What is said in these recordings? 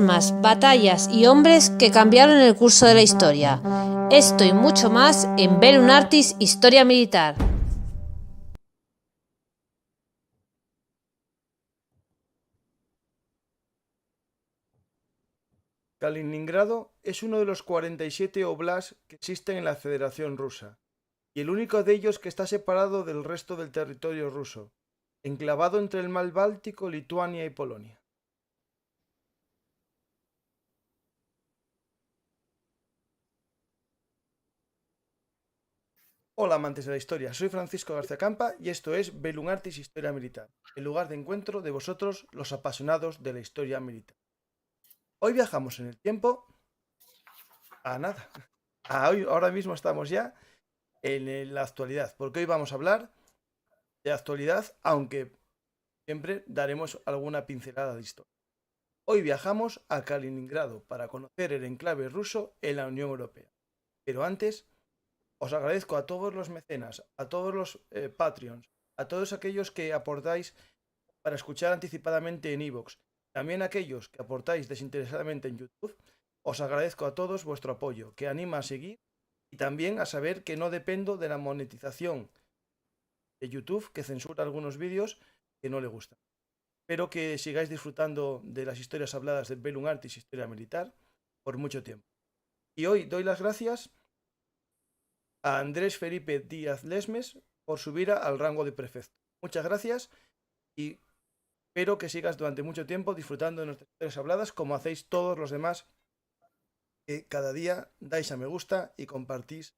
armas, batallas y hombres que cambiaron el curso de la historia. Esto y mucho más en Bellum Artis Historia Militar. Kaliningrado es uno de los 47 oblasts que existen en la Federación Rusa, y el único de ellos que está separado del resto del territorio ruso, enclavado entre el mar Báltico, Lituania y Polonia. Hola amantes de la historia, soy Francisco García Campa y esto es Bellum Artis Historia Militar, el lugar de encuentro de vosotros los apasionados de la historia militar. Hoy viajamos en el tiempo a nada, ahora mismo estamos ya en la actualidad, porque hoy vamos a hablar de actualidad, aunque siempre daremos alguna pincelada de historia. Hoy viajamos a Kaliningrado para conocer el enclave ruso en la Unión Europea. Pero antes, os agradezco a todos los mecenas, a todos los Patreons, a todos aquellos que aportáis para escuchar anticipadamente en iVoox, también a aquellos que aportáis desinteresadamente en YouTube. Os agradezco a todos vuestro apoyo, que anima a seguir y también a saber que no dependo de la monetización de YouTube, que censura algunos vídeos que no le gustan. Espero que sigáis disfrutando de las historias habladas de Bellum Artis Historia Militar por mucho tiempo. Y hoy doy las gracias a Andrés Felipe Díaz Lesmes por subir al rango de prefecto. Muchas gracias y espero que sigas durante mucho tiempo disfrutando de nuestras historias habladas como hacéis todos los demás que cada día dais a me gusta y compartís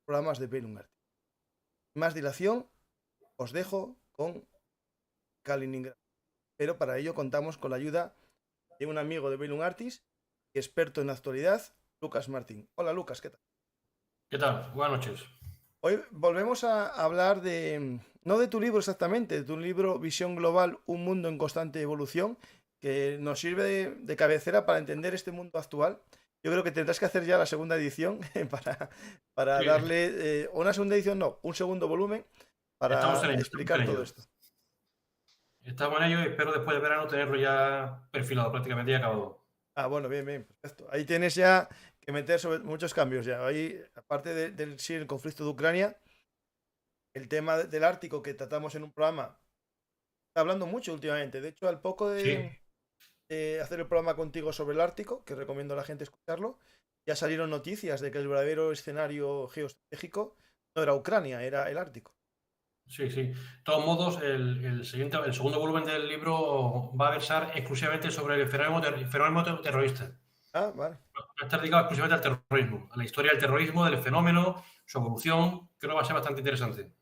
programas de Bellum Artis. Sin más dilación, os dejo con Kaliningrado. Pero para ello contamos con la ayuda de un amigo de Bellum Artis y experto en la actualidad, Lucas Martín. Hola Lucas, ¿qué tal? ¿Qué tal? Buenas noches. Hoy volvemos a hablar no de tu libro exactamente, de tu libro Visión Global, un mundo en constante evolución, que nos sirve de cabecera para entender este mundo actual. Yo creo que tendrás que hacer ya la segunda edición para Sí, darle, una segunda edición, no, un segundo volumen estamos para en ello, explicar todo esto. Estamos en ello y espero después de verano tenerlo ya perfilado prácticamente y acabado. Ah, bueno, bien, bien, perfecto. Ahí tienes ya que meter sobre muchos cambios ya. Ahí, aparte del sí, el conflicto de Ucrania, el tema del Ártico que tratamos en un programa, está hablando mucho últimamente. De hecho, al poco Sí, de hacer el programa contigo sobre el Ártico, que recomiendo a la gente escucharlo, ya salieron noticias de que el verdadero escenario geoestratégico no era Ucrania, era el Ártico. sí, sí. De todos modos, el segundo volumen del libro va a versar exclusivamente sobre el fenómeno terrorista. Ah, vale. Va a estar dedicado exclusivamente al terrorismo, a la historia del terrorismo, del fenómeno, su evolución. Creo que va a ser bastante interesante.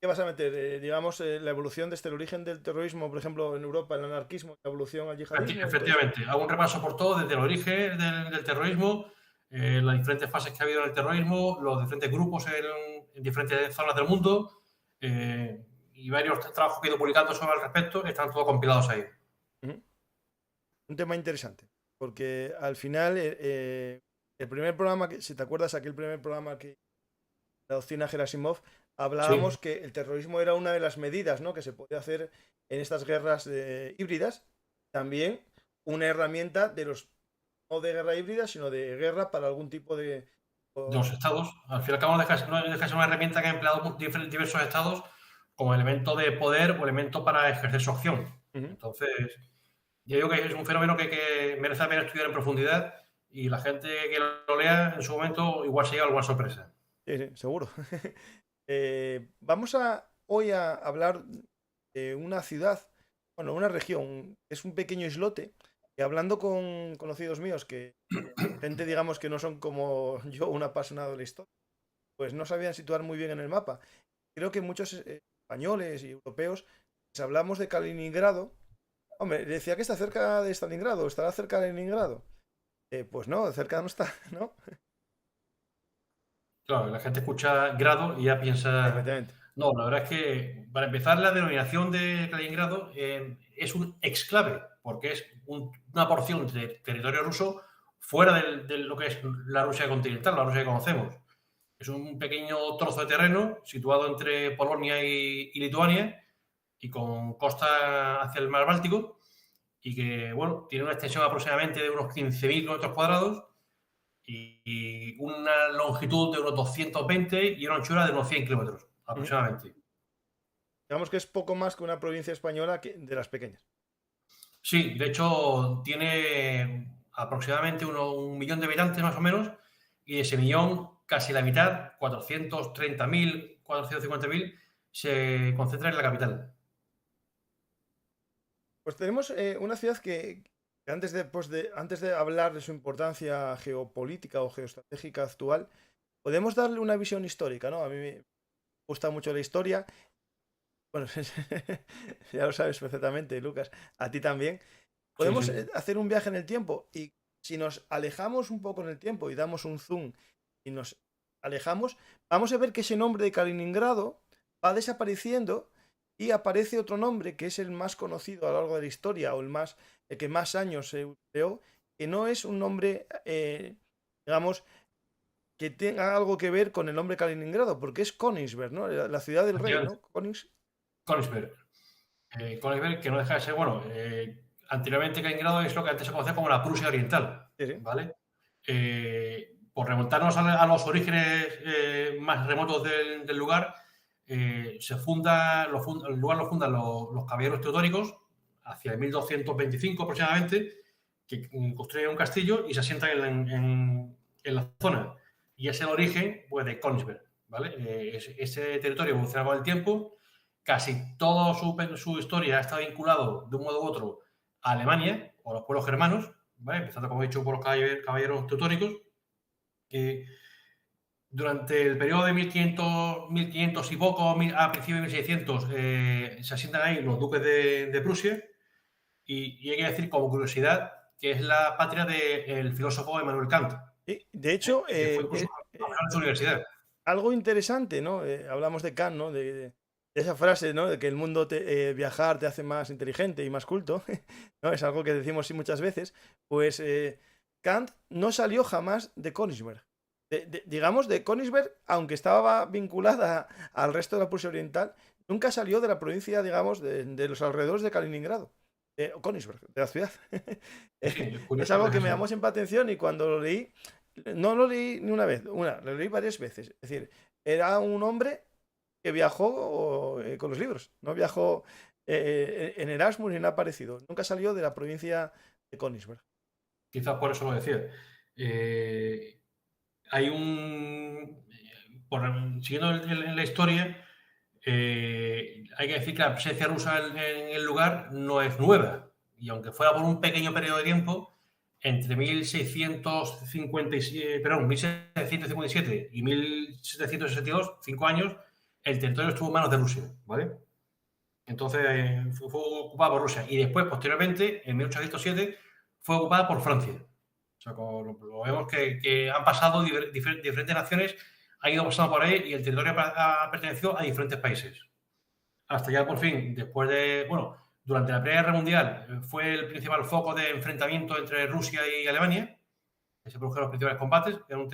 ¿Qué vas a meter? Digamos, la evolución desde el origen del terrorismo, por ejemplo, en Europa, el anarquismo, la evolución al yihadismo y todo eso. Efectivamente, hago un repaso por todo, desde el origen del terrorismo, las diferentes fases que ha habido en el terrorismo, los diferentes grupos en diferentes zonas del mundo y varios trabajos que he ido publicando sobre el respecto, están todos compilados ahí. Ujú. Un tema interesante, porque al final el primer programa, si te acuerdas, aquel primer programa que la doctrina Gerasimov, Sí, hablábamos que el terrorismo era una de las medidas, ¿no?, que se podía hacer en estas guerras híbridas, también una herramienta de los, no de guerra híbrida, sino de guerra para algún tipo de... de los estados. Al fin y al cabo, no deja de ser una herramienta que han empleado diversos estados como elemento de poder o elemento para ejercer su acción. Ujú. Entonces, yo digo que es un fenómeno que merece la pena estudiar en profundidad y la gente que lo lea en su momento igual se lleva alguna sorpresa. Sí, sí, seguro. Vamos hoy a hablar de una ciudad, bueno, una región, es un pequeño islote, que hablando con conocidos míos, que gente digamos que no son como yo, un apasionado de la historia, pues no sabían situar muy bien en el mapa. Creo que muchos españoles y europeos, si hablamos de Kaliningrado, hombre, decía que está cerca de Stalingrado, estará cerca de Leningrado. Pues no, cerca no está, ¿no? Claro, la gente escucha grado y ya piensa. Efectivamente. No, la verdad es que para empezar, la denominación de Kaliningrado es un exclave, porque es una porción de territorio ruso fuera de lo que es la Rusia continental, la Rusia que conocemos. Es un pequeño trozo de terreno situado entre Polonia y Lituania y con costa hacia el mar Báltico. y que, bueno, tiene una extensión aproximadamente de unos 15.000 kilómetros cuadrados y una longitud de unos 220 y una anchura de unos 100 kilómetros aproximadamente. Digamos que es poco más que una provincia española de las pequeñas. Sí, de hecho tiene aproximadamente 1 millón de habitantes más o menos y de ese millón casi la mitad, 430.000, 450.000, se concentra en la capital. Pues tenemos una ciudad que antes de hablar de su importancia geopolítica o geoestratégica actual, podemos darle una visión histórica, ¿no? A mí me gusta mucho la historia. Bueno, ya lo sabes perfectamente, Lucas. A ti también. Sí, Podemos sí. hacer un viaje en el tiempo y si nos alejamos un poco en el tiempo y damos un zoom y nos alejamos, vamos a ver que ese nombre de Kaliningrado va desapareciendo y aparece otro nombre que es el más conocido a lo largo de la historia o el que más años se creó, que no es un nombre, digamos, que tenga algo que ver con el nombre Kaliningrado, porque es Königsberg, ¿no? La ciudad del rey, Efectivamente, ¿no? Königs. Königsberg. Königsberg, que no deja de ser, bueno, anteriormente Kaliningrado es lo que antes se conocía como la Prusia Oriental, Sí, sí. ¿vale? Por remontarnos a los orígenes más remotos del lugar, se funda, el lugar lo fundan los caballeros teutóricos hacia el 1225 aproximadamente, que construyen un castillo y se asientan en la zona. Y es el origen, pues, de Königsberg, ¿vale? Ese territorio evoluciona con el tiempo. Casi toda su historia está vinculado de un modo u otro a Alemania o a los pueblos germanos, ¿vale? Empezando, como he dicho, por los caballeros teutónicos, que durante el periodo de 1500 y poco, a principios de 1600, se asientan ahí los duques de Prusia y hay que decir, como curiosidad, que es la patria del filósofo Emmanuel Kant, Y, de hecho, y que fue incluso profesor en su universidad. algo interesante, ¿no? Hablamos de Kant, ¿no? De esa frase, ¿no? De que el mundo viajar te hace más inteligente y más culto, ¿no? Es algo que decimos sí muchas veces. Pues Kant no salió jamás de Königsberg. Digamos, de Königsberg, aunque estaba vinculada al resto de la Prusia Oriental, nunca salió de la provincia, digamos, de los alrededores de Kaliningrado. O Königsberg, de la ciudad. Sí, sí, es Es curioso algo es que me eso. llamó siempre atención y cuando lo leí, no lo leí ni una vez, lo leí varias veces. Es decir, era un hombre que viajó con los libros, no viajó en Erasmus ni nada parecido. Nunca salió de la provincia de Königsberg. Quizás por eso lo decía. Eh, hay un. Siguiendo en la historia, hay que decir que la presencia rusa en el lugar no es nueva. Y aunque fuera por un pequeño periodo de tiempo, entre 1757 y 1762, 5 años, el territorio estuvo en manos de Rusia, ¿vale? Entonces fue ocupada por Rusia. Y después, posteriormente, en 1807, fue ocupada por Francia. O sea, lo vemos que han pasado diferentes naciones, han ido pasando por ahí y el territorio ha pertenecido a diferentes países. Hasta ya, por fin, después de, bueno, durante la Primera Guerra Mundial, fue el principal foco de enfrentamiento entre Rusia y Alemania, que se produjeron los principales combates, era un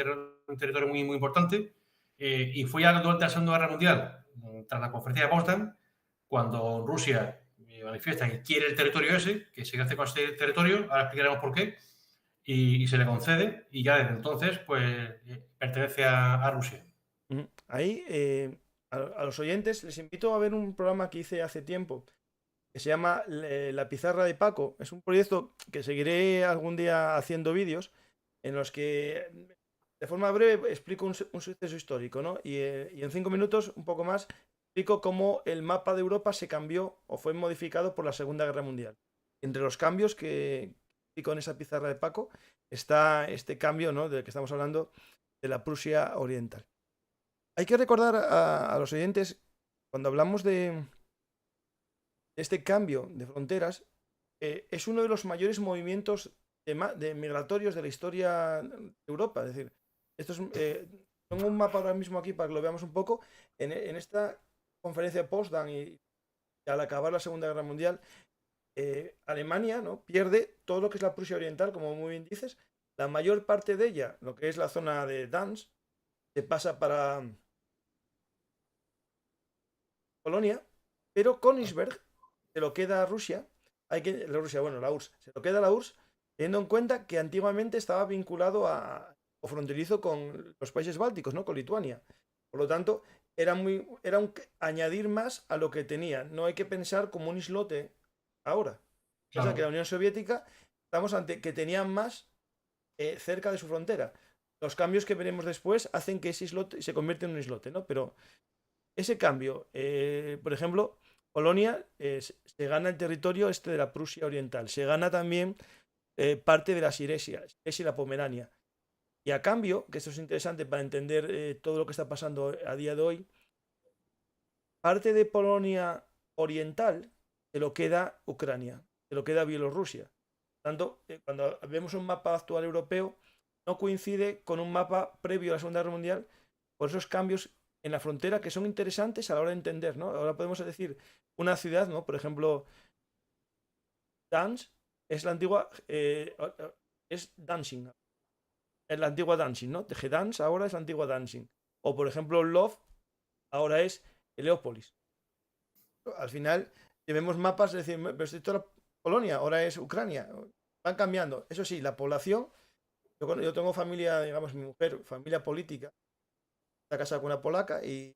territorio muy, muy importante, y fue ya durante la Segunda Guerra Mundial, tras la conferencia de Potsdam, cuando Rusia manifiesta que quiere el territorio ese, que se hace con ese territorio, ahora explicaremos por qué, y se le concede, y ya desde entonces, pues, pertenece a Rusia. Ujú. Ahí, a los oyentes, les invito a ver un programa que hice hace tiempo que se llama La Pizarra de Paco. Es un proyecto que seguiré algún día haciendo vídeos en los que de forma breve explico un suceso histórico, ¿no? Y en 5 minutos, un poco más, explico cómo el mapa de Europa se cambió o fue modificado por la Segunda Guerra Mundial. Entre los cambios que explico en esa pizarra de Paco está este cambio, ¿no? Del que estamos hablando, de la Prusia Oriental. Hay que recordar a los oyentes, cuando hablamos de este cambio de fronteras, es uno de los mayores movimientos de migratorios de la historia de Europa. Es decir, esto es, tengo un mapa ahora mismo aquí para que lo veamos un poco. En esta conferencia de Potsdam y al acabar la Segunda Guerra Mundial, Alemania, ¿no?, pierde todo lo que es la Prusia Oriental, como muy bien dices. La mayor parte de ella, lo que es la zona de Danzig, se pasa para Polonia, pero Königsberg se lo queda a Rusia la Rusia, bueno, la URSS, se lo queda la URSS, teniendo en cuenta que antiguamente estaba vinculado o fronterizo con los países bálticos, ¿no? Con Lituania. Por lo tanto, era un añadir más a lo que tenía. No hay que pensar como un islote ahora. O sea, que la Claro. Unión Soviética, estamos ante que tenían más cerca de su frontera. Los cambios que veremos después hacen que ese islote se convierta en un islote, ¿no? Pero ese cambio, por ejemplo, Polonia se gana el territorio este de la Prusia Oriental, se gana también parte de la Silesia y la Pomerania. Y a cambio, que esto es interesante para entender todo lo que está pasando a día de hoy, parte de Polonia Oriental se lo queda Ucrania, se lo queda Bielorrusia. Por tanto, cuando vemos un mapa actual europeo, no coincide con un mapa previo a la Segunda Guerra Mundial por esos cambios en la frontera que son interesantes a la hora de entender, ¿no? Ahora podemos decir una ciudad, ¿no? Por ejemplo, Danzig es la antigua, es Danzig, es la antigua Danzig, ¿no? Gdansk ahora es la antigua Danzig. O por ejemplo, Lvov ahora es Heliópolis. Al final, si vemos mapas, es decir, pero esto era Polonia, ahora es Ucrania. Van cambiando. Eso sí, la población, yo tengo familia, digamos, mi mujer, familia política, está casada con una polaca y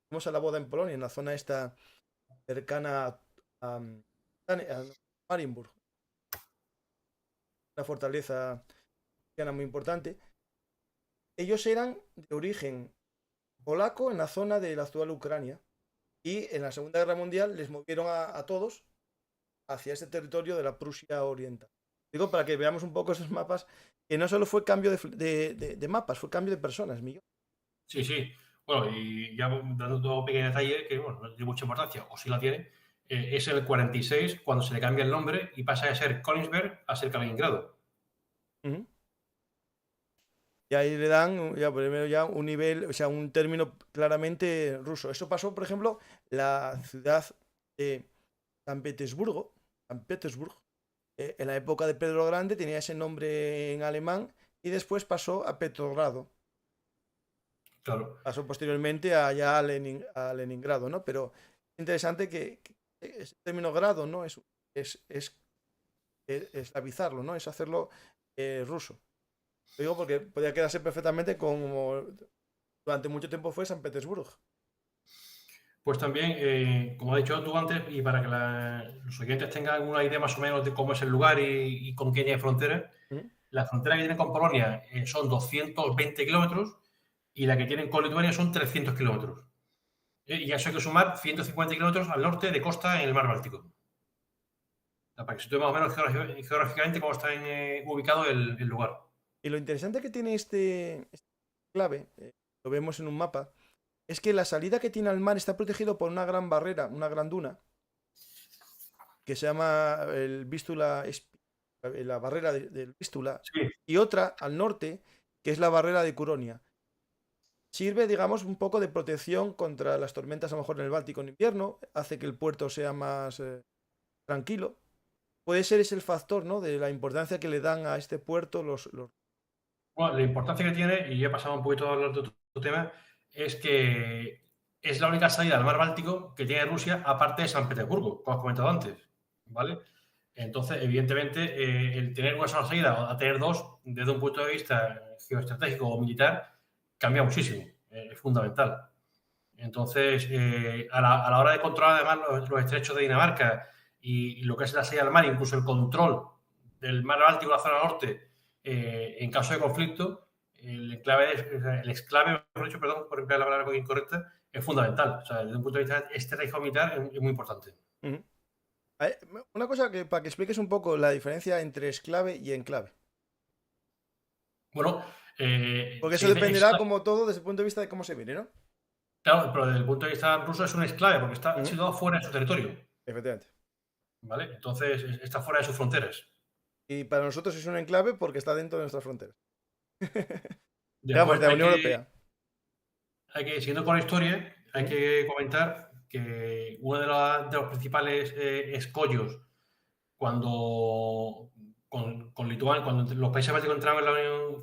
fuimos a la boda en Polonia, en la zona esta cercana a Marienburg, una fortaleza muy importante. Ellos eran de origen polaco en la zona de la actual Ucrania y en la Segunda Guerra Mundial les movieron a todos hacia ese territorio de la Prusia Oriental. Digo, para que veamos un poco esos mapas, que no solo fue cambio de mapas, fue cambio de personas, millones. Sí, sí. Bueno, y ya dando otro pequeño detalle que, bueno, no tiene mucha importancia, o sí la tiene, es el 46 cuando se le cambia el nombre y pasa de ser Königsberg a ser Kaliningrado. Ujú. Y ahí le dan ya, primero ya un nivel, o sea, un término claramente ruso. Eso pasó, por ejemplo, la ciudad de San Petersburgo, en la época de Pedro Grande tenía ese nombre en alemán y después pasó a Petrogrado. Claro. Pasó posteriormente allá a Leningrado, ¿no? Pero es interesante que ese término grado, ¿no? Es eslavizarlo, ¿no? Es hacerlo ruso. Lo digo porque podía quedarse perfectamente como durante mucho tiempo fue San Petersburgo. Pues también, como has dicho tú antes, y para que los oyentes tengan una idea más o menos de cómo es el lugar y con quién hay frontera, ¿Mm? la frontera que tienen con Polonia son 220 kilómetros y la que tienen con Lituania son 300 kilómetros. Y a eso hay que sumar 150 kilómetros al norte de costa en el mar Báltico. O sea, para que se más o menos geográficamente cómo está ubicado el lugar. Y lo interesante que tiene este clave, lo vemos en un mapa, es que la salida que tiene al mar está protegido por una gran barrera, una gran duna, que se llama el Vístula, la barrera del Vístula, Sí, y otra al norte, que es la barrera de Curonia. Sirve, digamos, un poco de protección contra las tormentas, a lo mejor en el Báltico en invierno, hace que el puerto sea más tranquilo. Puede ser ese el factor, ¿no? De la importancia que le dan a este puerto los... bueno, la importancia que tiene, y ya he pasado un poquito a hablar de otro tema, es que es la única salida al mar Báltico que tiene Rusia, aparte de San Petersburgo, como has comentado antes, ¿vale? Entonces, evidentemente, el tener una sola salida o a tener dos, desde un punto de vista geoestratégico o militar, cambia muchísimo, es fundamental. Entonces, a la hora de controlar además los estrechos de Dinamarca y lo que es la salida al mar, incluso el control del mar Báltico, la zona norte, en caso de conflicto, el exclave, mejor dicho, perdón por emplear la palabra incorrecta, es fundamental. O sea, desde un punto de vista estratégico militar es muy importante. Ujú. Una cosa que para que expliques un poco la diferencia entre esclave y enclave. Bueno, Porque se eso dice dependerá, exclave, como todo, desde el punto de vista de cómo se viene, ¿no? claro, pero desde el punto de vista ruso es un exclave porque está Ujú. situado fuera de su territorio, Efectivamente. ¿vale? Entonces, está fuera de sus fronteras. Y para nosotros es un enclave porque está dentro de nuestras fronteras. Digamos, Después de la Unión Europea. siguiendo con la historia, hay Ujú. que comentar que uno de los principales escollos cuando con Lituania, cuando los países bálticos entraron en la Unión,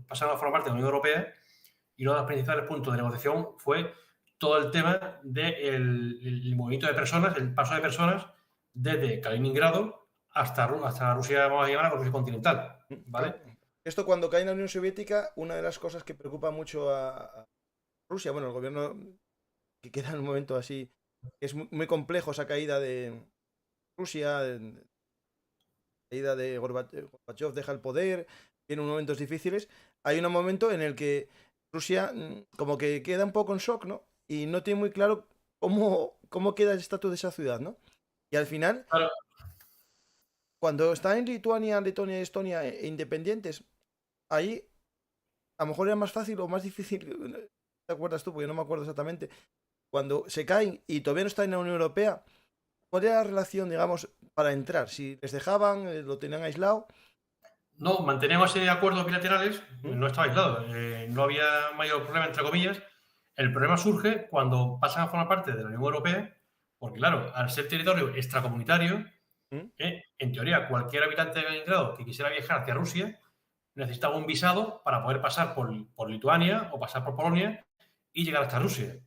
pasaron a formar parte de la Unión Europea, y uno de los principales puntos de negociación fue todo el tema del movimiento de personas, el paso de personas desde Kaliningrado hasta Rusia, vamos a llamar Rusia continental, ¿vale? Claro. Esto cuando cae en la Unión Soviética, una de las cosas que preocupa mucho a Rusia, bueno, el gobierno que queda en un momento así, es muy complejo esa caída de Rusia, la caída de Gorbachev deja el poder, tiene unos momentos difíciles. Hay un momento en el que Rusia como que queda un poco en shock, ¿no? Y no tiene muy claro cómo queda el estatus de esa ciudad, ¿no? Y al final, Claro. cuando está en Lituania, Letonia y Estonia independientes, ahí a lo mejor era más fácil o más difícil, ¿te acuerdas tú? Porque no me acuerdo exactamente. Cuando se caen y todavía no están en la Unión Europea, ¿cuál era la relación, digamos, para entrar? Si les dejaban, lo tenían aislado. No, manteníamos acuerdos bilaterales, ¿Mm? no estaba aislado, no había mayor problema, entre comillas. El problema surge cuando pasan a formar parte de la Unión Europea, porque claro, al ser territorio extracomunitario, ¿Mm? en teoría cualquier habitante de Kaliningrado que quisiera viajar hacia Rusia necesitaba un visado para poder pasar por Lituania o pasar por Polonia y llegar hasta Rusia.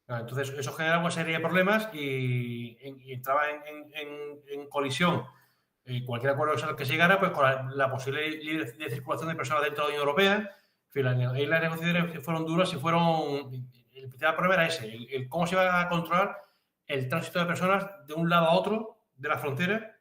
Entonces, eso genera una serie de problemas y entraba en colisión cualquier acuerdo que se llegara, pues con la posible libre de circulación de personas dentro de la Unión Europea. En fin, ahí las negociaciones fueron duras y fueron. El principal problema era ese, el cómo se iba a controlar el tránsito de personas de un lado a otro de la frontera,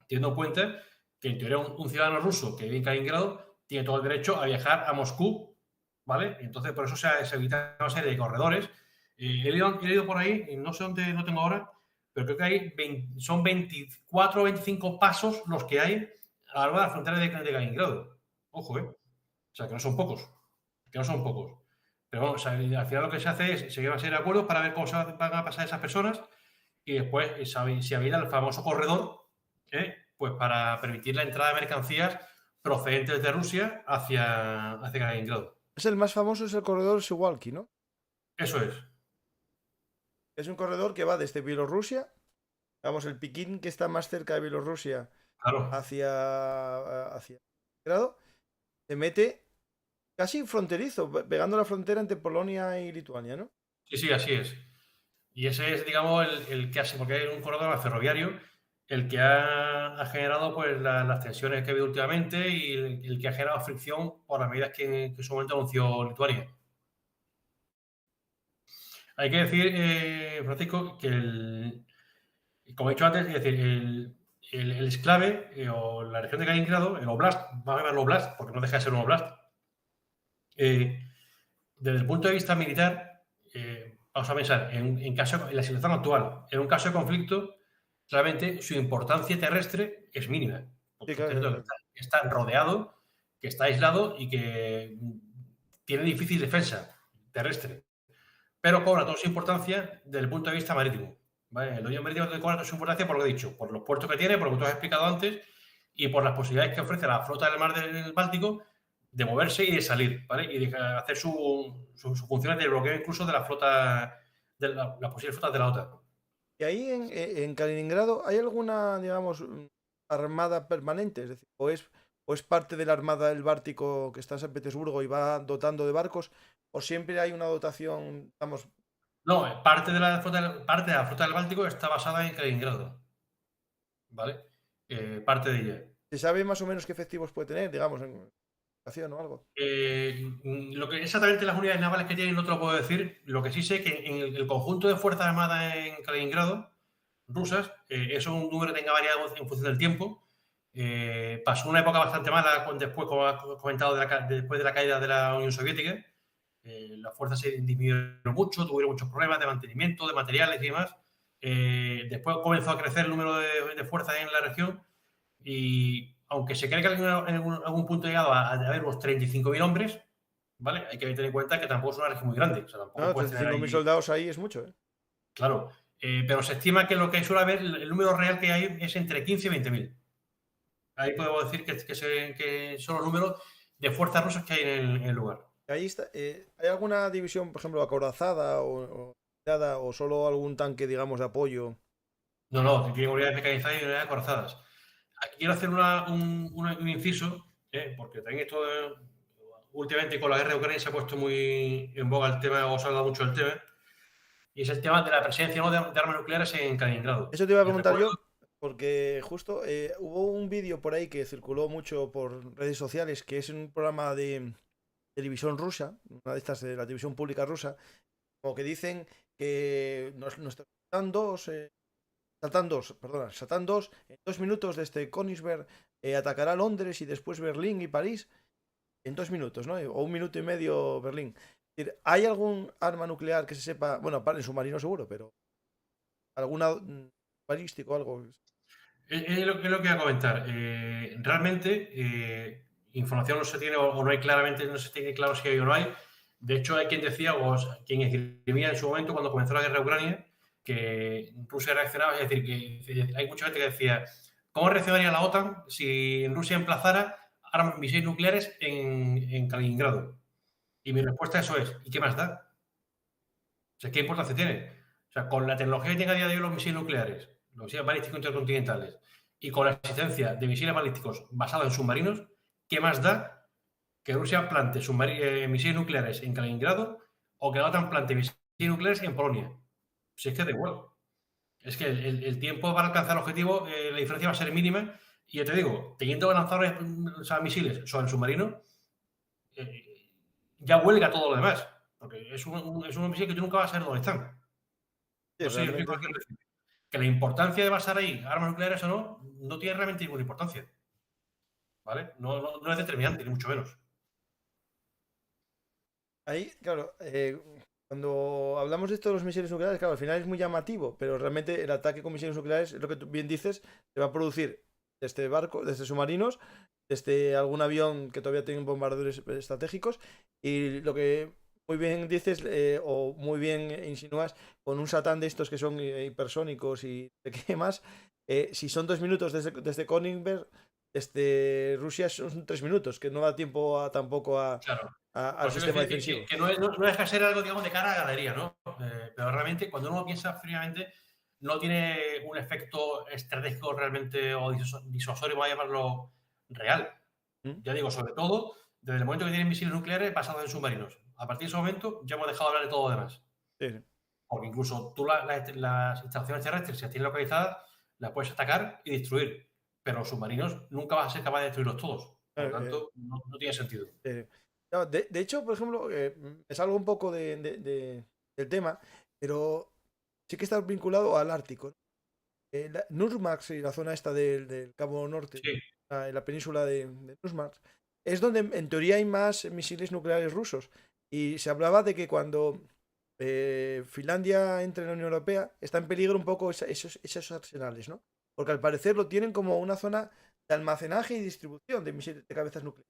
teniendo en cuenta que en teoría un ciudadano ruso que vive en Kaliningrado tiene todo el derecho a viajar a Moscú, ¿vale? Entonces, por eso se evitaron una serie de corredores. He leído por ahí, no sé dónde lo tengo ahora, pero creo que son 24 o 25 pasos los que hay a lo largo de la frontera de Kaliningrado. Ojo, ¿eh? O sea, que no son pocos. Que no son pocos. Pero bueno, o sea, al final lo que se hace es se lleva a ser acuerdos para ver cómo se van a pasar esas personas y después se habilita el famoso corredor, pues para permitir la entrada de mercancías procedentes de Rusia hacia Kaliningrado. Es el más famoso, es el corredor Suwalki, ¿no? Eso es. Es un corredor que va desde Bielorrusia, vamos, el Piquín que está más cerca de Bielorrusia Claro. hacia Grado, se mete casi fronterizo, pegando la frontera entre Polonia y Lituania, ¿no? Sí, sí, así es. Y ese es, digamos, el que hace, porque es un corredor ferroviario, el que ha generado pues, las tensiones que ha habido últimamente y el que ha generado fricción por las medidas que en su momento anunció Lituania. Hay que decir, Francisco, que como he dicho antes, es decir, el exclave o la región de Kaliningrado, el Oblast, vamos a llamarlo Oblast, porque no deja de ser un Oblast, desde el punto de vista militar, vamos a pensar en la situación actual, en un caso de conflicto, realmente su importancia terrestre es mínima. Sí, Porque claro. está rodeado, que está aislado y que tiene difícil defensa terrestre. Pero cobra toda su importancia desde el punto de vista marítimo. ¿Vale? El hoyo marítimo cobra toda su importancia por lo que he dicho, por los puertos que tiene, por lo que tú has explicado antes, y por las posibilidades que ofrece la flota del mar del Báltico de moverse y de salir, ¿vale? Y de hacer sus funciones de bloqueo incluso de la flota, de las posibles flotas de la OTAN. Y ahí en Kaliningrado, ¿hay alguna, digamos, armada permanente? Es decir, o es parte de la armada del Báltico que está en San Petersburgo y va dotando de barcos, o siempre hay una dotación, digamos. No, parte de la flota del Báltico está basada en Kaliningrado, ¿vale? Parte de ella. ¿Se sabe más o menos qué efectivos puede tener, digamos, en operación o algo? Lo que exactamente las unidades navales que tienen no te lo puedo decir. Lo que sí sé que en el conjunto de Fuerzas Armadas en Kaliningrado, rusas, eso es un número que tenga variado en función del tiempo. Pasó una época bastante mala después, como has comentado, después de la caída de la Unión Soviética. Las fuerzas se disminuyeron mucho, tuvieron muchos problemas de mantenimiento, de materiales y demás. Después comenzó a crecer el número de fuerzas en la región y aunque se cree que en algún punto ha llegado a haber unos 35.000 hombres, ¿vale? Hay que tener en cuenta que tampoco es una región muy grande. O sea, tampoco No, puedes tener 35.000 ahí... soldados ahí es mucho, ¿eh? Claro, pero se estima que lo que suele haber, el número real que hay es entre 15 y 20.000. Ahí podemos decir que son los números de fuerzas rusas que hay en el lugar. Ahí está, ¿hay alguna división, por ejemplo, acorazada o solo algún tanque, digamos, de apoyo? No, tiene unidades mecanizadas y unidades acorazadas. Aquí quiero hacer un inciso, porque también esto, últimamente con la guerra de Ucrania se ha puesto muy en boga el tema, o se ha hablado mucho del tema, y es el tema de la presencia, ¿no?, de armas nucleares en Kaliningrado. Eso te iba a Y preguntar recuerdo, yo, porque justo hubo un vídeo por ahí que circuló mucho por redes sociales, que es un programa de televisión rusa, una de estas de la televisión pública rusa, como que dicen que nuestro Satan 2 en 2 minutos desde Königsberg atacará Londres y después Berlín y París en 2 minutos, ¿no? O 1 minuto y medio Berlín. Es decir, ¿hay algún arma nuclear que se sepa? Bueno, aparte en submarino seguro, pero alguna balístico o algo. Es lo que iba a comentar. Realmente, información no se tiene o no hay claramente, no se tiene claro si hay o no hay. De hecho, hay quien decía, quien escribía en su momento cuando comenzó la guerra de Ucrania, que Rusia reaccionaba, es decir, que hay mucha gente que decía, ¿cómo reaccionaría la OTAN si Rusia emplazara armas misiles nucleares en Kaliningrado? Y mi respuesta a eso es, ¿y qué más da? O sea, ¿qué importancia tiene? O sea, con la tecnología que tiene a día de hoy los misiles nucleares, los misiles balísticos intercontinentales, y con la existencia de misiles balísticos basados en submarinos, ¿qué más da que Rusia plante misiles nucleares en Kaliningrado o que la OTAN plante misiles nucleares en Polonia? Si es que da igual. Es que el tiempo para alcanzar el objetivo, la diferencia va a ser mínima. Y ya te digo, teniendo que lanzar misiles sobre el submarino, ya huelga todo lo demás. Porque es un misil que tú nunca vas a saber dónde están. Sí, No sé si realmente. explico lo que quiero decir. Que la importancia de basar ahí armas nucleares o no tiene realmente ninguna importancia. ¿Vale? No es determinante, ni mucho menos. Ahí, claro, cuando hablamos de esto de los misiles nucleares, claro, al final es muy llamativo, pero realmente el ataque con misiles nucleares, es lo que tú bien dices, se va a producir desde barcos, desde submarinos, desde algún avión que todavía tiene bombarderos estratégicos, y lo que muy bien dices, o muy bien insinúas, con un Satán de estos que son hipersónicos y de qué más, si son 2 minutos desde Königsberg, desde Rusia son 3 minutos, que no da tiempo tampoco Claro. al Por eso sistema decir defensivo. que no deja de ser algo, digamos, de cara a galería, ¿no? Pero realmente, cuando uno piensa fríamente, no tiene un efecto estratégico realmente o disuasorio, voy a llamarlo real. ¿Mm? Ya digo, sobre todo, desde el momento que tienen misiles nucleares basados en submarinos. A partir de ese momento, ya hemos dejado de hablar de todo lo demás. Sí, sí. Porque incluso tú las instalaciones terrestres, si las tienes localizadas, las puedes atacar y destruir. Pero los submarinos nunca vas a ser capaz de destruirlos todos. Por lo tanto, no tiene sentido. No, de hecho, por ejemplo, me salgo un poco del tema, pero sí que está vinculado al Ártico, ¿no? Nurmagsk y la zona esta del Cabo Norte, Sí, en la península de Nurmagsk, es donde en teoría hay más misiles nucleares rusos. Y se hablaba de que cuando Finlandia entre en la Unión Europea, está en peligro un poco esos arsenales, ¿no? Porque al parecer lo tienen como una zona de almacenaje y distribución de misiles de cabezas nucleares.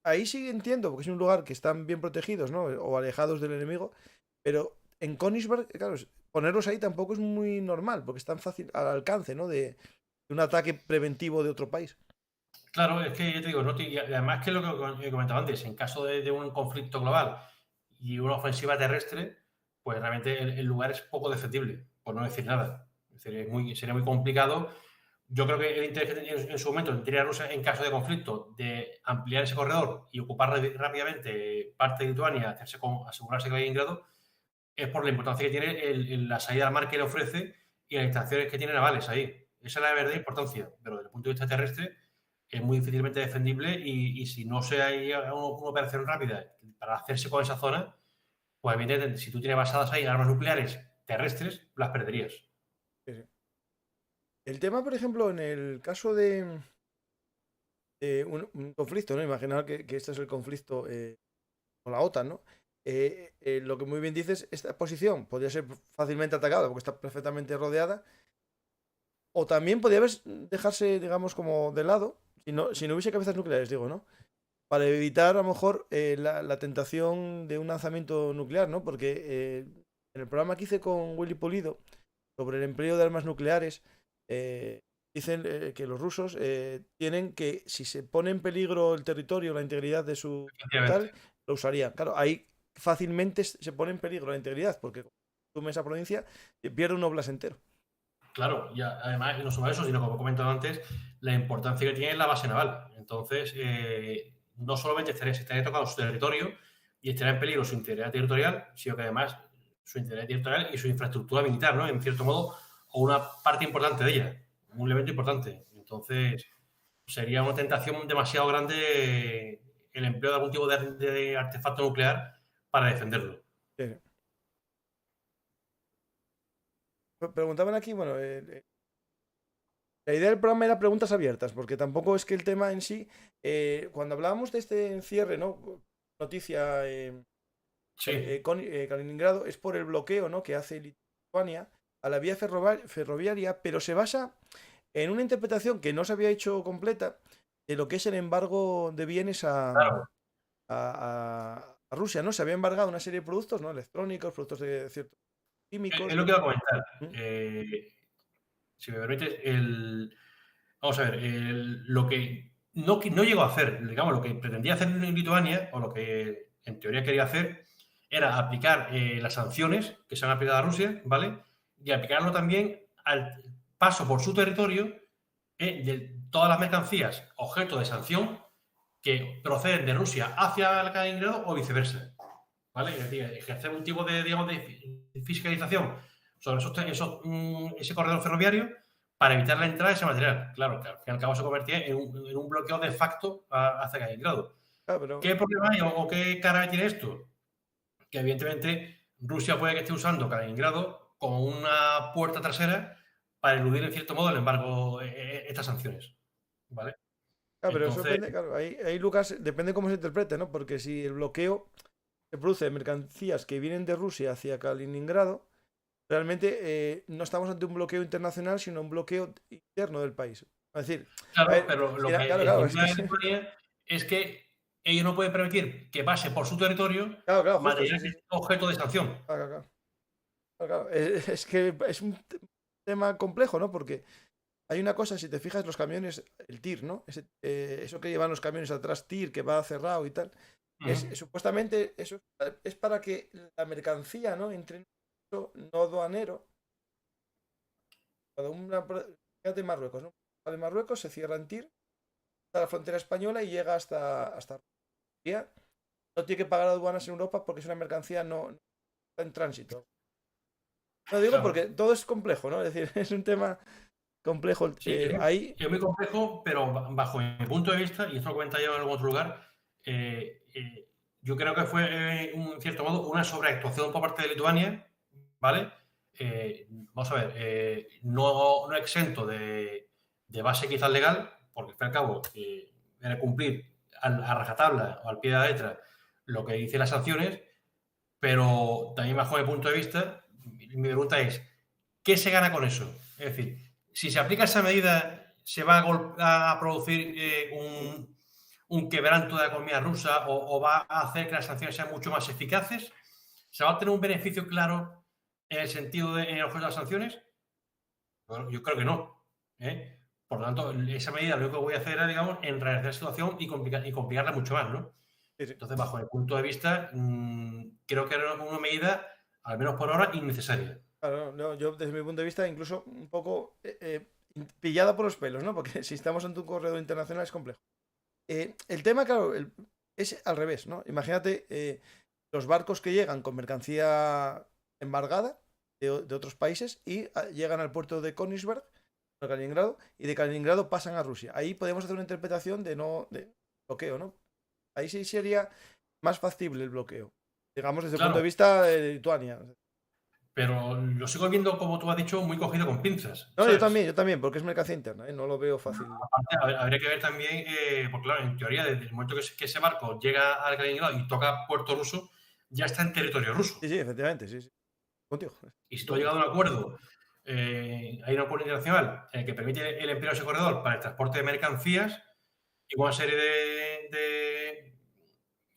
Ahí sí entiendo, porque es un lugar que están bien protegidos, ¿no? O alejados del enemigo, pero en Königsberg, claro, ponerlos ahí tampoco es muy normal, porque es tan fácil al alcance, ¿no? De un ataque preventivo de otro país. claro, es que yo te digo, y además que lo que he comentado antes, en caso de un conflicto global y una ofensiva terrestre, pues realmente el lugar es poco defendible, por no decir nada. Es decir, sería muy complicado. Yo creo que el interés que tenía en su momento tendría Rusia en caso de conflicto de ampliar ese corredor y ocupar rápidamente parte de Lituania, asegurarse que hay Kaliningrado, es por la importancia que tiene la salida al mar que le ofrece y las instalaciones que tiene navales ahí. Esa es la verdadera importancia, pero desde el punto de vista terrestre es muy difícilmente defendible y si no se hay una operación rápida para hacerse con esa zona, pues evidentemente si tú tienes basadas ahí armas nucleares terrestres, las perderías. Sí, sí. El tema, por ejemplo, en el caso de un conflicto, ¿no? Imaginar que este es el conflicto con la OTAN, ¿no? Lo que muy bien dices, esta posición podría ser fácilmente atacada porque está perfectamente rodeada. O también podría dejarse, digamos, como de lado, si no hubiese cabezas nucleares, digo, ¿no? Para evitar a lo mejor la tentación de un lanzamiento nuclear, ¿no? Porque en el programa que hice con Willy Polido sobre el empleo de armas nucleares, dicen que los rusos tienen que, si se pone en peligro el territorio, la integridad de su Efectivamente. tal, lo usarían. Claro, ahí fácilmente se pone en peligro la integridad, porque tú esa provincia pierde un oblast entero. Claro, y además, y no solo eso, sino como he comentado antes, la importancia que tiene la base naval. Entonces, no solamente estaría tocado su territorio y estaría en peligro su integridad territorial, sino que además su integridad territorial y su infraestructura militar, ¿no? En cierto modo, o una parte importante de ella, un elemento importante. Entonces, sería una tentación demasiado grande el empleo de algún tipo de artefacto nuclear para defenderlo. Sí. Preguntaban aquí, bueno, la idea del programa era preguntas abiertas, porque tampoco es que el tema en sí, cuando hablábamos de este encierre, ¿no? Noticia Sí, Kaliningrado, es por el bloqueo, ¿no? Que hace Lituania a la vía ferroviaria, pero se basa en una interpretación que no se había hecho completa de lo que es el embargo de bienes claro. a Rusia, ¿no? Se había embargado una serie de productos, ¿no? Electrónicos, productos de ciertos químicos. Es lo que iba a comentar. ¿Mm? Si me permites, vamos a ver, lo que no llegó a hacer, digamos, lo que pretendía hacer en Lituania, o lo que en teoría quería hacer, era aplicar las sanciones que se han aplicado a Rusia, ¿vale? Y aplicarlo también al paso por su territorio de todas las mercancías objeto de sanción que proceden de Rusia hacia el Kaliningrado o viceversa, ¿vale? Es decir, ejercer un tipo de, digamos, de fiscalización sobre ese corredor ferroviario para evitar la entrada de ese material. Claro, que al fin y al cabo se convertía en un bloqueo de facto hacia Kaliningrado. Ah, pero, ¿Qué problema hay o qué cara tiene esto? Que evidentemente Rusia puede que esté usando Kaliningrado como una puerta trasera para eludir en cierto modo el embargo, estas sanciones, ¿vale? pero eso Entonces, depende, claro, ahí, Lucas, depende cómo se interprete, ¿no? Porque si el bloqueo se produce de mercancías que vienen de Rusia hacia Kaliningrado, realmente no estamos ante un bloqueo internacional, sino un bloqueo interno del país. Es decir, a claro, ver, pero lo claro, que el claro, es problema que de Lituania es que ellos no pueden permitir que pase por su territorio claro, claro, justo, sí, material que sí, es sí. objeto de sanción. Claro, claro, claro, claro. Es que es un tema complejo, ¿no? Porque hay una cosa, si te fijas, los camiones, el TIR, ¿no? Eso que llevan los camiones atrás, TIR, que va cerrado y tal. Ujú. Supuestamente eso es para que la mercancía, ¿no? Entre en un uso no aduanero. Fíjate Marruecos, ¿no? De Marruecos se cierra en TIR hasta la frontera española y llega hasta Rusia. No tiene que pagar aduanas en Europa porque es una mercancía no está en tránsito. No digo porque Claro. todo es complejo, ¿no? Es decir, es un tema complejo. Sí, Ahí, es muy complejo, pero bajo mi punto de vista, y esto lo comenta yo en algún otro lugar, yo creo que fue, en cierto modo, una sobreactuación por parte de Lituania, ¿vale? Vamos a ver, no exento de base quizás legal, porque al fin y al cabo era cumplir a rajatabla o al pie de la letra lo que dicen las sanciones, pero también bajo mi punto de vista, mi pregunta es, ¿qué se gana con eso? Es decir, si se aplica esa medida, ¿se va a producir un quebranto de la economía rusa o va a hacer que las sanciones sean mucho más eficaces? ¿Se va a obtener un beneficio claro en el sentido en el objeto de las sanciones? Bueno, yo creo que no. ¿Eh? Por lo tanto, esa medida lo único que voy a hacer es, digamos, enrarecer la situación y complicarla mucho más, ¿no? sí, sí. Entonces, bajo mi punto de vista, creo que era una medida, al menos por ahora, innecesaria. Claro, no, yo desde mi punto de vista incluso un poco pillada por los pelos, ¿no? Porque si estamos ante un corredor internacional es complejo. El tema, claro, es al revés, ¿no? Imagínate los barcos que llegan con mercancía embargada de otros países y llegan al puerto de Königsberg, a Kaliningrado, y de Kaliningrado pasan a Rusia. Ahí podemos hacer una interpretación de bloqueo, ¿no? Ahí sí sería más factible el bloqueo. Digamos desde el punto de Claro, vista de Lituania. pero lo sigo viendo, como tú has dicho, muy cogido con pinzas, No, ¿sabes? yo también, porque es mercancía interna, ¿eh? No lo veo fácil. Aparte, habría que ver también, porque claro, en teoría, desde el momento que ese barco llega al Kaliningrado y toca puerto ruso, ya está en territorio ruso. Sí, sí, efectivamente, sí, sí. Contigo. Y si tú has llegado a un acuerdo, hay un acuerdo internacional que permite el empleo de ese corredor para el transporte de mercancías y una serie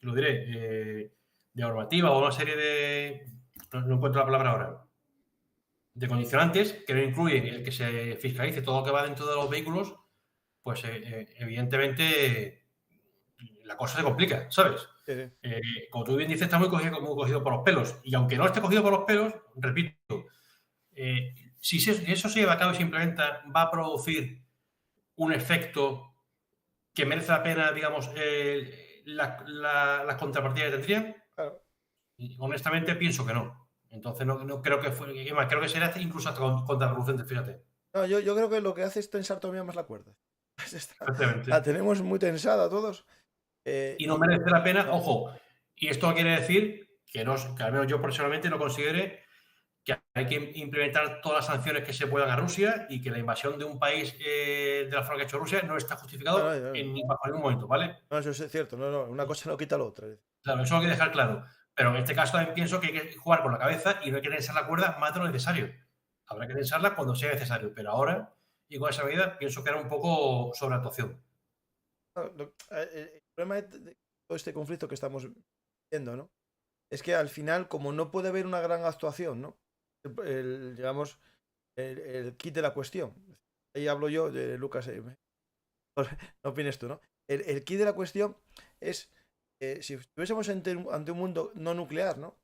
lo diré, de normativa o una serie no encuentro la palabra ahora, de condicionantes que no incluyen el que se fiscalice todo lo que va dentro de los vehículos, pues evidentemente la cosa se complica, ¿sabes? Sí, sí. Como tú bien dices, está muy cogido por los pelos. Y aunque no esté cogido por los pelos, repito, si eso se lleva a cabo y se implementa, va a producir un efecto que merece la pena, digamos, las contrapartidas que tendrían. Claro. Y honestamente pienso que no. Entonces no creo que fue, es más, creo que será incluso hasta contraproducente, fíjate. No, yo creo que lo que hace es tensar todavía más la cuerda. La Exactamente. tenemos muy tensada todos. Y no merece la pena, ojo, y esto quiere decir que, que al menos yo personalmente no considere que hay que implementar todas las sanciones que se puedan a Rusia y que la invasión de un país de la forma que ha hecho Rusia no está justificado bajo ningún momento, ¿vale? No, eso es cierto, no, una cosa no quita la otra. Claro, eso lo hay que dejar claro. Pero en este caso también pienso que hay que jugar con la cabeza y no hay que tensar la cuerda más de lo necesario. Habrá que tensarla cuando sea necesario, pero ahora, y con esa medida, pienso que era un poco sobreactuación. El problema de todo este conflicto que estamos viendo, ¿no? Es que al final, como no puede haber una gran actuación, ¿no? Digamos, el kit de la cuestión. Ahí hablo yo de Lucas, no opines tú, ¿no? El kit de la cuestión es, si estuviésemos ante un mundo no nuclear, ¿no?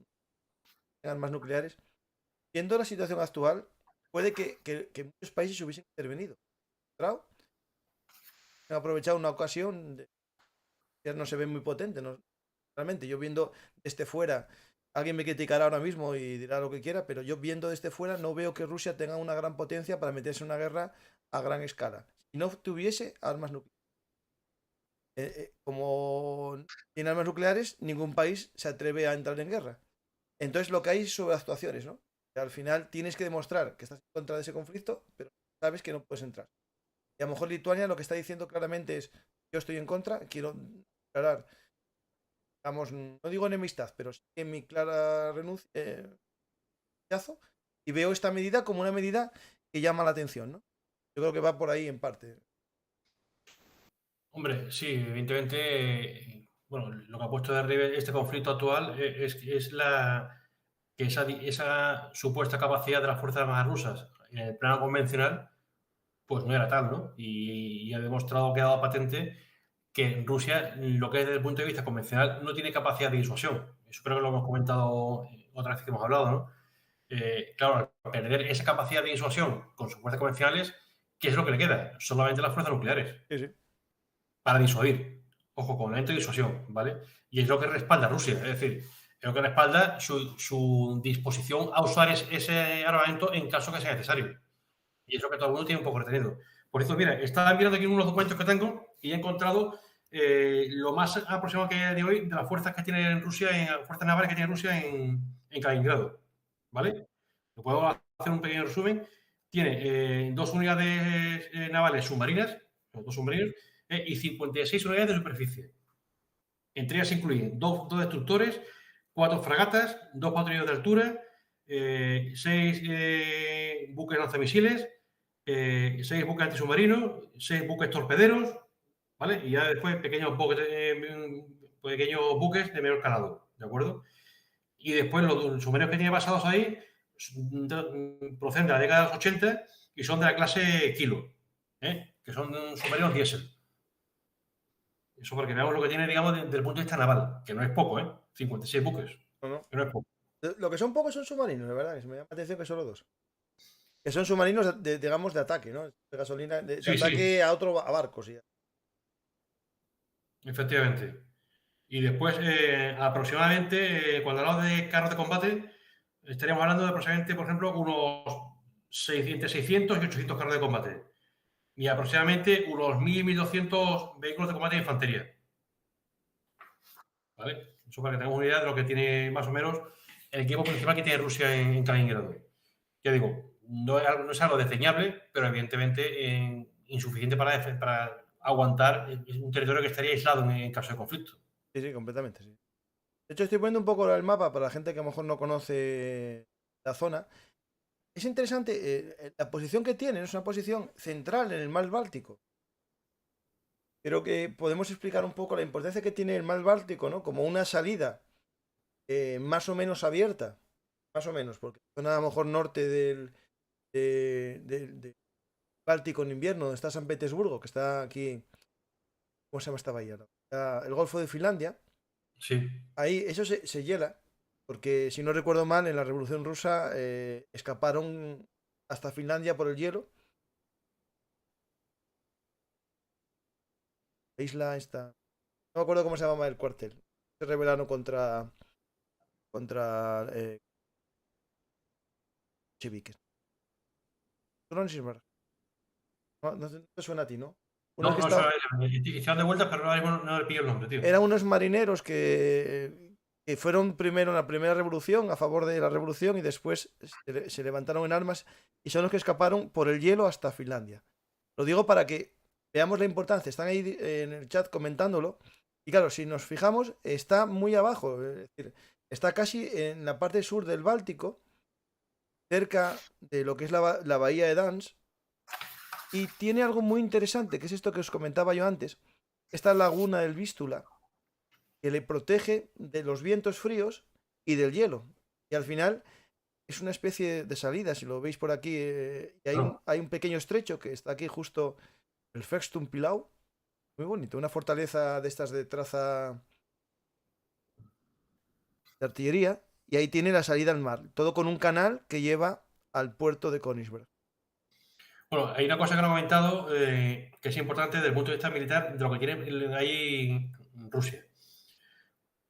Armas nucleares, viendo la situación actual, puede que muchos países hubiesen intervenido. Claro, han aprovechado una ocasión, ya no se ve muy potente, ¿no? Realmente, yo viendo desde fuera, alguien me criticará ahora mismo y dirá lo que quiera, pero yo viendo desde fuera no veo que Rusia tenga una gran potencia para meterse en una guerra a gran escala. Si no tuviese armas nucleares. Como tiene armas nucleares, ningún país se atreve a entrar en guerra. Entonces lo que hay es sobreactuaciones, ¿no? Que al final tienes que demostrar que estás en contra de ese conflicto, pero sabes que no puedes entrar. Y a lo mejor Lituania lo que está diciendo claramente es, yo estoy en contra, quiero declarar, digamos, no digo enemistad, pero sí en mi clara renuncia, y veo esta medida como una medida que llama la atención, ¿no? Yo creo que va por ahí en parte. Hombre, sí, evidentemente, bueno, lo que ha puesto de relieve este conflicto actual es que esa supuesta capacidad de las Fuerzas Armadas rusas en el plano convencional, pues no era tal, ¿no? Y ha demostrado, que ha dado patente que Rusia, lo que es desde el punto de vista convencional, no tiene capacidad de disuasión. Eso creo que lo hemos comentado otra vez que hemos hablado, ¿no? Claro, al perder esa capacidad de disuasión con sus fuerzas convencionales, ¿qué es lo que le queda? Solamente las fuerzas nucleares Sí, sí. para disuadir. Ojo, con elemento de disuasión, ¿vale? Y es lo que respalda Rusia, es decir, es lo que respalda su disposición a usar ese armamento en caso que sea necesario. Y es lo que todo el mundo tiene un poco retenido. Por eso, mira, estaba mirando aquí unos documentos que tengo y he encontrado lo más aproximado que hay de hoy de las fuerzas que tiene Rusia, en fuerzas navales que tiene Rusia en Kaliningrado, ¿vale? Lo puedo hacer un pequeño resumen. Tiene 2 unidades navales submarinas, los 2 submarinos, y 56 unidades de superficie. Entre ellas se incluyen 2 destructores, 4 fragatas, 2 patrulleros de altura, 6 buques lanzamisiles, 6 buques antisubmarinos, 6 buques torpederos, ¿vale? Y ya después pequeños buques de menor calado, ¿de acuerdo? Y después los submarinos que tiene basados ahí proceden de la década de los 80 y son de la clase Kilo, que son submarinos diésel. Eso porque veamos lo que tiene, digamos, desde el punto de vista naval, que no es poco, 56 buques, No. que no es poco. Lo que son pocos son submarinos, la verdad, que me llama la atención que solo 2. Que son submarinos, digamos, de ataque, ¿no? De gasolina, de Sí, ataque sí, a barcos. efectivamente. Y después, aproximadamente, cuando hablamos de carros de combate, estaríamos hablando de aproximadamente, por ejemplo, unos 600 y 800 carros de combate. Y aproximadamente unos 1.200 vehículos de combate de infantería. ¿Vale? Eso para que tengamos una idea de lo que tiene más o menos el equipo principal que tiene Rusia en Kaliningrado. Ya digo, no es algo desdeñable, pero evidentemente insuficiente para aguantar un territorio que estaría aislado en caso de conflicto. Sí, sí, completamente, sí. De hecho, estoy poniendo un poco el mapa para la gente que a lo mejor no conoce la zona. Es interesante, la posición que tienen es una posición central en el mar Báltico. Creo que podemos explicar un poco la importancia que tiene el mar Báltico, ¿no? Como una salida más o menos abierta, más o menos, porque la zona a lo mejor norte del Báltico en invierno, donde está San Petersburgo, que está aquí, ¿cómo se llama esta bahía? El Golfo de Finlandia. Sí. Ahí eso se hiela, porque si no recuerdo mal, en la Revolución Rusa escaparon hasta Finlandia por el hielo. La isla esta. No me acuerdo cómo se llamaba el cuartel. Se rebelaron contra bolcheviques. Königsberg. No te suena a ti, ¿no? No, hicieron de vueltas, pero ahora mismo no le pillo el nombre, tío. Eran unos marineros que fueron primero en la primera revolución, a favor de la revolución, y después se levantaron en armas y son los que escaparon por el hielo hasta Finlandia. Lo digo para que veamos la importancia. Están ahí en el chat comentándolo. Y claro, si nos fijamos, está muy abajo. Es decir, está casi en la parte sur del Báltico, cerca de lo que es la bahía de Dansk. Y tiene algo muy interesante, que es esto que os comentaba yo antes. Esta laguna del Vístula, que le protege de los vientos fríos y del hielo. Y al final es una especie de salida, si lo veis por aquí. Y hay un pequeño estrecho que está aquí justo, el Fextum Pilau. Muy bonito, una fortaleza de estas de traza de artillería. Y ahí tiene la salida al mar. Todo con un canal que lleva al puerto de Königsberg. Bueno, hay una cosa que no he comentado que es importante desde el punto de vista militar de lo que tiene ahí Rusia.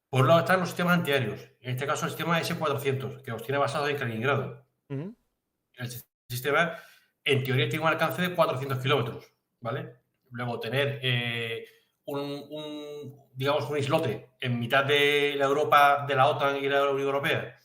Por un lado están los sistemas antiaéreos, en este caso el sistema S-400, que los tiene basados en Kaliningrado. El sistema, en teoría, tiene un alcance de 400 kilómetros, ¿vale? Luego, tener digamos, un islote en mitad de la Europa, de la OTAN y la Unión Europea,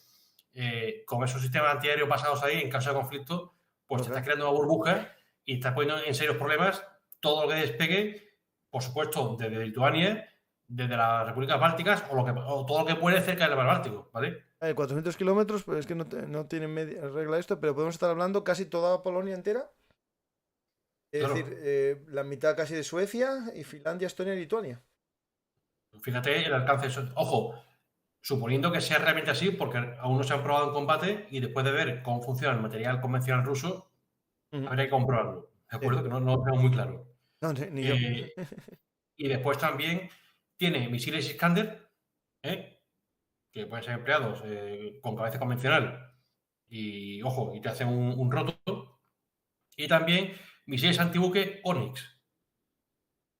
con esos sistemas antiaéreos basados ahí, en caso de conflicto, pues te estás creando una burbuja y estás poniendo en serios problemas todo lo que despegue, por supuesto, desde Lituania, desde las repúblicas bálticas o todo lo que puede cerca del mar Báltico, ¿vale? 400 kilómetros, pues es que no tiene regla esto, pero podemos estar hablando casi toda Polonia entera. Es decir, la mitad casi de Suecia y Finlandia, Estonia y Lituania. Fíjate el alcance. Ojo, suponiendo que sea realmente así, porque aún no se han probado en combate y después de ver cómo funciona el material convencional ruso, habría que comprobarlo. ¿De acuerdo? Que no lo tengo muy claro. No, ni yo. Y después también tiene misiles Iskander, que pueden ser empleados con cabeza convencional y, ojo, y te hacen un roto. Y también misiles antibuque Onyx.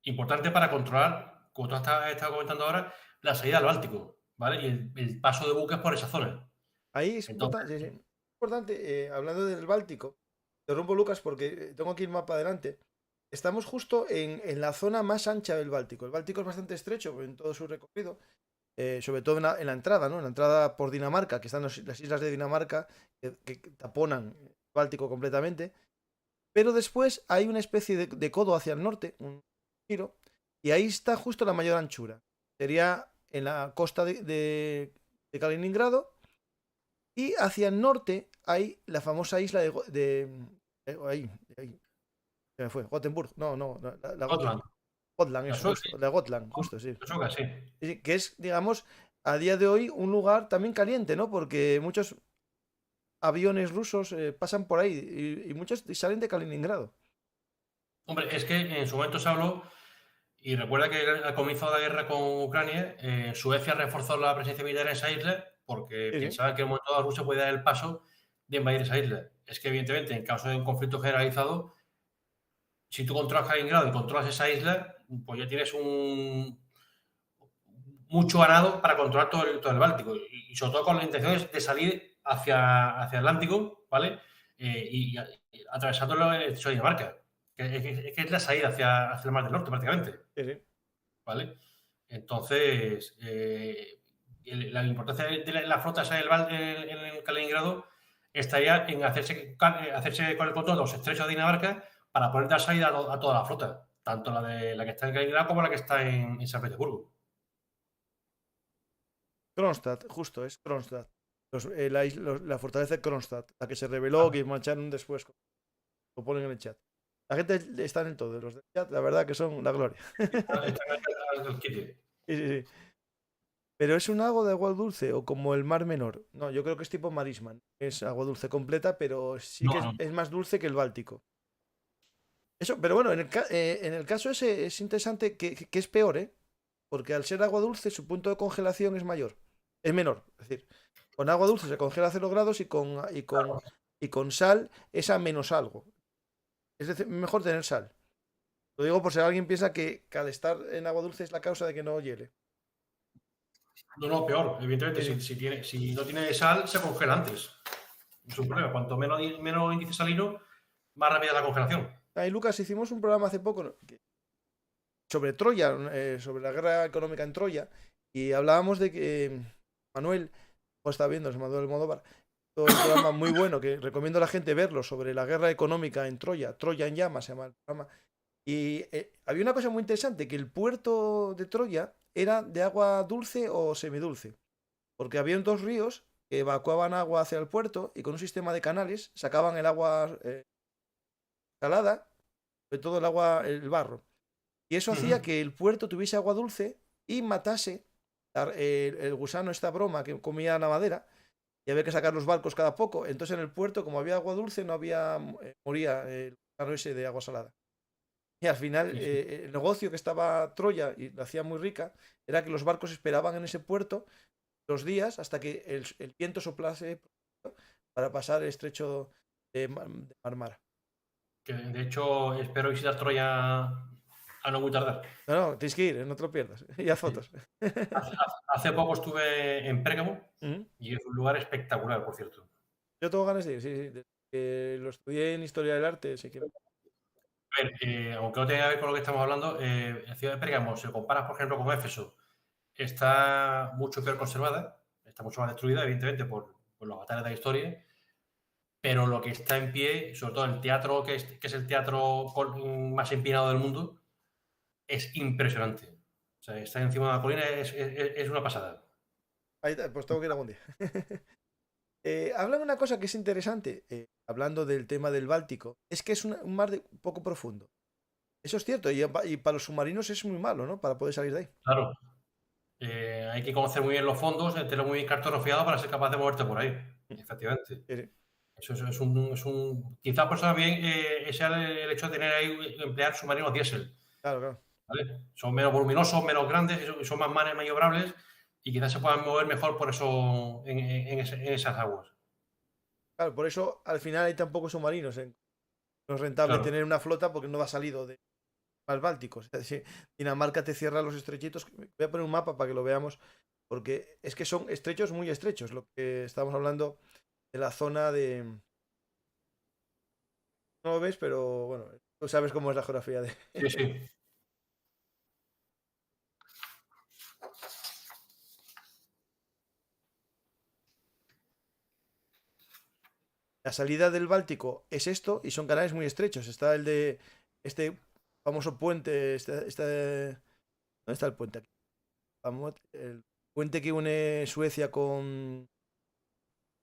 Importante para controlar, como tú estás comentando ahora, la salida al Báltico, ¿vale? Y el paso de buques por esa zona. Ahí es importante, hablando del Báltico, te rompo, Lucas, porque tengo aquí el mapa adelante. Estamos justo en la zona más ancha del Báltico. El Báltico es bastante estrecho en todo su recorrido, sobre todo en la entrada, ¿no? En la entrada por Dinamarca, que están las islas de Dinamarca, que taponan el Báltico completamente. Pero después hay una especie de codo hacia el norte, un giro, y ahí está justo la mayor anchura. Sería en la costa de Kaliningrado, y hacia el norte hay la famosa isla ahí, se me fue, Gothenburg, la Gotland. Gotland, eso, justo, la Gotland, justo, sí. Sí. Que es, digamos, a día de hoy un lugar también caliente, ¿no? Porque muchos aviones rusos pasan por ahí y muchos salen de Kaliningrado. Hombre, es que en su momento se habló, y recuerda que al comienzo de la guerra con Ucrania, Suecia reforzó la presencia militar en esa isla porque pensaba que en un momento dado Rusia podía dar el paso de invadir esa isla. Es que, evidentemente, en caso de un conflicto generalizado, si tú controlas Kaliningrado y controlas esa isla, pues ya tienes mucho ganado para controlar todo el Báltico. Y sobre todo con la intención de salir hacia Atlántico, ¿vale? Y atravesando el estrecho de Dinamarca, que es la salida hacia el Mar del Norte, prácticamente. Sí. ¿Vale? Entonces, la importancia de la flota en el Kaliningrado estaría en hacerse con el control de los estrechos de Dinamarca para poder dar salida a toda la flota, tanto la que está en Kaliningrado como la que está en San Petersburgo. Kronstadt, justo, es Kronstadt. La fortaleza de Kronstadt, la que se reveló, que marcharon después. Lo ponen en el chat. La gente está en todo, los del chat, la verdad que son la gloria. Sí. Pero es un agua de agua dulce o como el Mar Menor. No, yo creo que es tipo Marisman. Es agua dulce completa, pero sí que es más dulce que el Báltico. Eso, pero bueno, en el caso ese es interesante que es peor, ¿eh? Porque al ser agua dulce, su punto de congelación es menor. Es decir, con agua dulce se congela a 0 grados y con sal es a menos algo. Es decir, mejor tener sal. Lo digo por si alguien piensa que al estar en agua dulce es la causa de que no hiele. No, peor. Evidentemente, si no tiene sal, se congela antes. Es un problema. Cuanto menos índice salino, más rápida la congelación. Ahí, Lucas, hicimos un programa hace poco sobre Troya, sobre la guerra económica en Troya, y hablábamos de que Manuel, pues está viendo, es Manuel Almodóvar, todo un programa muy bueno que recomiendo a la gente verlo sobre la guerra económica en Troya, Troya en llamas se llama el programa. Y había una cosa muy interesante, que el puerto de Troya era de agua dulce o semidulce, porque habían dos ríos que evacuaban agua hacia el puerto y con un sistema de canales sacaban el agua salada, de todo el agua, el barro. Y eso hacía que el puerto tuviese agua dulce y matase el gusano, esta broma que comía la madera, y había que sacar los barcos cada poco. Entonces en el puerto, como había agua dulce, no había moría el gusano ese de agua salada. Y al final, el negocio que estaba Troya y la hacía muy rica era que los barcos esperaban en ese puerto 2 días hasta que el viento soplase para pasar el estrecho de Marmara. Que de hecho, espero visitar Troya a no muy tardar. No, tienes que ir, no te lo pierdas. Y haz fotos. Hace poco estuve en Pérgamo y es un lugar espectacular, por cierto. Yo tengo ganas de ir, sí. Desde que lo estudié en Historia del Arte, sí que... A ver, aunque no tenga que ver con lo que estamos hablando, la ciudad de Pérgamo, si lo comparas, por ejemplo, con Éfeso, está mucho peor conservada, está mucho más destruida, evidentemente, por los avatares de la historia, pero lo que está en pie, sobre todo el teatro, que es el teatro más empinado del mundo, es impresionante. O sea, está encima de la colina, es una pasada. Ahí está, pues tengo que ir algún día. Háblame una cosa que es interesante, hablando del tema del Báltico, es que es un mar un poco profundo. Eso es cierto, y para los submarinos es muy malo, ¿no? Para poder salir de ahí. Claro. Hay que conocer muy bien los fondos, tenerlo muy bien cartografiado para ser capaz de moverte por ahí. Efectivamente. Sí. Eso es un... Quizás por eso también sea el hecho de tener ahí, emplear submarinos diésel. Claro. ¿Vale? Son menos voluminosos, menos grandes y son más maniobrables y quizás se puedan mover mejor por eso en esas aguas. Claro, por eso al final hay tan pocos submarinos. No es rentable tener una flota porque no va salido de más Bálticos. Si Dinamarca te cierra los estrechitos. Voy a poner un mapa para que lo veamos, porque es que son estrechos muy estrechos. Lo que estamos hablando de la zona de... No lo ves, pero bueno, tú sabes cómo es la geografía de... Sí. La salida del Báltico es esto y son canales muy estrechos. Está el de este famoso puente. ¿Dónde está el puente aquí? El puente que une Suecia con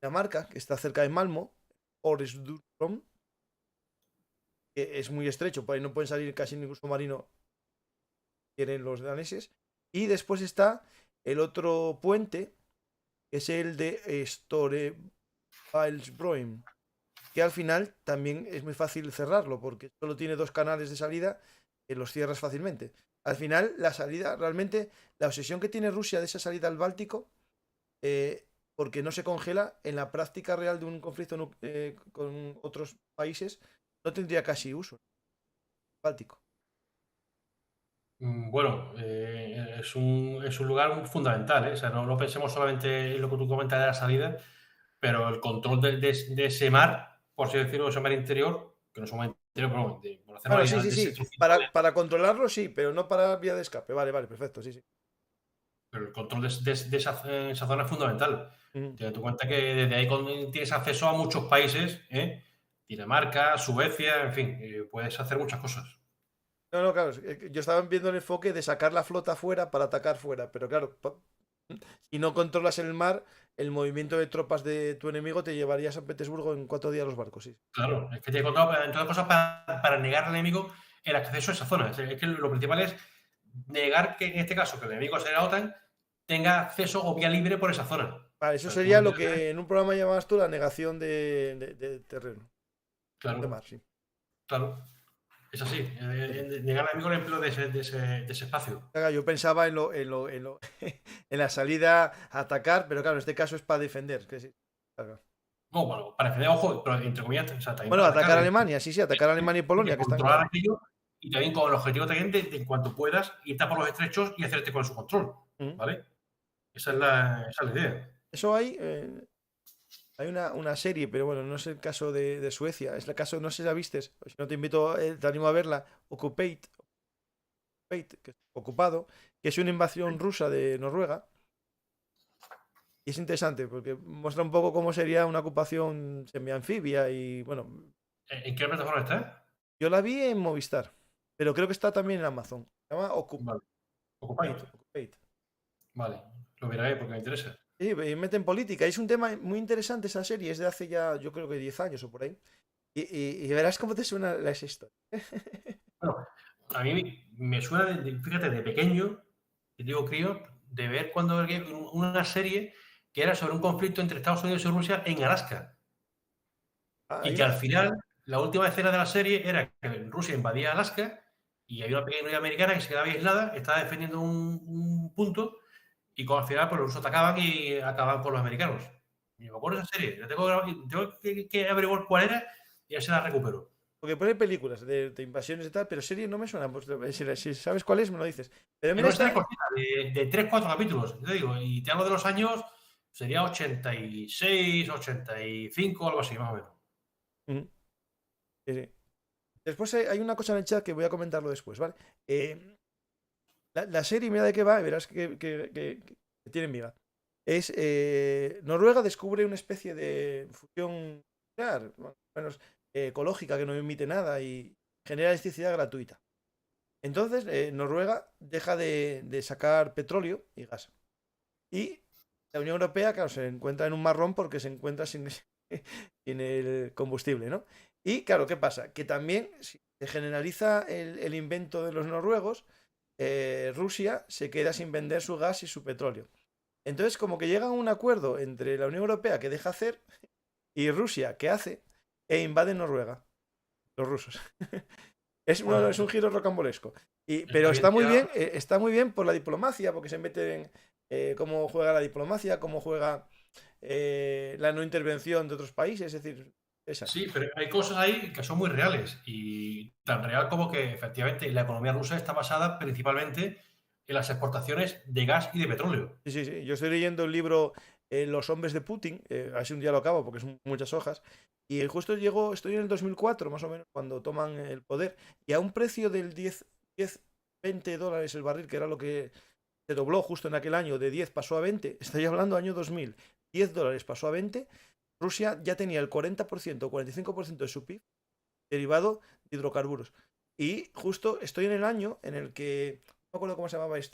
Dinamarca, que está cerca de Malmo, Oresundrum, que es muy estrecho, por ahí no pueden salir casi ningún submarino, tienen los daneses. Y después está el otro puente, que es el de Storebæltsbroen, que al final también es muy fácil cerrarlo, porque solo tiene 2 canales de salida que los cierras fácilmente. Al final, la salida, realmente, la obsesión que tiene Rusia de esa salida al Báltico, porque no se congela, en la práctica real de un conflicto con otros países, no tendría casi uso. Báltico. Bueno, es un lugar fundamental, ¿eh? O sea, no pensemos solamente en lo que tú comentas de la salida, pero el control de ese mar, por así decirlo, ese mar interior, que no es un mar interior, pero por hacer Bueno, sí. Para controlarlo, sí, pero no para vía de escape. Vale, perfecto, sí. Pero el control de esa zona es fundamental. Ten en cuenta que desde ahí tienes acceso a muchos países, Dinamarca, Suecia, en fin, puedes hacer muchas cosas. No, claro, yo estaba viendo el enfoque de sacar la flota fuera para atacar fuera, pero claro, si no controlas el mar, el movimiento de tropas de tu enemigo te llevaría a San Petersburgo en 4 días los barcos, sí. Claro, es que te he contado, entre otras cosas, para negar al enemigo el acceso a esa zona. Es que lo principal es negar que, en este caso, que el enemigo sea la OTAN, tenga acceso o vía libre por esa zona. Vale, eso sería lo que en un programa llamabas tú la negación de terreno. Claro. De mar, sí. Claro. Es así. Negar al enemigo el empleo de ese espacio. Yo pensaba en la salida a atacar, pero claro, en este caso es para defender. Que sí. Claro. No, bueno, para defender, ojo, pero entre comillas, o sea, también bueno, para atacar a Alemania, sí, atacar a Alemania y Polonia, que están controlar aquello, y también con el objetivo también de en cuanto puedas irte por los estrechos y hacerte con su control, ¿vale? Esa es la idea. Eso hay Hay una serie, pero bueno, no es el caso de Suecia. Es el caso, no sé si la vistes, o si no te invito, te animo a verla. Que es ocupado, que es una invasión rusa de Noruega. Y es interesante porque muestra un poco cómo sería una ocupación semianfibia y bueno, ¿En qué plataforma está? yo la vi en Movistar, pero creo que está también en Amazon. Se llama Vale. Occupy. Occupate. Vale. Lo miraré porque me interesa. Sí, y meten política. Y es un tema muy interesante esa serie, es de hace ya, yo creo que 10 años o por ahí. Y verás cómo te suena esa historia. Bueno, a mí me suena, fíjate, de pequeño, que digo crío, de ver cuando había una serie que era sobre un conflicto entre Estados Unidos y Rusia en Alaska. Ah, Y que al final, la última escena de la serie era que Rusia invadía Alaska y había una pequeña unidad americana que se quedaba aislada, estaba defendiendo un punto y al final pues, los rusos atacaban y acababan con los americanos. Y me acuerdo de esa serie, tengo que averiguar cuál era y ya se la recupero. porque pone películas de invasiones y tal, pero series no me suenan. Pues, si sabes cuál es, me lo dices. Pero Es mira una serie esta. cortita, de 3-4 capítulos, te digo, y te hablo de los años, sería 86, 85, algo así, más o menos. Mm, sí, sí. Después hay una cosa en el chat que voy a comentarlo después, ¿vale? La serie, mira de qué va, y verás que tiene miga. Es Noruega descubre una especie de fusión nuclear, más o menos ecológica, que no emite nada y genera electricidad gratuita. Entonces, Noruega deja de sacar petróleo y gas. Y la Unión Europea, claro, se encuentra en un marrón porque se encuentra sin el combustible, ¿no? Y claro, ¿qué pasa? Que también si se generaliza el invento de los noruegos, Rusia se queda sin vender su gas y su petróleo. Entonces, como que llega a un acuerdo entre la Unión Europea que deja hacer y Rusia que hace, e invade Noruega, los rusos. Bueno, Es un giro rocambolesco. esta Pero audiencia, está muy bien por la diplomacia, porque se mete en cómo juega la diplomacia, cómo juega la no intervención de otros países, es decir, esa. sí, pero hay cosas ahí que son muy reales y tan real como que efectivamente la economía rusa está basada principalmente en las exportaciones de gas y de petróleo. Sí, sí, sí. Yo estoy leyendo el libro Los hombres de Putin, así un día lo acabo porque son muchas hojas, y justo llegó, estoy en el 2004 más o menos, cuando toman el poder, y a un precio del 10 $20 el barril, que era lo que se dobló justo en aquel año, de 10 pasó a 20, estoy hablando año 2000, $10 pasó a 20, Rusia ya tenía el 40% o 45% de su PIB derivado de hidrocarburos. Y justo estoy en el año en el que, no me acuerdo cómo se llamaba el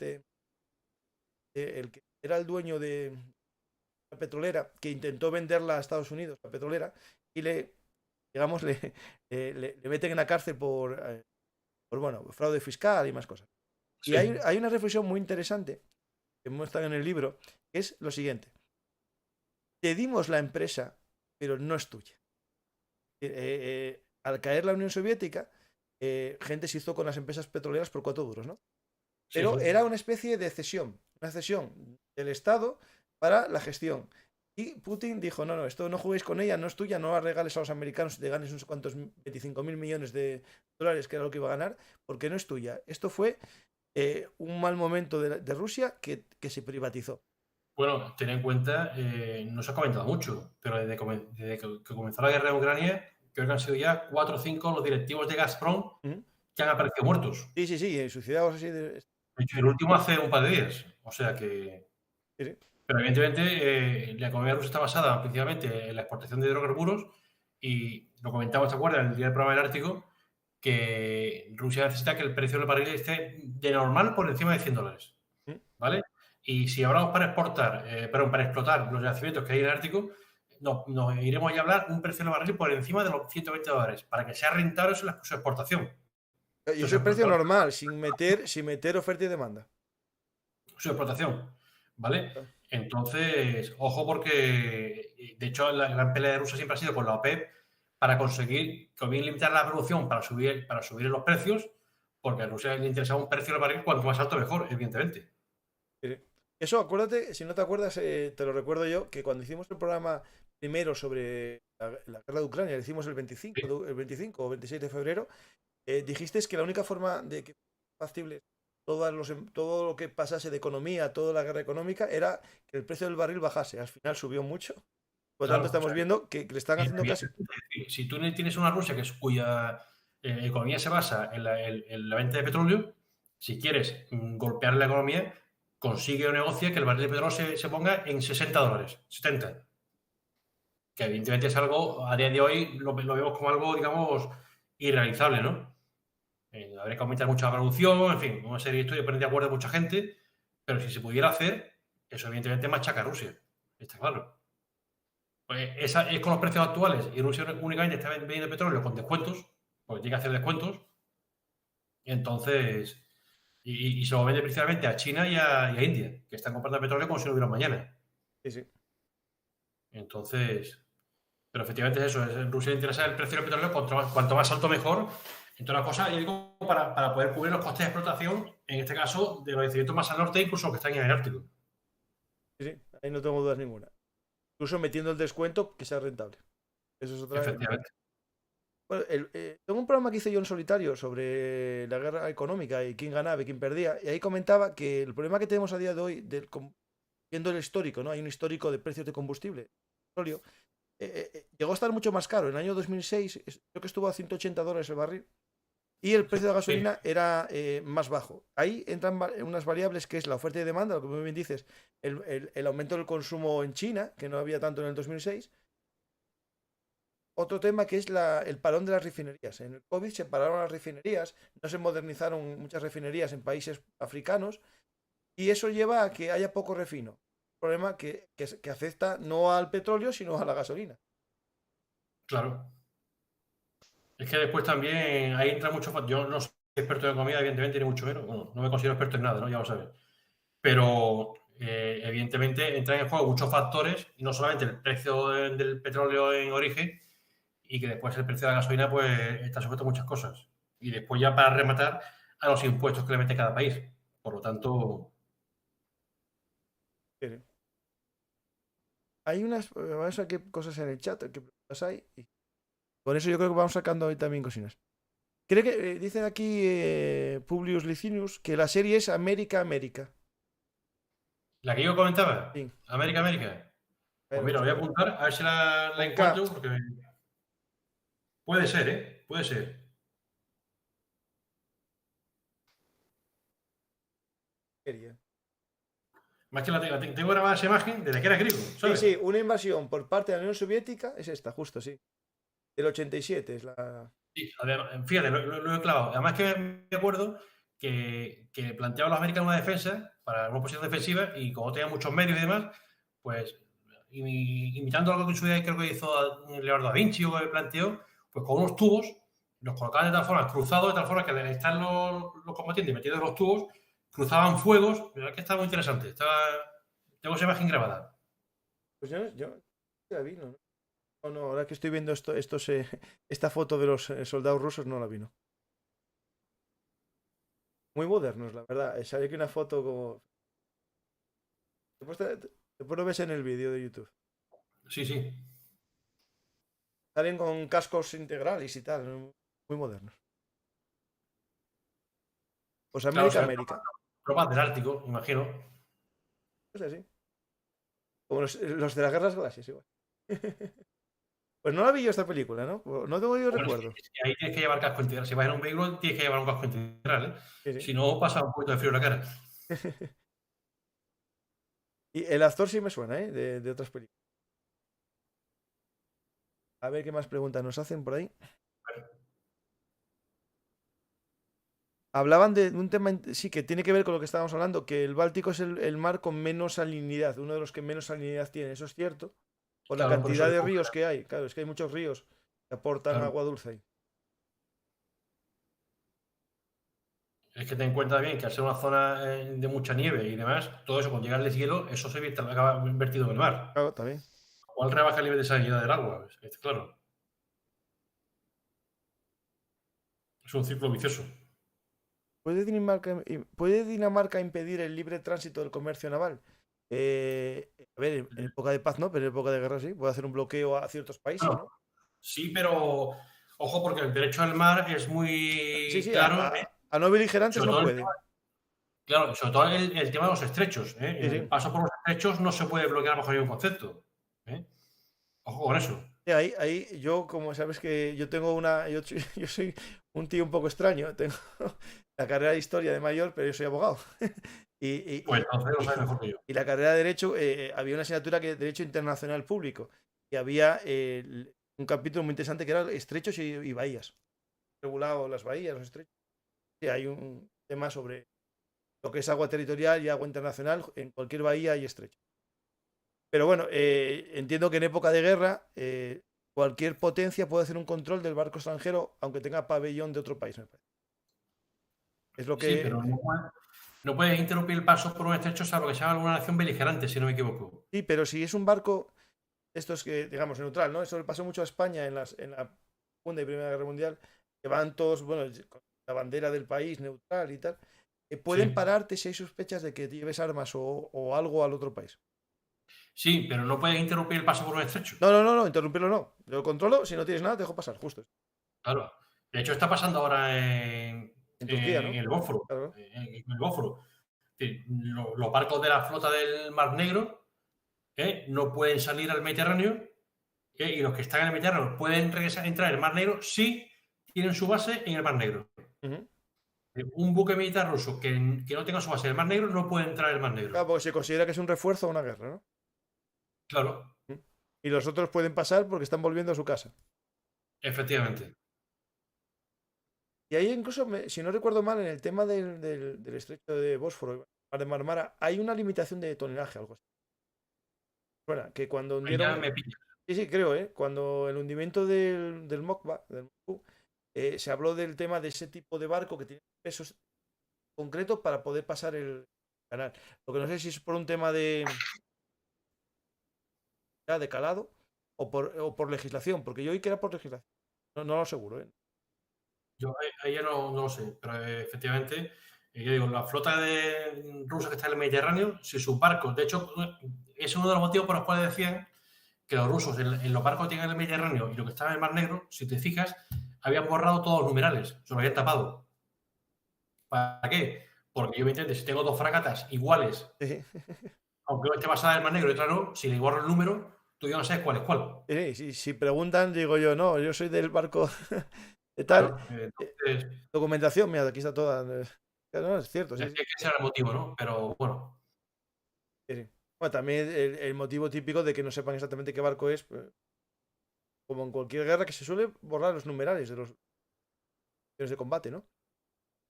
que era el dueño de la petrolera, que intentó venderla a Estados Unidos, la petrolera, y digamos, le meten en la cárcel por bueno, fraude fiscal y más cosas. Y Sí. hay una reflexión muy interesante que muestran en el libro, que es lo siguiente. Te dimos la empresa, pero no es tuya. Al caer la Unión Soviética, gente se hizo con las empresas petroleras por 4 duros, ¿no? Sí, Pero sí. era una especie de cesión, una cesión del Estado para la gestión. Y Putin dijo, no, no, esto no juguéis con ella, no es tuya, no la regales a los americanos y te ganes unos cuantos 25.000 millones de dólares, que era lo que iba a ganar, porque no es tuya. Esto fue un mal momento de Rusia que se privatizó. Bueno, ten en cuenta, no se ha comentado mucho, pero desde que comenzó la guerra de Ucrania, creo que han sido ya 4 o 5 los directivos de Gazprom ¿Mm? que han aparecido muertos. Sí, sí, sí, suicidados así De hecho, el último hace un par de días. O sea que. sí, sí. Pero evidentemente la economía rusa está basada principalmente en la exportación de hidrocarburos y lo comentamos, ¿te acuerdas? En el día del programa del Ártico, que Rusia necesita que el precio del barril esté de normal por encima de $100, ¿Mm? ¿vale? Y si hablamos para exportar, perdón, para explotar los yacimientos que hay en el Ártico, nos iremos ya a hablar un precio del barril por encima de los $120, para que sea rentable su exportación. Y Su, eso es el precio explotación, normal, sin meter oferta y demanda. su explotación, ¿vale? Entonces, ojo porque, de hecho, la gran pelea de Rusia siempre ha sido con la OPEP para conseguir que o bien limitar la producción para subir los precios, porque a Rusia le interesaba un precio del barril cuanto más alto mejor, evidentemente. Sí. Eso, acuérdate, si no te acuerdas, te lo recuerdo yo, que cuando hicimos el programa primero sobre la guerra de Ucrania, lo hicimos Sí, el 25 o 26 de febrero, dijiste que la única forma de que fuera factible todo lo que pasase de economía, toda la guerra económica, era que el precio del barril bajase. Al final subió mucho Por lo tanto, estamos viendo que le están haciendo casi... Si tú tienes una Rusia cuya economía se basa en la venta de petróleo, si quieres golpear la economía, consigue o negocia que el barril de petróleo se ponga en $60, 70. Que evidentemente es algo, a día de hoy, lo vemos como algo, digamos, irrealizable, ¿no? Habría que aumentar mucho la producción, en fin, una serie de estudios, poner de acuerdo a mucha gente, pero si se pudiera hacer, eso evidentemente machaca a Rusia, está claro. Pues esa es con los precios actuales y Rusia únicamente está vendiendo petróleo con descuentos, porque tiene que hacer descuentos, y entonces, y se lo vende principalmente a China y a India, que están comprando petróleo como si no hubiera mañana. Sí, sí. Entonces, pero efectivamente es eso, en Rusia le interesa el precio del petróleo, cuanto más alto mejor, en todas las cosas, y digo, para poder cubrir los costes de explotación, en este caso, de los yacimientos más al norte, incluso los que están en el Ártico. Sí, sí, ahí no tengo dudas ninguna. Incluso metiendo el descuento que sea rentable. Eso es otra. Efectivamente. Bueno, tengo un programa que hice yo en solitario sobre la guerra económica y quién ganaba y quién perdía, y ahí comentaba que el problema que tenemos a día de hoy, viendo el histórico, ¿no? Hay un histórico de precios de combustible, petróleo, llegó a estar mucho más caro. En el año 2006 creo que estuvo a $180 el barril y el precio de la gasolina era más bajo. Ahí entran unas variables que es la oferta y demanda, lo que muy bien dices, el aumento del consumo en China, que no había tanto en el 2006. Otro tema que es el parón de las refinerías. En el COVID se pararon las refinerías, no se modernizaron muchas refinerías en países africanos y eso lleva a que haya poco refino. Un problema que afecta no al petróleo, sino a la gasolina. Claro. Es que después también ahí entra mucho. Yo no soy experto en economía, evidentemente, ni mucho menos. Bueno, no me considero experto en nada, ¿no? Ya lo sabes. Pero evidentemente entran en juego muchos factores, y no solamente el precio del petróleo en origen, y que después el precio de la gasolina pues está sujeto a muchas cosas. Y después ya para rematar a los impuestos que le mete cada país. Por lo tanto... Hay vamos a ver qué cosas en el chat, qué preguntas hay. Y con eso yo creo que vamos sacando hoy también cocinas. Creo que dicen aquí Publius Licinius que la serie es América. ¿La que yo comentaba? Sí. América. Pues mira, voy a apuntar a ver si la encuentro, porque puede ser, ¿eh? Puede ser. Más que tengo grabada esa imagen desde que era griego, ¿sabes? Sí, una invasión por parte de la Unión Soviética es esta, justo, sí. Del 87 es la... Sí, fíjate, lo he clavado. Además que me acuerdo que planteaba a los americanos una defensa para una posición defensiva y como tenía muchos medios y demás, pues imitando algo que en su día creo que hizo Leonardo da Vinci o que planteó, pues con unos tubos los colocaban de tal forma, cruzados de tal forma que al estar los combatientes metidos en los tubos, cruzaban fuegos. La verdad que estaba muy interesante. Tengo esa imagen grabada. Pues yo la vi, ¿no? No, ahora que estoy viendo esta foto de los soldados rusos, no la vi, ¿no? Muy modernos, la verdad. Sale aquí una foto como... Después lo ves en el vídeo de YouTube. Sí, sí. Salen con cascos integrales y tal, ¿no? Muy modernos. Pues América. Tropas del Ártico, imagino. Pues así. Como los de las guerras galaxias, igual. Pues no la vi yo esta película, ¿no? No tengo yo recuerdo. Ahí tienes que llevar casco integral. Si vas en un vehículo, tienes que llevar un casco integral, ¿eh? Sí. Si no, pasa un poquito de frío en la cara. Y el actor sí me suena, ¿eh? De otras películas. A ver qué más preguntas nos hacen por ahí. Hablaban de un tema, sí, que tiene que ver con lo que estábamos hablando, que el Báltico es el mar con menos salinidad, uno de los que menos salinidad tiene, eso es cierto, por la cantidad de ríos que hay. Claro, es que hay muchos ríos que aportan agua dulce ahí. Es que ten en cuenta bien que al ser una zona de mucha nieve y demás, todo eso, cuando llega el deshielo, eso se acaba invertido en el mar. Claro, también. ¿Cuál rebaja el nivel de salinidad del agua? Claro. Es un círculo vicioso. ¿Puede Dinamarca impedir el libre tránsito del comercio naval? A ver, en época de paz no, pero en época de guerra sí. Puede hacer un bloqueo a ciertos países, ¿no? Sí, pero ojo, porque el derecho al mar es muy claro. A no beligerantes no puede. Claro, sobre todo el tema de los estrechos. El paso por los estrechos no se puede bloquear bajo ningún concepto. Ojo con eso. Ahí yo, como sabes que yo tengo yo soy un tío un poco extraño, tengo la carrera de historia de mayor, pero yo soy abogado. Pues Y, entonces lo y- sabes mejor que yo. y la carrera de Derecho, había una asignatura que Derecho Internacional Público, y había un capítulo muy interesante que era estrechos y bahías. Regulado las bahías, los estrechos. Sí, hay un tema sobre lo que es agua territorial y agua internacional, en cualquier bahía hay estrecho. Pero bueno, entiendo que en época de guerra cualquier potencia puede hacer un control del barco extranjero aunque tenga pabellón de otro país, me parece. Es lo Sí, pero que... no puedes interrumpir el paso por un estrecho salvo que sea alguna nación beligerante, si no me equivoco. Sí, pero si es un barco, esto es que, digamos, neutral, ¿no? Eso le pasó mucho a España en la Segunda y Primera Guerra Mundial, que van todos, bueno, con la bandera del país neutral y tal, pueden Sí, pararte si hay sospechas de que lleves armas o algo al otro país. sí, pero no puedes interrumpir el paso por un estrecho. No, interrumpirlo no. Yo lo controlo, si no tienes nada, te dejo pasar, justo. Claro. De hecho, está pasando ahora En Turquía, en ¿no? el Bósforo. Claro. En el Bósforo. Los barcos de la flota del Mar Negro no pueden salir al Mediterráneo y los que están en el Mediterráneo pueden entrar en el Mar Negro si tienen su base en el Mar Negro. Ujú. Un buque militar ruso que no tenga su base en el Mar Negro no puede entrar en el Mar Claro, Negro. porque se considera que es un refuerzo a una guerra, ¿no? Claro, Mm. Y los otros pueden pasar porque están volviendo a su casa. efectivamente. Y ahí incluso, si no recuerdo mal, en el tema del estrecho de Bósforo, Mar de Marmara, hay una limitación de tonelaje, algo así. Bueno, que cuando Ahí ya hundieron, me pilla. sí, sí, creo, ¿eh? Cuando el hundimiento del Mokba, del Moscú, se habló del tema de ese tipo de barco que tiene pesos concretos para poder pasar el canal. Lo que no sé si es por un tema de calado o por legislación, porque yo oí que era por legislación. No lo aseguro, ¿eh? Yo ahí ya no lo sé, pero efectivamente, yo digo, la flota rusa que está en el Mediterráneo, si sus barcos, de hecho, es uno de los motivos por los cuales decían que los rusos en los barcos que tienen en el Mediterráneo y lo que estaba en el Mar Negro, si te fijas, habían borrado todos los numerales, se lo habían tapado. ¿Para qué? Porque yo me entiendo, si tengo dos fragatas iguales, Sí. aunque una esté basada en el Mar Negro y otra no, si le borro el número, tú ya no sabes cuál es cuál. Si preguntan, digo yo, no, yo soy del barco de tal. Claro, eh, entonces, Documentación, mira, aquí está toda. No, es cierto, sí, es sí, que ese era el motivo, ¿no? Pero bueno, sí, sí. Bueno, también el motivo típico de que no sepan exactamente qué barco es, pues, como en cualquier guerra, que se suele borrar los numerales de los aviones de combate, ¿no?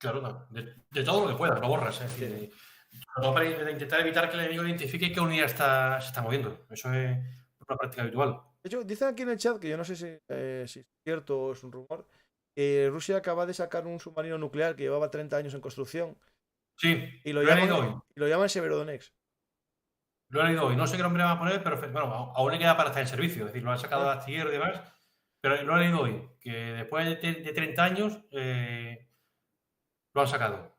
claro, no, de todo lo que puedas, lo borras. Es Sí, decir, sí. sobre todo para intentar evitar que el enemigo identifique qué unidad se está moviendo. Eso es una práctica habitual. De hecho, dicen aquí en el chat, que yo no sé si es cierto o es un rumor, que Rusia acaba de sacar un submarino nuclear que llevaba 30 años en construcción Sí, y lo lo he llaman, leído hoy. y lo llaman Severodonetsk. Lo he leído hoy. No sé qué nombre va a poner, pero bueno, aún le queda para estar en servicio. Es decir, lo han sacado de Ah, astillero y demás. Pero lo he leído hoy, que después de 30 años lo han sacado.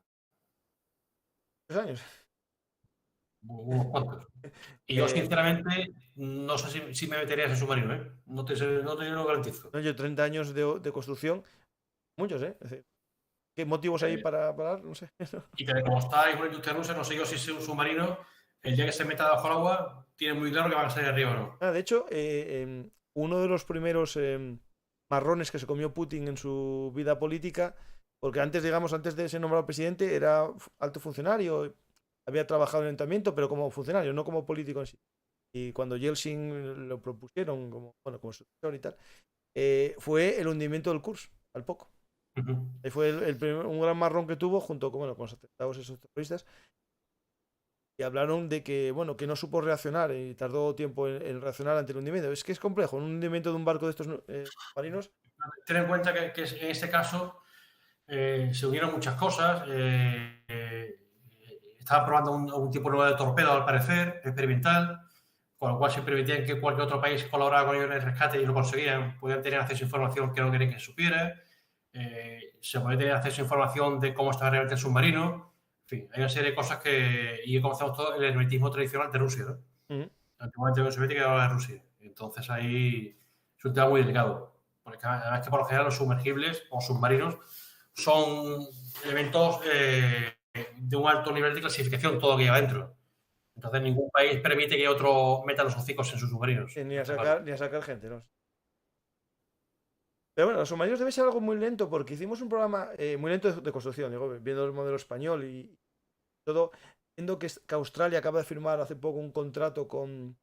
3 años. Unos cuantos. Y yo, Eh, sinceramente, no sé si me metería en ese submarino, ¿eh? No te lo garantizo. no, yo 30 años de construcción, muchos, ¿eh? Es decir, ¿qué motivos hay Eh, para parar? No sé. y que como está ahí con la industria rusa, no sé yo si es un submarino, el día que se meta bajo el agua, tiene muy claro que van a salir arriba o no. De hecho, uno de los primeros marrones que se comió Putin en su vida política, porque antes, digamos, antes de ser nombrado presidente, era alto funcionario, había trabajado en el ayuntamiento, pero como funcionario, no como político en sí. Y cuando Yeltsin lo propusieron como, bueno, como sucesor y tal, fue el hundimiento del Kursk, al poco. Ujú. Fue un gran marrón que tuvo junto con, bueno, con los atentados esos terroristas. Y hablaron de que, bueno, que no supo reaccionar y tardó tiempo en reaccionar ante el hundimiento. Es que es complejo, un hundimiento de un barco de estos marinos. Ten en cuenta que en este caso se unieron muchas cosas. Estaba probando un tipo nuevo de torpedo, al parecer, experimental, con lo cual se permitían que cualquier otro país colaborara con ellos en el rescate y lo conseguían. Podían tener acceso a información que no querían que se supiera. Se podía tener acceso a información de cómo estaba realmente el submarino. En fin, hay una serie de cosas que... Y conocemos todo el hermetismo tradicional de Rusia, ¿no? Ujú. Antiguamente la Unión Soviética y ahora de Rusia. Entonces ahí es un tema muy delicado. Porque además que por lo general los sumergibles o submarinos son elementos de un alto nivel de clasificación todo lo que lleva dentro. Entonces ningún país permite que otro meta los hocicos en sus submarinos. Ni a Está claro. sacar gente, ¿no? Pero bueno, los submarinos debe ser algo muy lento porque hicimos un programa muy lento de construcción, digo, viendo el modelo español y todo, viendo que Australia acaba de firmar hace poco un contrato con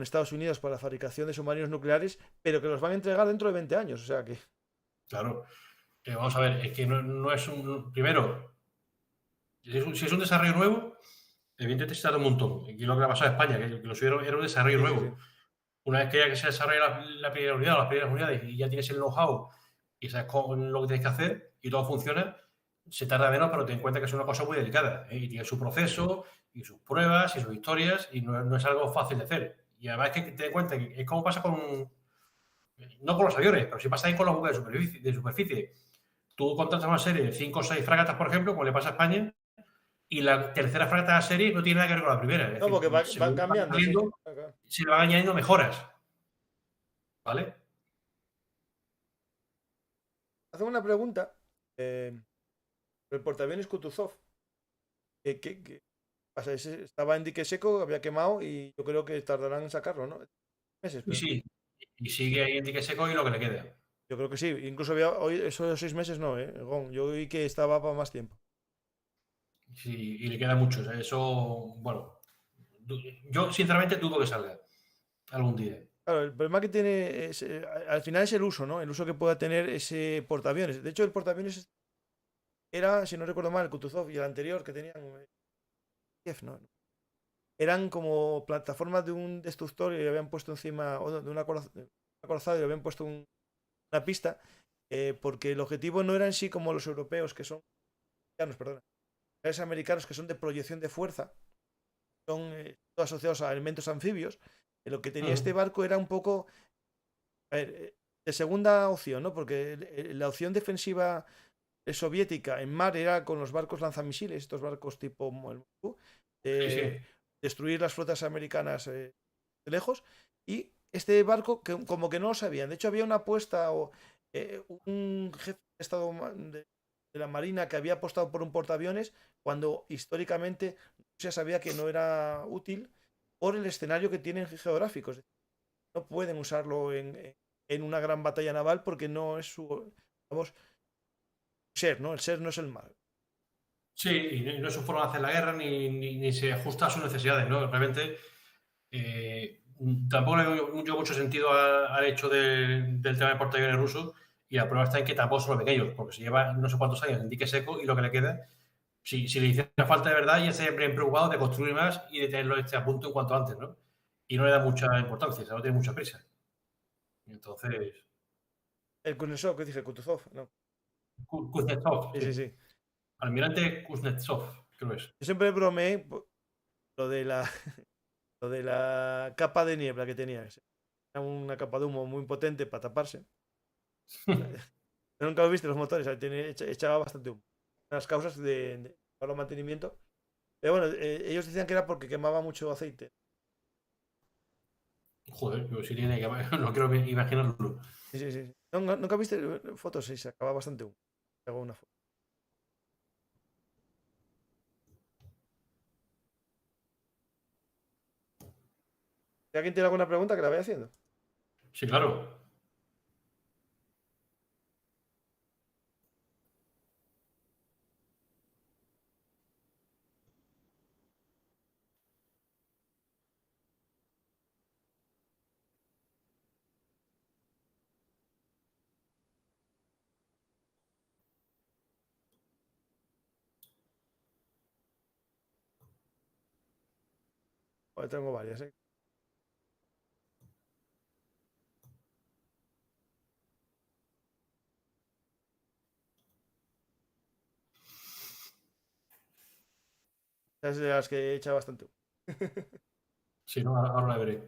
Estados Unidos para la fabricación de submarinos nucleares, pero que los van a entregar dentro de 20 años, o sea que... Claro. Vamos a ver, es que no es un... Primero, si es un desarrollo nuevo, evidentemente se tarda un montón. Y lo que ha pasado en España, que lo subieron, era un desarrollo Sí, sí, nuevo. sí. Una vez que ya que se desarrolla la primera unidad, las primeras unidades, y ya tienes el know-how y sabes lo que tienes que hacer y todo funciona, se tarda menos, pero ten en cuenta que es una cosa muy delicada, ¿eh? Y tiene su proceso y sus pruebas y sus historias y no es algo fácil de hacer. Y además que ten en cuenta que es como pasa con, no con los aviones, pero sí pasa ahí con los buques de superficie. Tú contratas una serie de 5 o 6 fragatas, por ejemplo, como le pasa a España, y la tercera fragata de la serie no tiene nada que ver con la primera. Es No, porque decir, van según van cambiando, sí. saliendo, Claro. se le van añadiendo mejoras. ¿Vale? Hacemos una pregunta. El portaaviones Kutuzov. ¿Qué pasa? Estaba en dique seco, había quemado y yo creo que tardarán en sacarlo, ¿no? Meses, Y pero sí, y sigue ahí en dique seco y lo que le queda. yo creo que sí. Incluso había hoy, esos 6 meses no, Gon, yo vi que estaba para más tiempo. Sí, y le queda mucho. O sea, eso, bueno, yo sinceramente dudo que salga algún día. Claro, el problema que tiene es, al final es el uso, ¿no? El uso que pueda tener ese portaaviones. De hecho, el portaaviones era, si no recuerdo mal, el Kutuzov y el anterior que tenían, Kiev, ¿no? Eran como plataformas de un destructor y le habían puesto encima, o de una acorazado y le habían puesto una pista, porque el objetivo no era en sí como los europeos, que son, americanos, perdona, los americanos que son de proyección de fuerza, son todos asociados a elementos anfibios. Lo que tenía este barco era un poco, a ver, de segunda opción, ¿no? Porque la opción defensiva soviética en mar era con los barcos lanzamisiles, estos barcos tipo el Moscú, Sí, sí. destruir las flotas americanas de lejos. Y este barco, que como que no lo sabían. De hecho, había una apuesta o un jefe de Estado de la Marina que había apostado por un portaaviones cuando históricamente Rusia sabía que no era útil por el escenario que tienen geográfico. Es decir, no pueden usarlo en una gran batalla naval porque no es su, vamos, ser, ¿no? El ser no es el mal. Sí, y no es su forma de hacer la guerra ni se ajusta a sus necesidades, ¿no? Realmente tampoco le doy yo mucho sentido al hecho del tema de portaaviones ruso y la prueba está en que tampoco son los pequeños, porque se lleva no sé cuántos años en dique seco y lo que le queda, si le hiciera falta de verdad, ya se habrían preocupado de construir más y de tenerlo a punto en cuanto antes, ¿no? Y no le da mucha importancia, o sea, no tiene mucha prisa. Entonces, El Kuznetsov, que dije, Kutuzov, no. Kuznetsov, Sí, sí. sí, sí. Almirante Kuznetsov, creo que es. Yo siempre bromeé lo de la, lo de la capa de niebla que tenía. Era una capa de humo muy potente para taparse. Nunca lo viste los motores, echaba bastante humo. Las causas de para el mantenimiento. Pero bueno, ellos decían que era porque quemaba mucho aceite. Joder, yo sí tiene que... No quiero imaginarlo. Sí, sí, sí. ¿Nunca viste fotos? Sí, se acaba bastante humo. Hago una foto. Si alguien tiene alguna pregunta, que la vaya haciendo. Sí, claro. Joder, tengo varias, ¿eh? Esas de las que echa bastante humo. Sí, no, ahora la veré.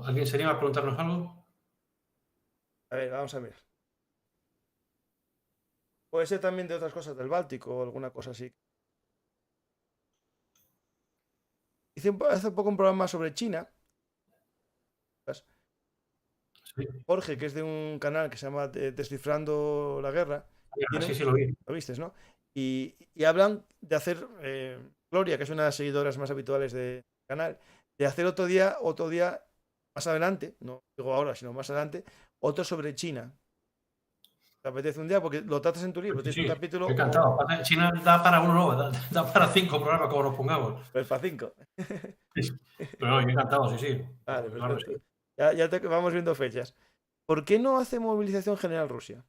¿Alguien se anima a preguntarnos algo? A ver, vamos a ver. Puede ser también de otras cosas del Báltico o alguna cosa así. Hice hace poco un programa sobre China. Sí, Jorge, que es de un canal que se llama Descifrando la Guerra. sí, sí lo vi. Lo vistes, ¿no? Y hablan de hacer Gloria, que es una de las seguidoras más habituales del canal, de hacer otro día más adelante, no digo ahora, sino más adelante, otro sobre China. ¿Te apetece un día? Porque lo tratas en tu libro, Sí, tienes un sí, capítulo encantado. China da para uno, no, da para 5 programas como nos pongamos. pues para 5. Sí, sí. Pero no, yo encantado, sí, sí. Vale, Claro que perfecto. sí. Ya vamos viendo fechas. ¿Por qué no hace movilización general Rusia?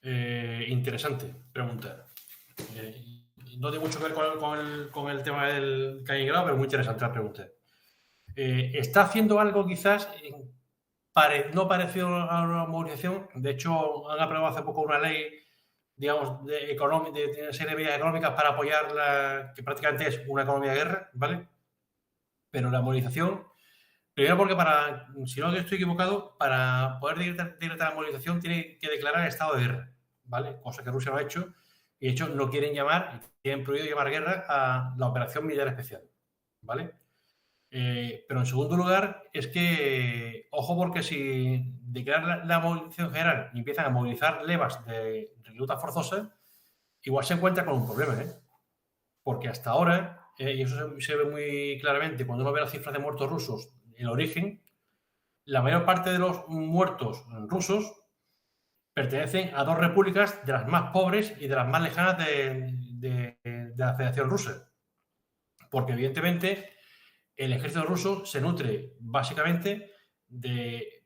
Interesante pregunta. No tiene mucho que ver con el tema del Kaliningrado, pero muy interesante la pregunta. ¿Está haciendo algo quizás no parecido a una movilización? De hecho, han aprobado hace poco una ley, digamos, de una serie de medidas económicas para apoyar que prácticamente es una economía de guerra, ¿vale? Pero la movilización, primero porque si no estoy equivocado, para poder decretar la movilización tiene que declarar estado de guerra, ¿vale? Cosa que Rusia no ha hecho. Y de hecho no tienen prohibido llamar guerra a la operación militar especial, ¿vale? Pero en segundo lugar, es que, ojo, porque si declaran la movilización general y empiezan a movilizar levas de reclutas forzosas, igual se encuentra con un problema, ¿eh? Porque hasta ahora, y eso se ve muy claramente cuando uno ve las cifras de muertos rusos, el origen, la mayor parte de los muertos rusos pertenecen a dos repúblicas de las más pobres y de las más lejanas de la Federación Rusa. Porque evidentemente el ejército ruso se nutre básicamente de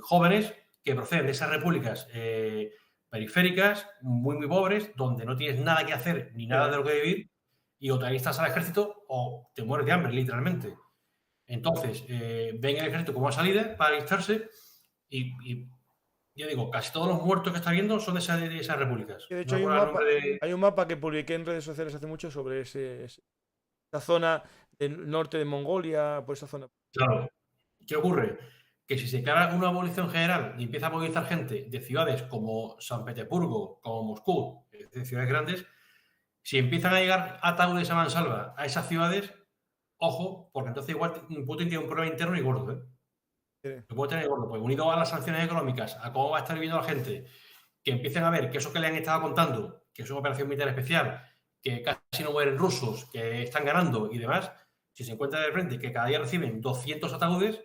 jóvenes que proceden de esas repúblicas periféricas, muy, muy pobres, donde no tienes nada que hacer ni nada de lo que vivir, y o te alistas al ejército o te mueres de hambre, literalmente. Entonces, ven el ejército como una salida para alistarse y ya digo, casi todos los muertos que está viendo son de esas repúblicas. Que de No hecho me acuerdo el nombre de... hay un mapa que publiqué en redes sociales hace mucho sobre esa zona del norte de Mongolia, por esa zona. Claro. ¿Qué ocurre? Que si se declara una abolición general y empieza a movilizar gente de ciudades como San Petersburgo, como Moscú, de ciudades grandes, si empiezan a llegar ataúdes a mansalva a esas ciudades, ojo, porque entonces igual Putin tiene un problema interno y gordo, ¿eh? Sí. Lo puede tener gordo, pues unido a las sanciones económicas, a cómo va a estar viviendo la gente, que empiecen a ver que eso que le han estado contando, que es una operación militar especial, que casi no mueren rusos, que están ganando y demás, si se encuentra de frente que cada día reciben 200 ataúdes,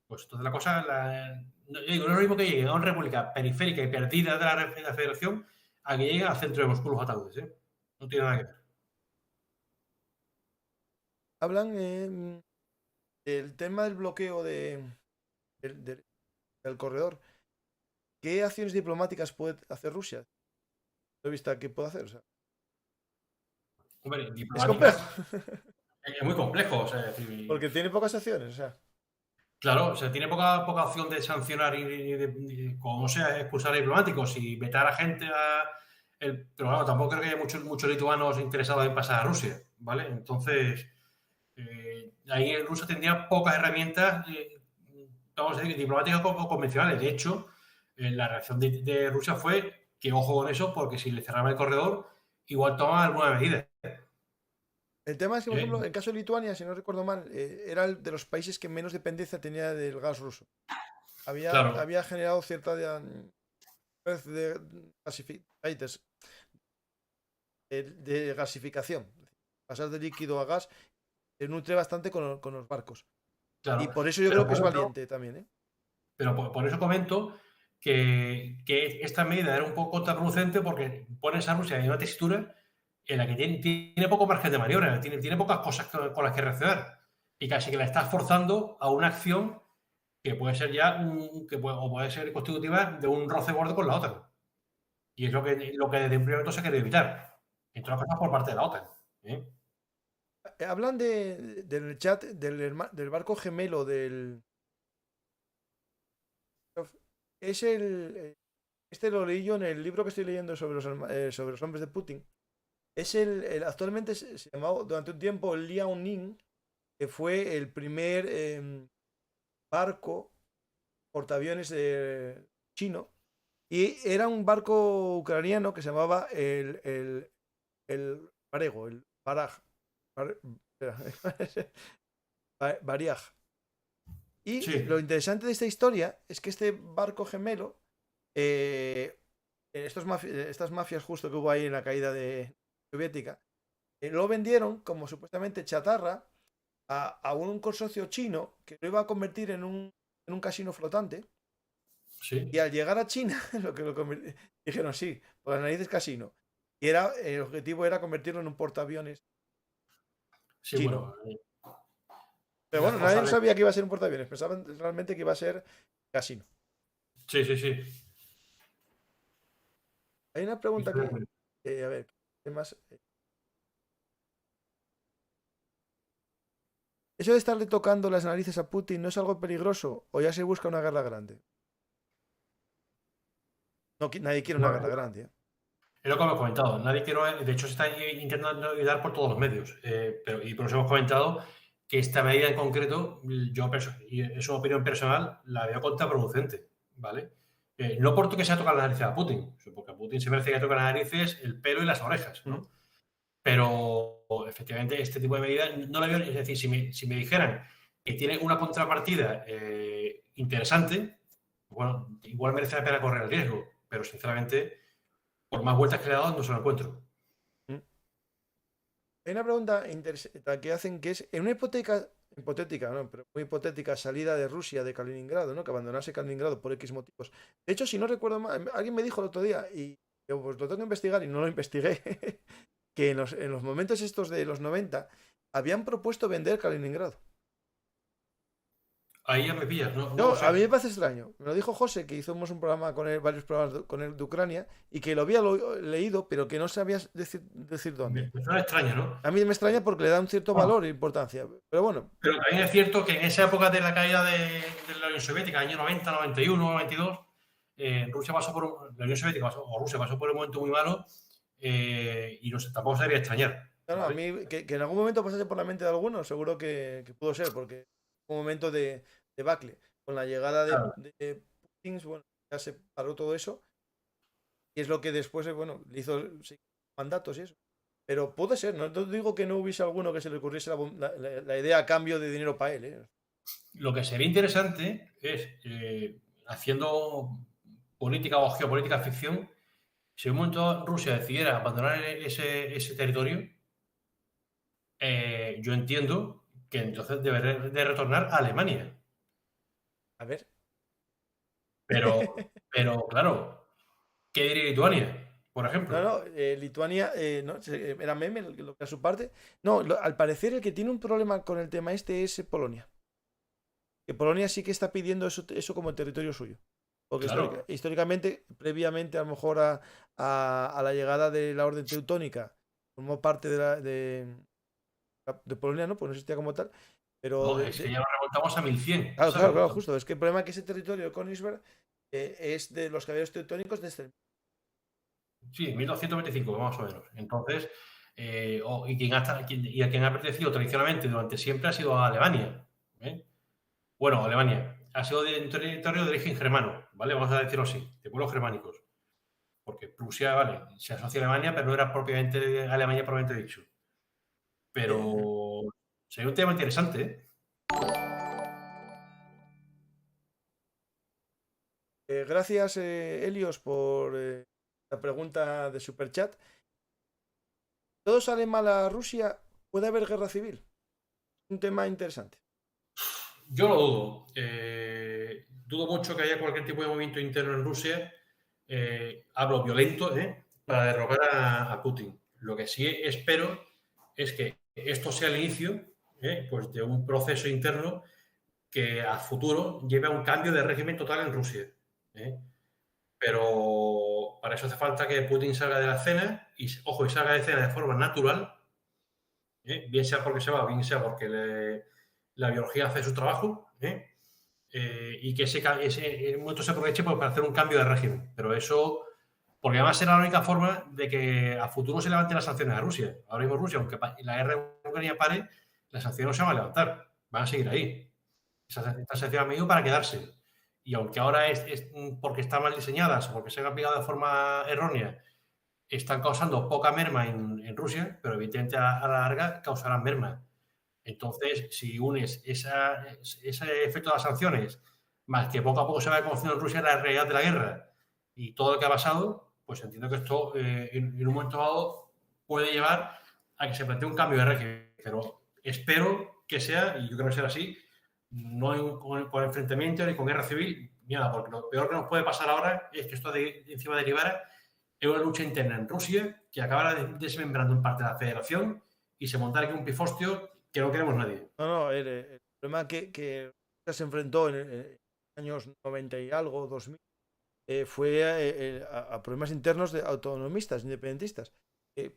pues entonces la cosa, yo digo, no es lo mismo que lleguen a una república periférica y perdida de la federación a que lleguen al centro de Moscú los ataúdes, ¿eh? No tiene nada que ver. Hablan del tema del bloqueo del corredor. ¿Qué acciones diplomáticas puede hacer Rusia? ¿Lo he visto qué puede hacer? O sea, Hombre, es complejo. diplomáticas es muy complejo, o sea, es decir, Porque tiene pocas acciones. O sea, claro, o sea, tiene poca opción de sancionar como sea, expulsar a diplomáticos y vetar a gente pero bueno, tampoco creo que haya muchos lituanos interesados en pasar a Rusia, ¿vale? Entonces, ahí Rusia tendría pocas herramientas, vamos a decir, diplomáticas o convencionales. De hecho, la reacción de Rusia fue que ojo con eso, porque si le cerraban el corredor, igual toman alguna medida. el tema es que, por ejemplo, Eh, en el caso de Lituania, si no recuerdo mal, era el de los países que menos dependencia tenía del gas ruso. claro, Había generado cierta de de gasificación. Pasar de líquido a gas se nutre bastante con los barcos. Y claro. por eso yo Pero creo que es por eso, valiente también, ¿eh? Pero por eso comento que esta medida era un poco contraproducente porque pones a Rusia en una textura en la que tiene poco margen de maniobra, tiene pocas cosas con las que reaccionar y casi que la estás forzando a una acción que puede ser o puede ser constitutiva de un roce borde con la OTAN. Y es lo que desde un primer momento se quiere evitar. Entre otras cosas por parte de la OTAN. ¿Eh? Hablan del chat del barco gemelo del... Es este lo leí yo en el libro que estoy leyendo sobre los hombres de Putin. Es actualmente se llamaba durante un tiempo el Liaoning, que fue el primer barco portaaviones chino. Y era un barco ucraniano que se llamaba el Varego, el Baraj. Variaj. Y Sí, lo interesante de esta historia es que este barco gemelo, estas mafias justo que hubo ahí en la caída soviética, lo vendieron como supuestamente chatarra a un consorcio chino que lo iba a convertir en un casino flotante. Sí, Y al llegar a China, dijeron sí, por las narices casino. Y el objetivo era convertirlo en un portaaviones sí, chino. bueno, Pero las bueno, nadie cosas. sabía que iba a ser un portaaviones, pensaban realmente que iba a ser casino. Sí, sí, sí. Hay una pregunta aquí, a ver, ¿qué más? ¿Eso de estarle tocando las narices a Putin no es algo peligroso o ya se busca una guerra grande? No, nadie quiere una guerra Bueno, grande, ¿eh? es lo que hemos comentado. Nadie quiere, de hecho, se está intentando ayudar por todos los medios. Y por eso hemos comentado que esta medida en concreto, y es una opinión personal, la veo contraproducente, ¿vale? No porque sea tocar las narices a Putin, porque a Putin se merece que toque las narices, el pelo y las orejas, Mm. ¿no? Pero efectivamente este tipo de medidas no la veo, es decir, si me dijeran que tiene una contrapartida interesante, bueno, igual merece la pena correr el riesgo, pero sinceramente, por más vueltas que le he dado, no se lo encuentro. Mm. Hay una pregunta que hacen que es, en una hipotética, ¿no? Pero muy hipotética salida de Rusia de Kaliningrado, ¿no? Que abandonase Kaliningrado por X motivos. De hecho, si no recuerdo mal, alguien me dijo el otro día y yo pues lo tengo que investigar y no lo investigué, que en los momentos estos de los 90 habían propuesto vender Kaliningrado. Ahí ya me pillas, no, no No, lo a mí me sé. parece extraño. Me lo dijo José, que hicimos un programa con él, varios programas con él de Ucrania, y que lo había leído, pero que no sabía decir dónde. Me suena extraño, ¿no? A mí me extraña porque le da un cierto Bueno, valor e importancia. Pero bueno, pero también es cierto que en esa época de la caída de la Unión Soviética, año 90, 91, 92, Rusia pasó la Unión Soviética o Rusia pasó por un momento muy malo y no sé, tampoco se debería extrañar, no, no, a ¿vale? mí que en algún momento pasase por la mente de alguno, seguro que pudo ser, porque fue un momento de debacle. Con la llegada Claro. de Putin, bueno, ya se paró todo eso, y es lo que después, bueno, le hizo sí, mandatos y eso. Pero puede ser, no te digo que no hubiese alguno que se le ocurriese la idea a cambio de dinero para él, ¿eh? Lo que sería interesante es, haciendo política o geopolítica ficción, si en un momento Rusia decidiera abandonar ese territorio, yo entiendo que entonces debería de retornar a Alemania. A ver. Pero claro, ¿qué diría Lituania, por No, ejemplo? no, Lituania, no, era meme lo que a su parte. No, al parecer el que tiene un problema con el tema este es Polonia. Que Polonia sí que está pidiendo eso como territorio suyo. Porque Claro, históricamente, previamente a lo mejor a la llegada de la Orden Teutónica, formó parte de Polonia, ¿no? Pues no existía como tal. Pero no, es que ya nos remontamos a 1100, claro, claro, ¿sabes? claro, Entonces, justo. Es que el problema es que ese territorio de Königsberg es de los caballeros teutónicos desde el... sí, 1225 más o menos. Entonces, y a quien ha pertenecido tradicionalmente durante siempre ha sido a Alemania. ¿Eh? Bueno, Alemania ha sido un territorio de origen germano, ¿vale? Vamos a decirlo así, de pueblos germánicos. Porque Prusia, vale, se asocia a Alemania, pero no era propiamente Alemania propiamente dicho. Pero sería un tema interesante, ¿eh? Gracias, Helios, por la pregunta de Superchat. ¿Todo sale mal a Rusia? ¿Puede haber guerra civil? Un tema interesante. Yo lo dudo. Dudo mucho que haya cualquier tipo de movimiento interno en Rusia, hablo violento, para derrocar a Putin. Lo que sí espero es que esto sea el inicio, pues de un proceso interno que a futuro lleve a un cambio de régimen total en Rusia. ¿Eh? Pero para eso hace falta que Putin salga de la escena y, ojo, y salga de escena de forma natural, bien sea porque se va, bien sea porque la biología hace su trabajo, y que ese momento se aproveche pues, para hacer un cambio de régimen. Pero eso, porque además será la única forma de que a futuro se levanten las sanciones a Rusia. Ahora mismo Rusia, aunque la guerra en Ucrania pare, las sanciones no se van a levantar, van a seguir ahí. Estas sanciones han venido para quedarse. Y aunque ahora es porque están mal diseñadas o porque se han aplicado de forma errónea, están causando poca merma en Rusia, pero evidentemente a la larga causarán merma. Entonces, si unes ese efecto de las sanciones, más que poco a poco se va conociendo en Rusia la realidad de la guerra y todo lo que ha pasado, pues entiendo que esto en un momento dado puede llevar a que se plantee un cambio de régimen, pero espero que sea, y yo creo que será así, no con enfrentamiento ni con guerra civil, ni nada, porque lo peor que nos puede pasar ahora es que esto encima derivara en una lucha interna en Rusia que acabara desmembrando en parte la federación y se montara aquí un pifostio que no queremos nadie. No, el problema que se enfrentó en años 90 y algo, 2000, fue a problemas internos de autonomistas, independentistas.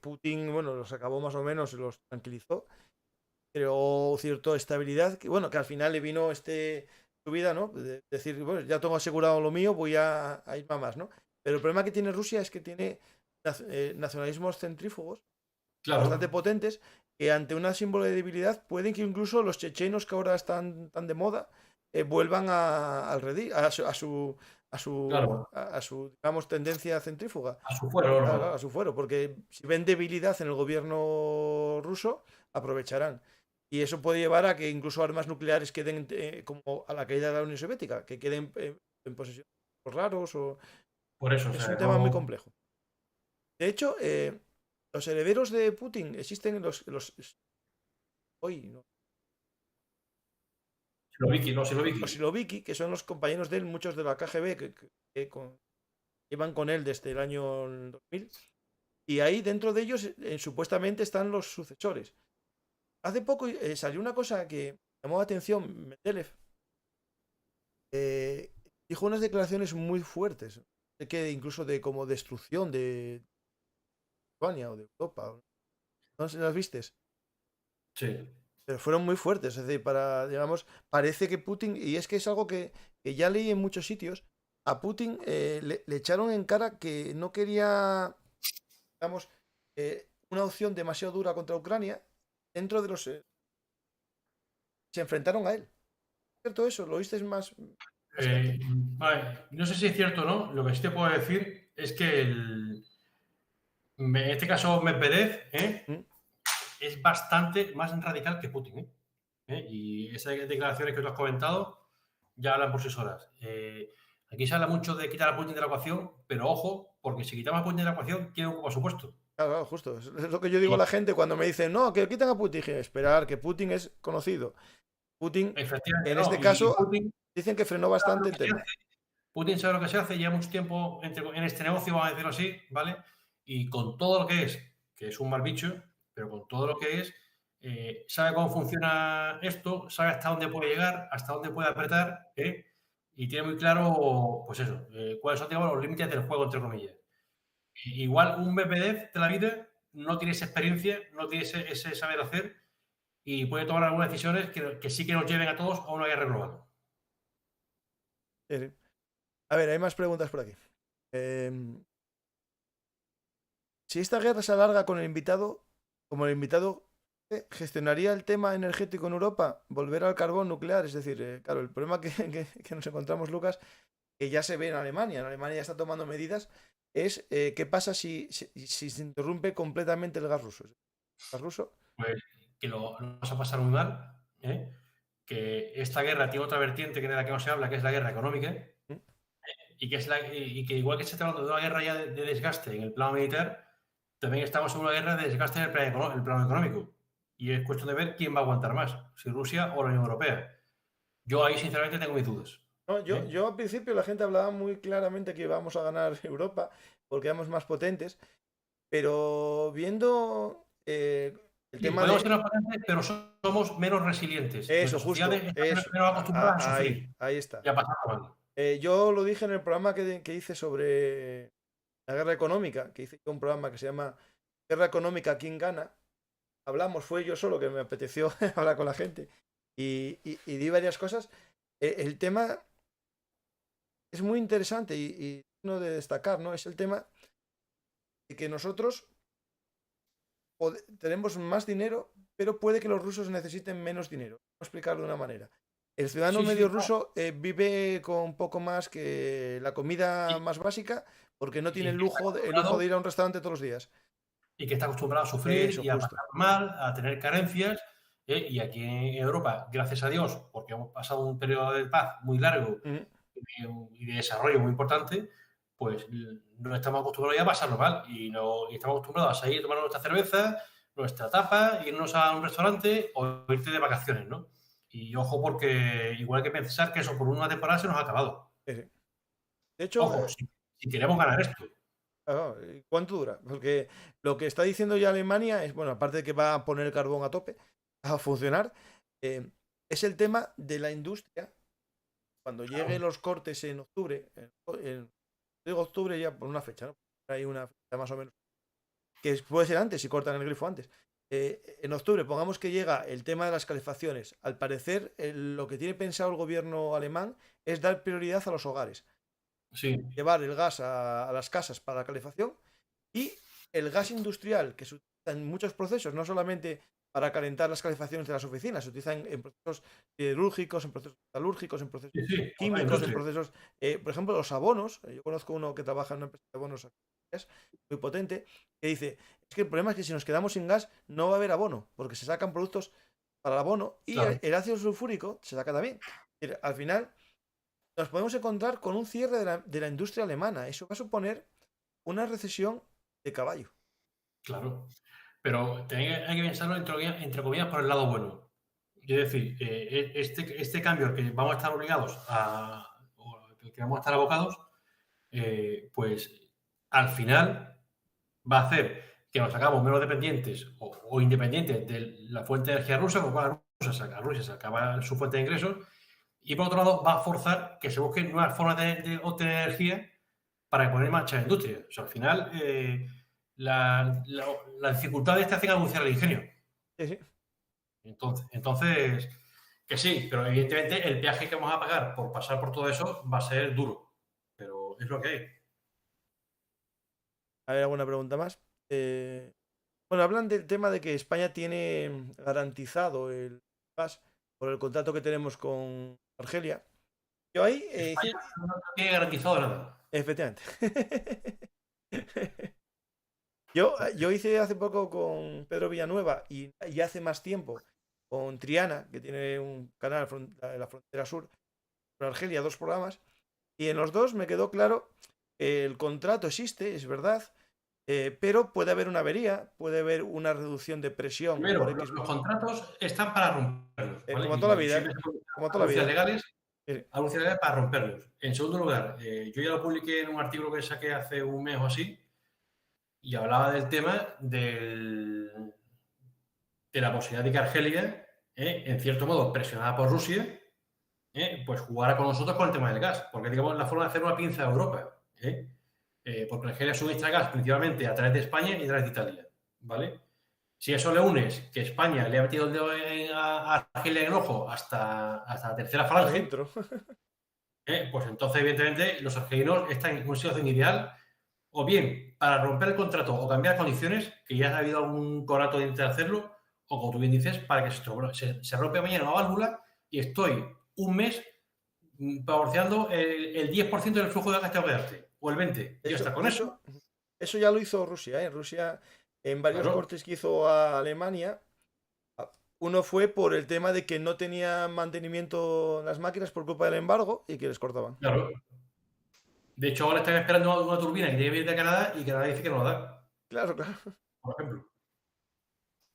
Putin, bueno, los acabó más o menos, los tranquilizó, creó cierta estabilidad, que bueno, que al final le vino subida, ¿no? De decir, bueno, ya tengo asegurado lo mío, voy a ir a más, ¿no? Pero el problema que tiene Rusia es que tiene nacionalismos centrífugos bastante Claro, potentes, que ante una símbolo de debilidad pueden que incluso los chechenos que ahora están tan de moda vuelvan claro, a su, digamos, tendencia centrífuga. a su fuero, Claro, claro, a ¿no? su fuero, porque si ven debilidad en el gobierno ruso, aprovecharán. Y eso puede llevar a que incluso armas nucleares queden como a la caída de la Unión Soviética, que queden en posesión de raros. Por eso, o Es sea, un tema muy no. complejo. De hecho, los herederos de Putin existen en los hoy, ¿no? Siloviki, no, Los Siloviki. Siloviki, que son los compañeros de él, muchos de la KGB que iban con él desde el año 2000. Y ahí dentro de ellos supuestamente están los sucesores. Hace poco salió una cosa que llamó la atención. Medvedev eh, dijo unas declaraciones muy fuertes, de que incluso de como destrucción de Lituania o de Europa. No sé si las vistes. Sí. Pero fueron muy fuertes, es decir, digamos, parece que Putin, y es que es algo que ya leí en muchos sitios, a Putin le echaron en cara que no quería, digamos, una opción demasiado dura contra Ucrania dentro de los... se enfrentaron a él. ¿Es cierto eso? ¿Lo oíste más gente? Vale, no sé si es cierto o no. Lo que sí te puedo decir es que en este caso Medvedev ¿Mm? es bastante más radical que Putin. Y esas declaraciones que tú has comentado ya hablan por sí solas. Aquí se habla mucho de quitar a Putin de la ecuación, pero ojo, porque si quitamos a Putin de la ecuación, ¿quién ocupa su puesto? Claro, claro, justo. Es lo que yo digo a Y la gente cuando me dicen, no, que quitan a Putin. Dije, esperar, que Putin es conocido. Putin, efectivamente en no. este Y caso, Putin dicen que frenó sabe lo bastante que el se tema. hace. Putin sabe lo que se hace, lleva mucho tiempo en este negocio, vamos a decirlo así, ¿vale? Y con todo lo que es un mal bicho, pero con todo lo que es, sabe cómo funciona esto, sabe hasta dónde puede llegar, hasta dónde puede apretar, y tiene muy claro, pues eso, cuáles son, digamos, los límites del juego, entre comillas. Igual un Medvedev de la vida no tiene esa experiencia, no tiene ese saber hacer y puede tomar algunas decisiones que sí que nos lleven a todos a una guerra global. Sí, sí. A ver, hay más preguntas por aquí. Em, si esta guerra se alarga con el invitado, como el invitado gestionaría el tema energético en Europa, volver al carbón nuclear, es decir, claro, el problema que nos encontramos, Lucas, que ya se ve en Alemania ya está tomando medidas, es qué pasa si se interrumpe completamente el gas ruso. El gas ruso, Pues que lo vas a pasar muy mal, que esta guerra tiene otra vertiente que de la que no se habla, que es la guerra económica, ¿Mm? y y que igual que se está hablando de una guerra ya de desgaste en el plano militar, también estamos en una guerra de desgaste en el plano económico. Y es cuestión de ver quién va a aguantar más, si Rusia o la Unión Europea. Yo ahí sinceramente tengo mis dudas. No, yo, ¿eh? yo al principio la gente hablaba muy claramente que íbamos a ganar Europa porque éramos más potentes, pero viendo el Sí, tema podemos ser de... más potentes, pero somos menos resilientes. Eso, Nuestras sociedades justo, están eso. menos acostumbradas a Ahí, sufrir ahí y está. a pasar mal. Yo lo dije en el programa que hice sobre la guerra económica, que hice un programa que se llama Guerra Económica, ¿quién gana? Hablamos, fue yo solo que me apeteció hablar con la gente y di varias cosas. El tema es muy interesante y uno de destacar, ¿no? Es el tema de que nosotros tenemos más dinero, pero puede que los rusos necesiten menos dinero. Voy a explicarlo de una manera. El ciudadano Sí, medio sí, no. ruso vive con poco más que la comida Y, más básica porque no tiene y que está el lujo de acostumbrado ir a un restaurante todos los días. y que está acostumbrado a sufrir Eso, y a justo. pasar mal, a tener carencias. Y aquí en Europa, gracias a Dios, porque hemos pasado un periodo de paz muy largo Ujú. y de desarrollo muy importante, pues no estamos acostumbrados ya a pasarlo mal y, no, y estamos acostumbrados a salir a tomar nuestra cerveza, nuestra tapa, irnos a un restaurante o irte de vacaciones, ¿no? Y ojo, porque igual hay que pensar que eso por una temporada se nos ha acabado. Sí, sí. De hecho, Ojo, si queremos ganar esto. ¿cuánto dura? Porque lo que está diciendo ya Alemania es, bueno, aparte de que va a poner el carbón a tope, a funcionar, es el tema de la industria. Cuando lleguen los cortes en octubre, digo octubre ya por una fecha, ¿no? Hay una fecha más o menos, que puede ser antes si cortan el grifo antes. En octubre, pongamos que llega el tema de las calefacciones. Al parecer, lo que tiene pensado el gobierno alemán es dar prioridad a los hogares. Sí. Llevar el gas a las casas para la calefacción y el gas industrial que se utiliza en muchos procesos, no solamente para calentar las calefacciones de las oficinas, se utiliza en procesos siderúrgicos, en procesos metalúrgicos, en procesos Sí, químicos, en procesos, por ejemplo, los abonos. Yo conozco uno que trabaja en una empresa de abonos muy potente, que dice, es que el problema es que si nos quedamos sin gas no va a haber abono, porque se sacan productos para el abono y claro. el ácido sulfúrico se saca también. Al final nos podemos encontrar con un cierre de la industria alemana. Eso va a suponer una recesión de caballo. Claro. Pero hay que pensarlo entre comillas por el lado bueno. Es decir, este cambio al que vamos a estar obligados o al que vamos a estar abocados, pues al final va a hacer que nos hagamos menos dependientes o independientes de la fuente de energía rusa, con lo cual Rusia se acaba su fuente de ingresos, y por otro lado va a forzar que se busquen nuevas formas de obtener energía para poner en marcha la industria. O sea, al final las dificultades te hacen anunciar el ingenio. Sí, sí. Entonces, que sí, pero evidentemente el viaje que vamos a pagar por pasar por todo eso va a ser duro, pero es lo que hay. ¿Hay alguna pregunta más? Bueno, hablan del tema de que España tiene garantizado el gas por el contrato que tenemos con Argelia. Yo ahí, España no tiene garantizado nada. efectivamente. Yo hice hace poco con Pedro Villanueva y hace más tiempo con Triana, que tiene un canal en la frontera sur, con Argelia, 2 programas, y en los dos me quedó claro que el contrato existe, es verdad, pero puede haber una avería, puede haber una reducción de presión. Primero, Por X los contratos están para romperlos, ¿vale? como toda la vida, Siempre son como toda la anuncios vida. legales para romperlos. En segundo lugar, yo ya lo publiqué en un artículo que saqué hace un mes o así, y hablaba del tema de la posibilidad de que Argelia, en cierto modo, presionada por Rusia, pues jugara con nosotros con el tema del gas, porque digamos la forma de hacer una pinza de Europa, porque Argelia suministra gas principalmente a través de España y a través de Italia, ¿vale? Si a eso le unes que España le ha metido el dedo a Argelia en el ojo hasta la tercera falange, Adentro. pues entonces evidentemente los argelinos están en una situación ideal, o bien para romper el contrato o cambiar condiciones, que ya ha habido algún conato de intentar hacerlo, o como tú bien dices, para que se rompe mañana una válvula y estoy un mes proporcionando el 10% del flujo de gas que tengo que darte, o el 20%. Y hasta con eso. Eso ya lo hizo Rusia, ¿eh? Rusia, en varios Claro. cortes que hizo a Alemania, uno fue por el tema de que no tenía mantenimiento las máquinas por culpa del embargo y que les cortaban. Claro. De hecho, ahora están esperando una turbina que tiene que venir de Canadá y Canadá dice que no la da, Claro, claro. por ejemplo.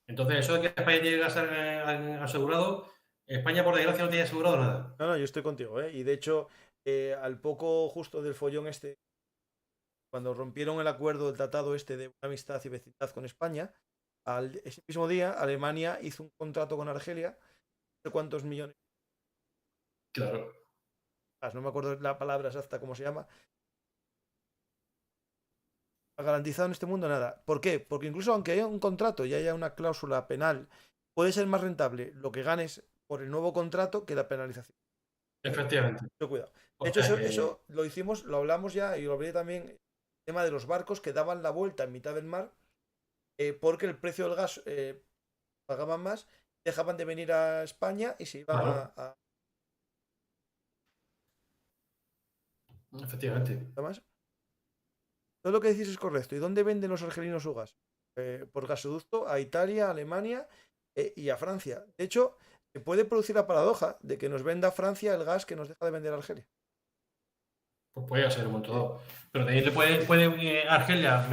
Entonces, eso de que España tiene gas asegurado, España, por desgracia, no tiene asegurado nada. No, yo estoy contigo, ¿eh? Y de hecho, al poco justo del follón este, cuando rompieron el acuerdo del tratado este de amistad y vecindad con España, ese mismo día Alemania hizo un contrato con Argelia, no sé cuántos millones, Claro. no me acuerdo la palabra exacta cómo se llama, garantizado en este mundo nada. ¿Por qué? Porque incluso aunque haya un contrato y haya una cláusula penal, puede ser más rentable lo que ganes por el nuevo contrato que la penalización. Efectivamente. Mucho cuidado. O De hecho, sea eso lo hicimos, lo hablamos ya y lo hablé también, el tema de los barcos que daban la vuelta en mitad del mar porque el precio del gas pagaban más, dejaban de venir a España y se iban Claro. a Efectivamente. más. Todo lo que decís es correcto. ¿Y dónde venden los argelinos su gas? Por gasoducto a Italia, a Alemania y a Francia. De hecho, se puede producir la paradoja de que nos venda Francia el gas que nos deja de vender Argelia. Pues puede ser un momento dado. Pero también le puede Argelia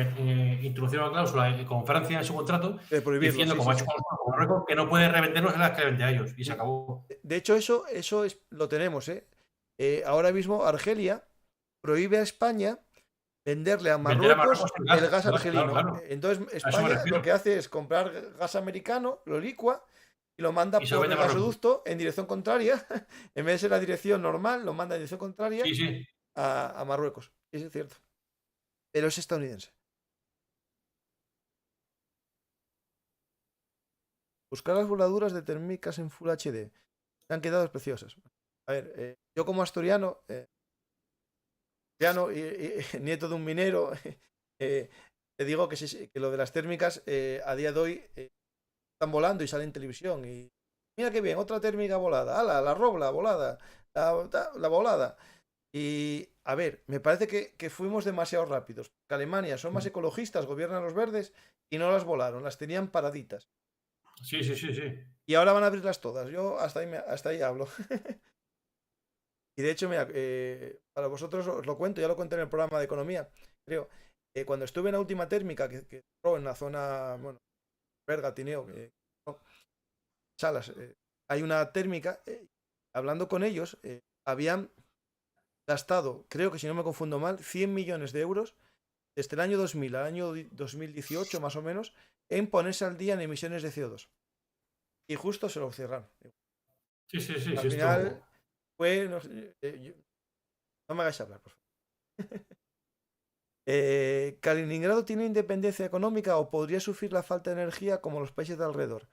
introducir una cláusula con Francia en su contrato De prohibirlo, diciendo, sí, como ha sí, hecho sí. con Marruecos, que no puede revendernos en las que vende a ellos. Y se acabó. De hecho, eso lo tenemos, ¿eh? Ahora mismo Argelia prohíbe a España venderle a Vender a Marruecos Marruecos en el gas. gas Claro, claro, argelino. claro. Entonces, A eso me España lo refiero. que hace es comprar gas americano, lo licua y lo manda Y se lo por vende el a Marruecos. gasoducto en dirección contraria. En vez de ser la dirección normal, lo manda en dirección contraria Sí, sí. a Marruecos. Eso es cierto. Pero es estadounidense. Buscar las voladuras de térmicas en Full HD. Me han quedado preciosas. A ver, yo como asturiano, nieto de un minero, te digo que lo de las térmicas a día de hoy están volando y salen en televisión. Y mira qué bien, otra térmica volada. ¡Hala! La robla volada. La volada. Y a ver, me parece que fuimos demasiado rápidos. Que Alemania son más ecologistas, gobiernan los verdes y no las volaron, las tenían paraditas. Sí, sí, sí, sí. Y ahora van a abrirlas todas. Yo hasta ahí hablo. Y de hecho, mira, para vosotros os lo cuento, ya lo conté en el programa de economía, creo. Cuando estuve en la última térmica, que entró en la zona, bueno, Berga, Tineo, no, Salas, hay una térmica, hablando con ellos, habían gastado, creo que si no me confundo mal, 100 millones de euros desde el año 2000 al año 2018 más o menos, en ponerse al día en emisiones de CO2. Y justo se lo cerraron. Sí, sí, sí, Al sí, final esto. fue, no, no me hagáis hablar, por favor. ¿Kaliningrado tiene independencia económica o podría sufrir la falta de energía como los países de alrededor?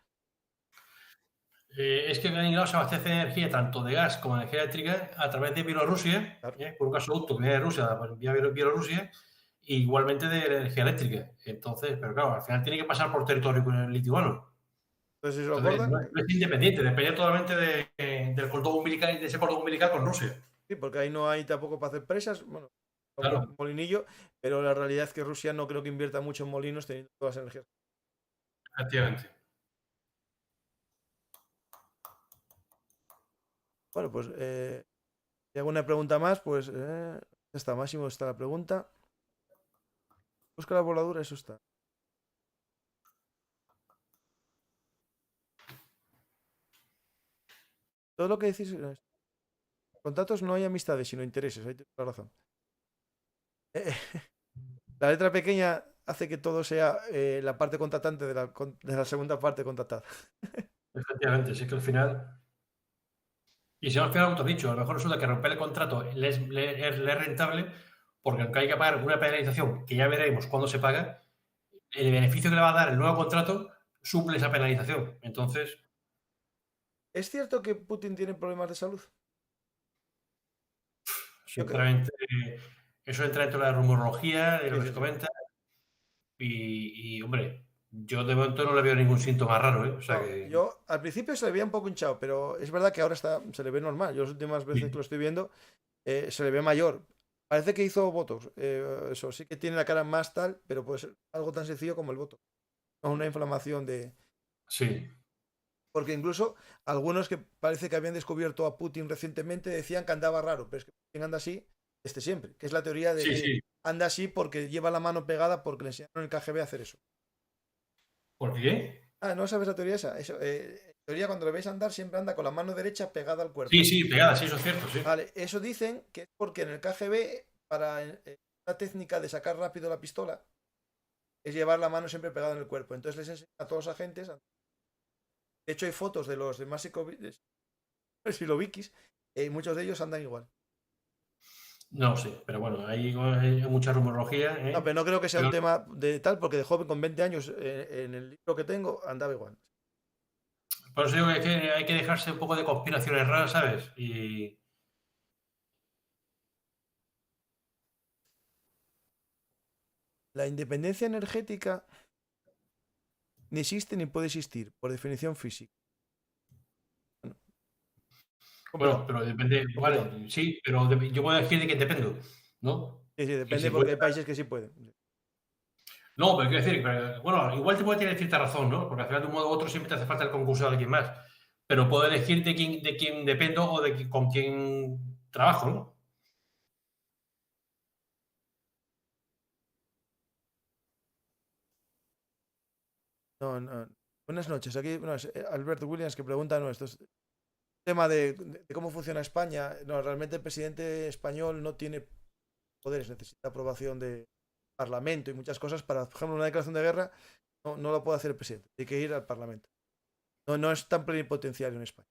Es que Kaliningrado se abastece de energía tanto de gas como de energía eléctrica a través de Bielorrusia, Claro. por un gasoducto que viene de Rusia vía Bielorrusia, e igualmente de energía eléctrica. Entonces, pero claro, al final tiene que pasar por territorio lituano. Entonces, si se lo Entonces, cortan, no es independiente, depende totalmente del cordón umbilical, de ese cordón umbilical con Rusia. sí, porque ahí no hay tampoco para hacer presas, bueno, Claro, molinillo, pero la realidad es que Rusia no creo que invierta mucho en molinos teniendo todas las energías. efectivamente. Bueno, pues si hago una pregunta más, pues ya está, Máximo está la pregunta. Busca la voladura, eso está. Todo lo que decís, contratos no hay amistades, sino intereses, ahí tienes la razón. La letra pequeña hace que todo sea la parte contratante de la segunda parte contratada. Efectivamente, sí que al final. Y si no, al final, como te has dicho, a lo mejor resulta que romper el contrato le es rentable, porque aunque hay que pagar una penalización, que ya veremos cuándo se paga, el beneficio que le va a dar el nuevo contrato suple esa penalización. Entonces, ¿Es cierto que Putin tiene problemas de salud? Yo creo. sinceramente, eso entra dentro de la rumorología, de lo Sí, que sí, se sí. comenta, hombre, yo de momento no le veo ningún síntoma raro, ¿eh? O sea No, que. yo al principio se le veía un poco hinchado, pero es verdad que ahora se le ve normal. Yo las últimas veces que lo estoy viendo se le ve mayor. Parece que hizo botox. Eso sí que tiene la cara más tal, pero puede ser algo tan sencillo como el botox. No una inflamación de. Sí, Porque incluso algunos que parece que habían descubierto a Putin recientemente decían que andaba raro, pero es que Putin anda así desde siempre, que es la teoría de sí, que sí. anda así porque lleva la mano pegada porque le enseñaron en el KGB a hacer eso. ¿Por qué? Ah, ¿no sabes la teoría esa? Eso, en teoría cuando le ves andar siempre anda con la mano derecha pegada al Sí, cuerpo. sí, pegada, sí, eso es cierto, sí. Vale, eso dicen que es porque en el KGB, para una técnica de sacar rápido la pistola, es llevar la mano siempre pegada en el cuerpo. Entonces les enseñan a todos los agentes. De hecho, hay fotos de los demás silovikis, y muchos de ellos andan igual. No sé, pero bueno, hay mucha rumorología, No, ¿eh? pero no creo que sea un Pero tema de tal, porque de joven con 20 años, en el libro que tengo, andaba igual. por eso digo que hay que dejarse un poco de conspiraciones raras, ¿sabes? Y La independencia energética ni existe ni puede existir, por definición física. bueno, Complicado, pero depende, complicado. vale, sí, pero yo puedo decir de quién dependo, ¿no? Sí, sí, Y depende si porque puede. hay países que sí pueden. No, pero quiero decir, bueno, igual te puede tener cierta razón, ¿no? Porque al final de un modo u otro siempre te hace falta el concurso de alguien más. Pero puedo elegir de quién dependo o con quién trabajo, ¿no? No, no. Buenas noches. Aquí no, es Albert Williams que pregunta, no, esto es tema de cómo funciona España. No, realmente el presidente español no tiene poderes, necesita aprobación de Parlamento y muchas cosas para, por ejemplo, una declaración de guerra no lo puede hacer el presidente, tiene que ir al Parlamento. No, no es tan plenipotenciario en España.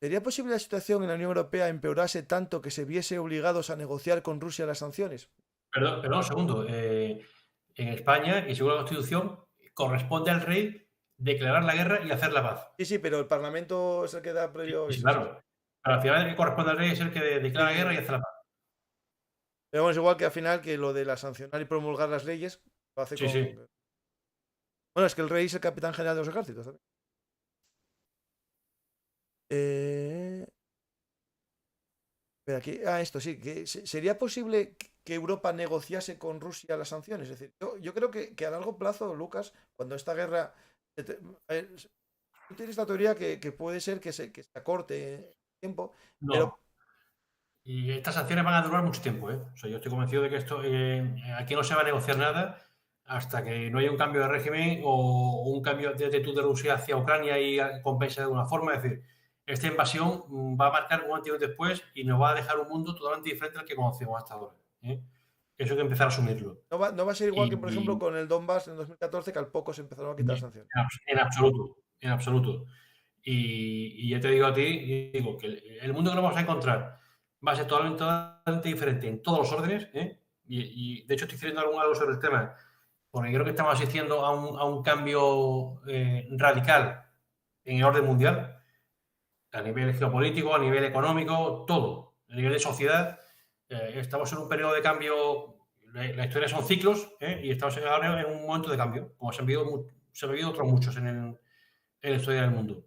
¿Sería posible la situación en la Unión Europea empeorase tanto que se viese obligados a negociar con Rusia las sanciones? Perdón, un segundo. En España, y según la Constitución, corresponde al rey declarar la guerra y hacer la paz. Sí, sí, pero el Parlamento es el que da Sí, previo sí, aviso. Sí, claro. Pero al final el que corresponde al rey es el que declara la guerra y sí. hace la paz. Pero bueno, es igual que al final que lo de la sancionar y promulgar las leyes lo hace Sí, sí. con... Bueno, es que el rey es el capitán general de los ejércitos también. Eh, Pero aquí, esto sí, que sería posible que Europa negociase con Rusia las sanciones. Es decir, yo creo que a largo plazo, Lucas, cuando esta guerra. A ver, tú tienes la teoría que puede ser que se acorte el tiempo, pero No. Y estas sanciones van a durar mucho tiempo, ¿eh? O sea, yo estoy convencido de que esto aquí no se va a negociar nada hasta que no haya un cambio de régimen o un cambio de actitud de Rusia hacia Ucrania y compense de alguna forma. Es decir, esta invasión va a marcar un antes y un después y nos va a dejar un mundo totalmente diferente al que conocemos hasta ahora, ¿eh? Eso hay que empezar a asumirlo. no va a ser igual que, por ejemplo, Y, con el Donbass en 2014, que al poco se empezaron a quitar sanciones. en absoluto, en absoluto. Y ya te digo a ti, digo que el mundo que nos vamos a encontrar va a ser totalmente diferente en todos los órdenes, ¿eh? De hecho estoy escribiendo algo sobre el tema, porque creo que estamos asistiendo a un cambio radical en el orden mundial, a nivel geopolítico, a nivel económico, todo, a nivel de sociedad. Estamos en un periodo de cambio, la historia son ciclos, ¿eh? Y estamos ahora en un momento de cambio, como se han vivido otros muchos en la historia del mundo.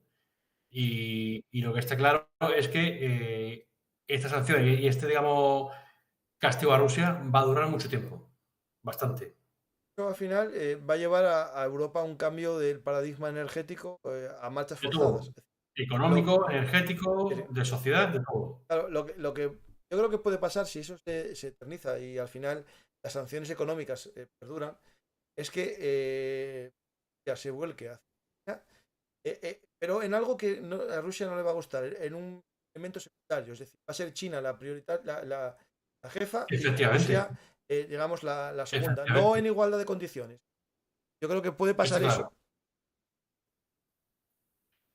Y lo que está claro es que esta sanción y este, digamos, castigo a Rusia va a durar mucho tiempo, bastante. Pero al final va a llevar a Europa a un cambio del paradigma energético a marchas De forzadas. todo. Lo, Económico, energético, de sociedad, de todo. Claro, lo que yo creo que puede pasar si eso se eterniza y al final las sanciones económicas perduran, es que ya se vuelque hacia pero en algo que a Rusia no le va a gustar, en un elemento secundario, es decir, va a ser China la jefa y Efectivamente, Rusia, digamos, la segunda, no efectivamente. en igualdad de condiciones. Yo creo que puede Está pasar claro. eso.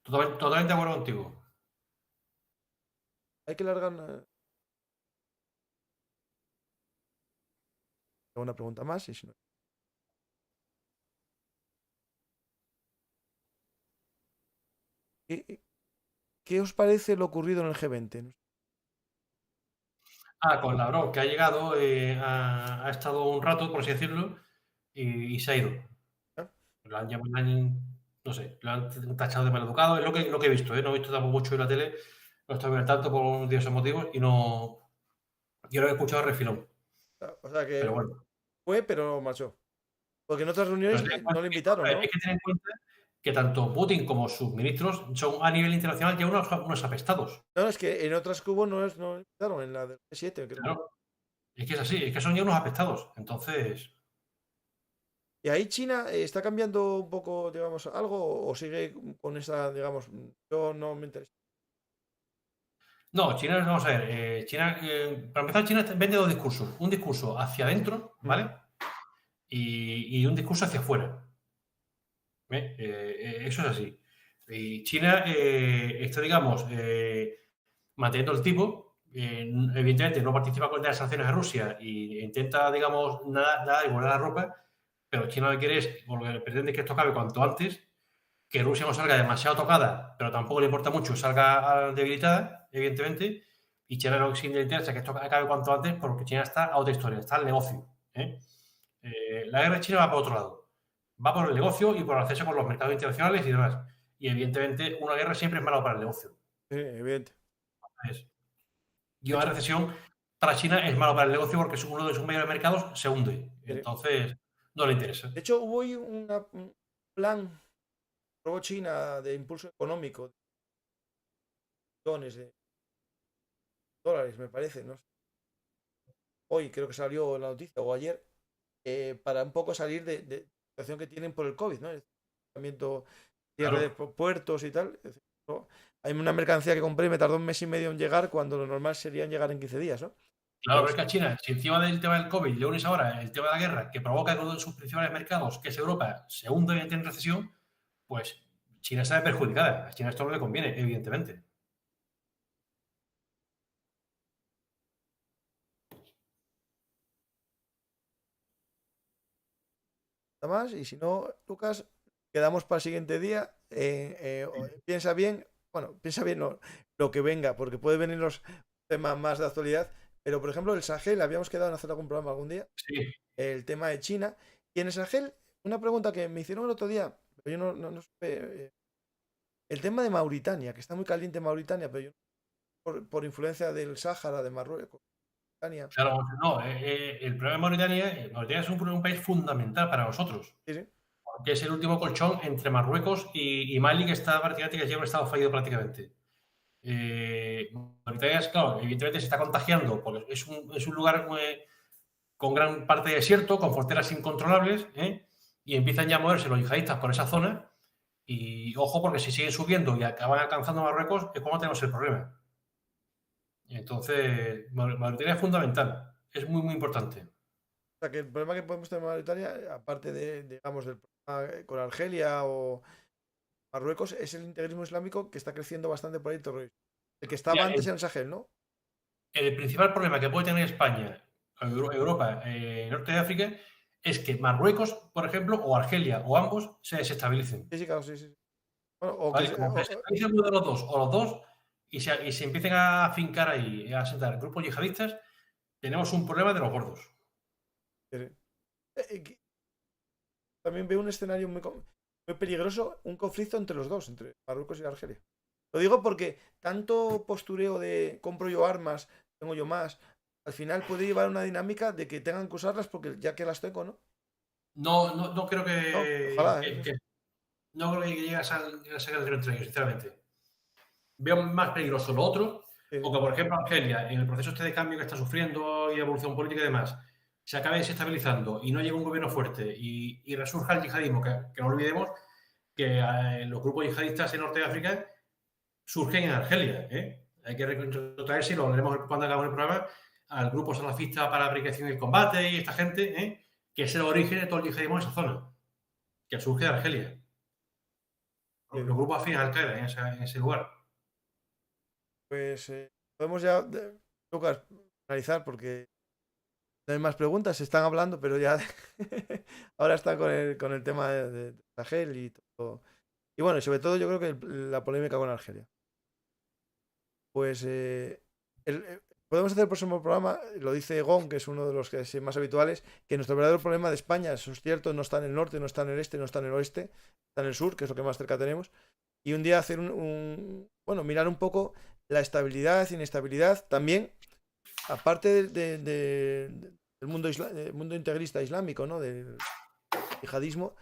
Totalmente de acuerdo contigo. Hay que largar una pregunta más y si no. ¿Qué, qué os parece lo ocurrido en el G20? Con Lavrov, que ha llegado, ha estado un rato, por así decirlo, y se ha ido. Lo han llamado, no sé, lo han tachado de maleducado, es lo que he visto, ¿eh? No he visto tampoco mucho en la tele, no estoy al tanto por diversos motivos y no, yo lo he escuchado de refilón, O sea pero que bueno. fue, pero marchó. Porque en otras Pero reuniones no le invitaron, hay ¿no? que tener en cuenta que tanto Putin como sus ministros son a nivel internacional ya unos apestados. No, es que en otras que hubo no le invitaron, en la del G7, creo. Claro, es que es así, es que son ya unos apestados. Entonces, Y ahí China está cambiando un poco, digamos, algo o sigue con esa, digamos, yo no me interesa. no, China, vamos a ver, China, para empezar, China vende dos discursos. Un discurso hacia adentro, Mm. ¿vale? Y un discurso hacia afuera. Eso es así. Y China está, digamos, manteniendo el tipo. Evidentemente no participa con las sanciones a Rusia e intenta, digamos, nada igualar la ropa, pero China lo que quiere es, porque pretende que esto acabe cuanto antes, que Rusia no salga demasiado tocada, pero tampoco le importa mucho, salga debilitada, evidentemente, y China lo que sí le interesa es que esto acabe cuanto antes, porque China está a otra historia, está al negocio. ¿Eh? La guerra de China va por otro lado. Va por el negocio y por el acceso con los mercados internacionales y demás. Y evidentemente una guerra siempre es malo para el negocio. Sí, evidente. Es- y De una hecho, recesión para China es malo para el negocio porque uno de sus mayores mercados se hunde. de Entonces, no le interesa. hecho, hubo ahí un plan pro China de impulso económico, de millones de dólares, me parece, ¿no? Hoy creo que salió la noticia, o ayer, para un poco salir de situación que tienen por el COVID, ¿no? El cierre Claro. de puertos y tal. Es decir, hay una mercancía que compré y me tardó 1 mes y medio en llegar cuando lo normal sería llegar en 15 días, ¿no? Claro, pero es Pues, que a China, si encima del tema del COVID le unes ahora el tema de la guerra, que provoca que uno de sus principales mercados, que es Europa, se hunda y entre en recesión, pues China sale perjudicada. A China esto no le conviene, evidentemente. nada más. Y si no, Lucas, quedamos para el siguiente día. Piensa bien, bueno, piensa bien lo que venga, porque puede venir los temas más de actualidad. Pero, por ejemplo, el Sahel, habíamos quedado en hacer algún programa algún día, Sí, el tema de China. Y en el Sahel, una pregunta que me hicieron el otro día, pero yo no supe, el tema de Mauritania, que está muy caliente Mauritania, pero yo por influencia del Sáhara, de Marruecos, Mauritania. claro, no, el problema de Mauritania es un país fundamental para nosotros, Sí, sí. porque es el último colchón entre Marruecos y Mali, que está prácticamente, que lleva un estado fallido prácticamente. Mauritania, claro, evidentemente se está contagiando, porque es un lugar con gran parte de desierto, con fronteras incontrolables, ¿eh? Y empiezan ya a moverse los yihadistas por esa zona. Y ojo, porque si siguen subiendo y acaban alcanzando Marruecos, es cuando tenemos el problema. Entonces, Mauritania es fundamental, es muy, muy importante. O sea, que el problema que podemos tener en Mauritania, aparte digamos, del problema con Argelia o Marruecos, es el integrismo islámico que está creciendo bastante por ahí, el terrorismo. El que estaba Mira, antes en el Sahel, ¿no? el principal problema que puede tener España, Europa, Norte de África, es que Marruecos, por ejemplo, o Argelia, o ambos, se desestabilicen. Sí, sí, claro, sí, sí. Bueno, o que ¿Vale? Como se desestabilicen uno de los dos, o los dos, y se empiecen a afincar ahí, a sentar grupos yihadistas, tenemos un problema de los gordos. también veo un escenario muy peligroso, un conflicto entre los dos, entre Marruecos y Argelia. Lo digo porque tanto postureo de compro yo armas, tengo yo más, al final puede llevar a una dinámica de que tengan que usarlas porque ya que las tengo, ¿no? No creo No, ojalá, ¿eh? no creo que llegue a ser entre ellos, sinceramente. Veo más peligroso lo otro, Sí, o que, por ejemplo, Argelia, en el proceso este de cambio que está sufriendo y de evolución política y demás, se acabe desestabilizando y no llegue un gobierno fuerte y resurja el yihadismo, que no olvidemos que los grupos yihadistas en Norte de África surgen en Argelia. ¿Eh? Hay que retrotraerse, y lo hablaremos cuando hagamos el programa, al grupo salafista para la predicación y el combate y esta gente, que es el origen de todo el yihadismo en esa zona, que surge de Argelia. sí. Los grupos afines a Al-Qaeda en ese lugar. Pues podemos ya, Lucas, analizar porque no hay más preguntas, se están hablando, pero ya ahora está con el tema de Sahel y todo. Y bueno, y sobre todo yo creo que la polémica con Argelia. Pues podemos hacer el próximo programa, lo dice Gon, que es uno de los que es más habituales, que nuestro verdadero problema de España, eso es cierto, no está en el norte, no está en el este, no está en el oeste, está en el sur, que es lo que más cerca tenemos. Y un día hacer bueno, mirar un poco la estabilidad, inestabilidad, también, aparte del mundo integrista islámico, ¿no? Del yihadismo,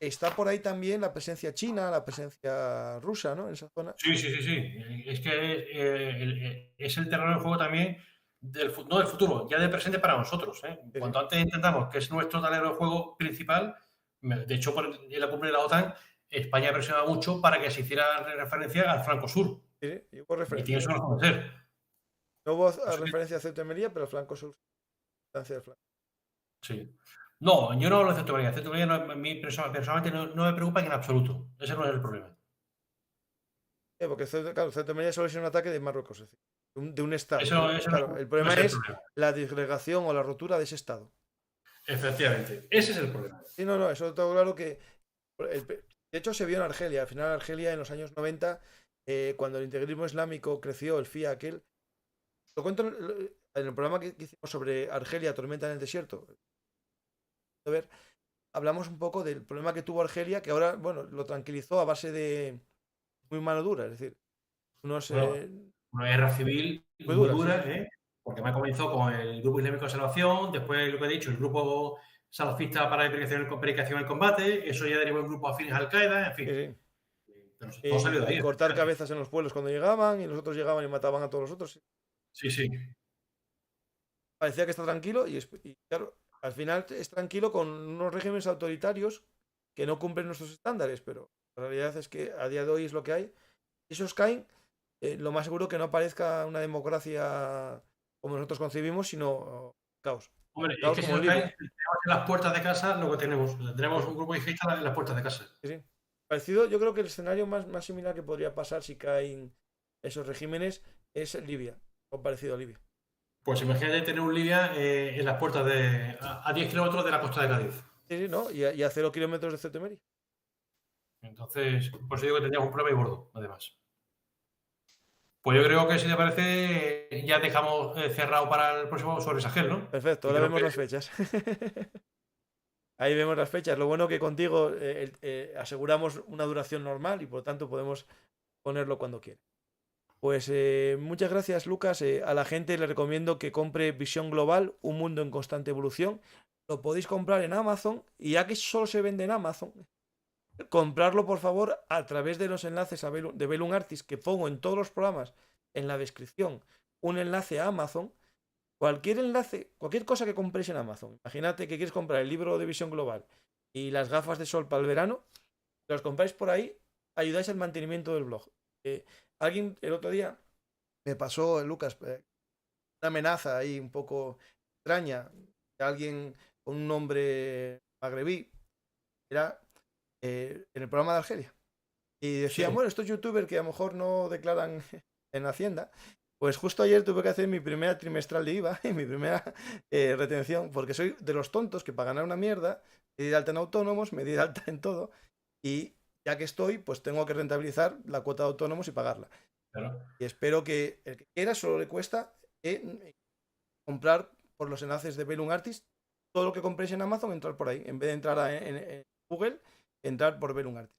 está por ahí también la presencia china, la presencia rusa, ¿no? En esa zona. Sí, sí, sí, sí. Es que es el terreno de juego también no del futuro, ya del presente para nosotros. ¿Eh? Sí, sí. Cuanto antes entendamos que es nuestro tablero de juego principal, de hecho, en la cumbre de la OTAN, España presionaba mucho para que se hiciera referencia al flanco sur. Sí, sí, y hubo Y tiene referencia. su razón de ser. No hubo Eso que- referencia a Ceuta y Melilla, pero el flanco sur, distancia del flanco. sí. No, yo no hablo de Centroamérica. Centroamérica a mí personalmente no me preocupa en absoluto. Ese no es el problema. Porque claro, Ceuta y Melilla solo es un ataque de Marruecos, es decir, de un Estado. Eso Claro, el no problema es el es problema. la disgregación o la rotura de ese Estado. Efectivamente. Ese es el problema. Sí, no, eso está claro que. De hecho, se vio en Argelia. Al final, Argelia en los años 90, cuando el integrismo islámico creció, el FIA aquel. Lo cuento en el programa que hicimos sobre Argelia, Tormenta en el Desierto. A ver, hablamos un poco del problema que tuvo Argelia, que ahora, bueno, lo tranquilizó a base de muy mano dura, es decir, unos Bueno, una guerra civil muy muy duras, sí, dura, sí. porque me comenzó con el Grupo Islámico de Salvación, después lo que he dicho, el Grupo Salafista para la Predicación y el Combate, eso ya derivó en grupos afines a Al-Qaeda, en Sí, fin. sí. Pero todo salió de Y ahí, cortar efectivamente. cabezas en los pueblos cuando llegaban, y los otros llegaban y mataban a todos los otros. Sí. Sí, sí. Parecía que está tranquilo, y claro, al final es tranquilo con unos regímenes autoritarios que no cumplen nuestros estándares, pero la realidad es que a día de hoy es lo que hay. Si esos caen, lo más seguro que no aparezca una democracia como nosotros concebimos, sino caos. Hombre, es Caos que si como nos caen, Libia. tenemos en las puertas de casa lo que tenemos. Tenemos Sí, un grupo yihadista en las puertas de casa. sí. Parecido, yo creo que el escenario más similar que podría pasar si caen esos regímenes es Libia, o parecido a Libia. Pues imagínate tener un Libia en las puertas a 10 kilómetros de la costa de Cádiz. Sí, sí, ¿no? Y a 0 kilómetros de Ceuta y Melilla. Entonces, por eso digo que tendríamos un problema y gordo, además. Pues yo creo que si te parece, ya dejamos cerrado para el próximo sobre Sahel, ¿no? Perfecto, Y ahora creo vemos que las fechas. Ahí vemos las fechas. Lo bueno que contigo aseguramos una duración normal y por lo tanto podemos ponerlo cuando quiera. Pues muchas gracias, Lucas. A la gente le recomiendo que compre Visión Global, Un Mundo en Constante Evolución. Lo podéis comprar en Amazon y ya que solo se vende en Amazon, comprarlo por favor a través de los enlaces de Bellum Artist que pongo en todos los programas en la descripción. Un enlace a Amazon. Cualquier enlace, cualquier cosa que compréis en Amazon. Imagínate que quieres comprar el libro de Visión Global y las gafas de sol para el verano. Si los compráis por ahí, ayudáis al mantenimiento del blog. Alguien el otro día me pasó, Lucas, una amenaza ahí un poco extraña de alguien con un nombre magrebí. Era en el programa de Argelia. Y decían, sí. bueno, estos youtubers que a lo mejor no declaran en Hacienda. Pues justo ayer tuve que hacer mi primera trimestral de IVA y mi primera retención, porque soy de los tontos que para ganar una mierda me di de alta en autónomos, me di de alta en todo, y ya que estoy, pues tengo que rentabilizar la cuota de autónomos y pagarla. Claro. Y espero que el que quiera solo le cuesta comprar por los enlaces de Bellum Artist todo lo que compréis en Amazon, entrar por ahí. En vez de entrar en Google, entrar por Bellum Artist.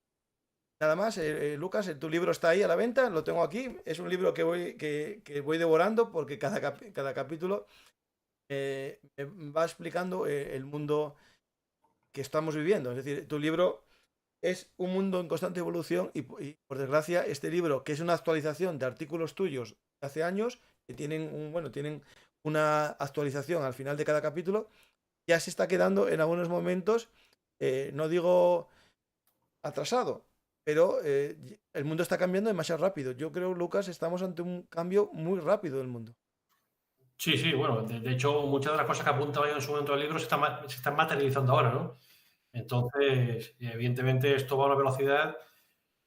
Nada más, Lucas, tu libro está ahí a la venta, lo tengo aquí. Es un libro que voy devorando porque cada capítulo me va explicando el mundo que estamos viviendo. Es decir, tu libro es un mundo en constante evolución y por desgracia este libro, que es una actualización de artículos tuyos de hace años, que tienen una actualización al final de cada capítulo, ya se está quedando en algunos momentos, no digo atrasado, pero el mundo está cambiando demasiado rápido. Yo creo, Lucas, estamos ante un cambio muy rápido del mundo. Sí, sí, bueno, de hecho, muchas de las cosas que apuntaba yo en su momento del libro se están materializando ahora, ¿no? Entonces, evidentemente, esto va a una velocidad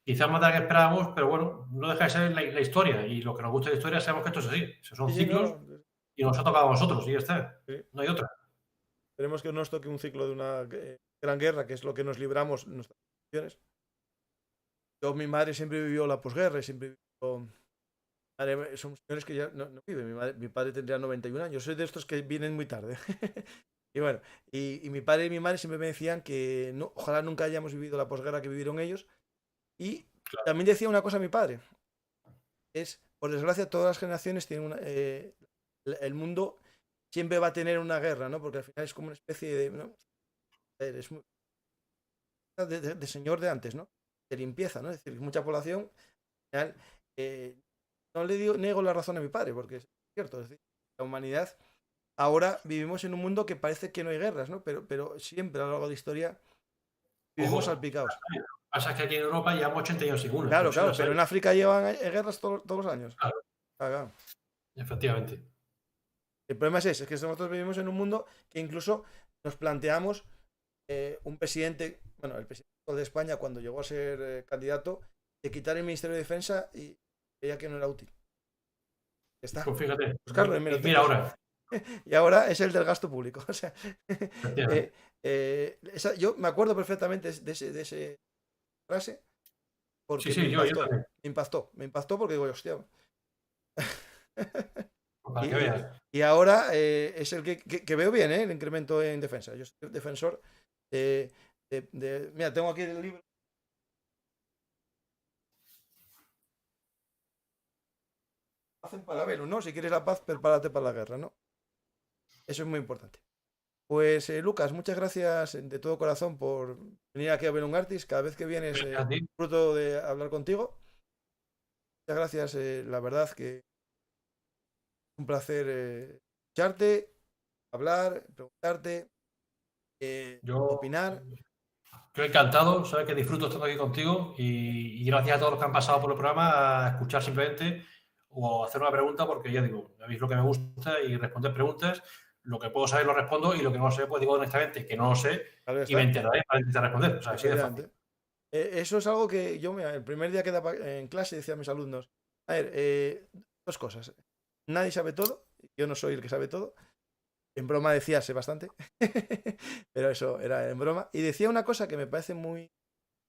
quizás más de la que esperábamos, pero bueno, no deja de ser la historia. Y lo que nos gusta de la historia, sabemos que esto es así. Esos son Sí, sí, ciclos no. y nos ha tocado a nosotros y ya está. Sí. No hay otra. Esperemos que no nos toque un ciclo de una gran guerra, que es lo que nos libramos en nuestras naciones. Yo, mi madre siempre vivió la posguerra y siempre vivió. Son señores que ya no viven. Mi padre tendría 91 años. Soy de estos que vienen muy tarde. Y bueno, y mi padre y mi madre siempre me decían que no, ojalá nunca hayamos vivido la posguerra que vivieron ellos. Y Claro. también decía una cosa mi padre. Por desgracia, todas las generaciones tienen el mundo siempre va a tener una guerra, ¿no? Porque al final es como una especie de, ¿no? Es de señor de antes, ¿no? De limpieza, ¿no? Es decir, mucha población, al final, no niego la razón a mi padre, porque es cierto, es decir, la humanidad, ahora vivimos en un mundo que parece que no hay guerras, ¿no? Pero siempre a lo largo de la historia vivimos Ojo, salpicados. pasa que aquí en Europa llevamos 80 años sin una, Claro, pero sí claro, las pero hay. en África llevan guerras todos los años. Claro, Claro. efectivamente. El problema es ese, es que nosotros vivimos en un mundo que incluso nos planteamos un presidente, bueno, el presidente de España cuando llegó a ser candidato, de quitar el Ministerio de Defensa y veía que no era útil. Está. Pues fíjate, Buscarlo en mira merotecas. ahora. Y ahora es el del gasto público. O sea, Efectivamente. yo me acuerdo perfectamente de esa frase Sí, porque sí, yo también. me impactó porque digo, hostia. Pues para Y, que y- veas. y ahora es el que veo bien, el incremento en defensa. Yo soy defensor mira, tengo aquí el libro. Paz en paralelo, ¿no? Si quieres la paz, prepárate para la guerra, ¿no? Eso es muy importante. Pues Lucas, muchas gracias de todo corazón por venir aquí a Bellum Artis. Cada vez que vienes, A ti. disfruto de hablar contigo. Muchas gracias, la verdad que es un placer escucharte, hablar, preguntarte. opinar. Yo encantado, sabes que disfruto estando aquí contigo y gracias a todos los que han pasado por el programa a escuchar simplemente o hacer una pregunta, porque ya digo, a mí es lo que me gusta y responder preguntas. Lo que puedo saber lo respondo y lo que no sé, pues digo honestamente que no lo sé y me enteraré para intentar responder. O sea, así de fácil. Eso es algo que yo, mira, el primer día que daba en clase decía a mis alumnos, a ver, dos cosas. Nadie sabe todo, yo no soy el que sabe todo. En broma decía sé bastante, pero eso era en broma. Y decía una cosa que me parece muy,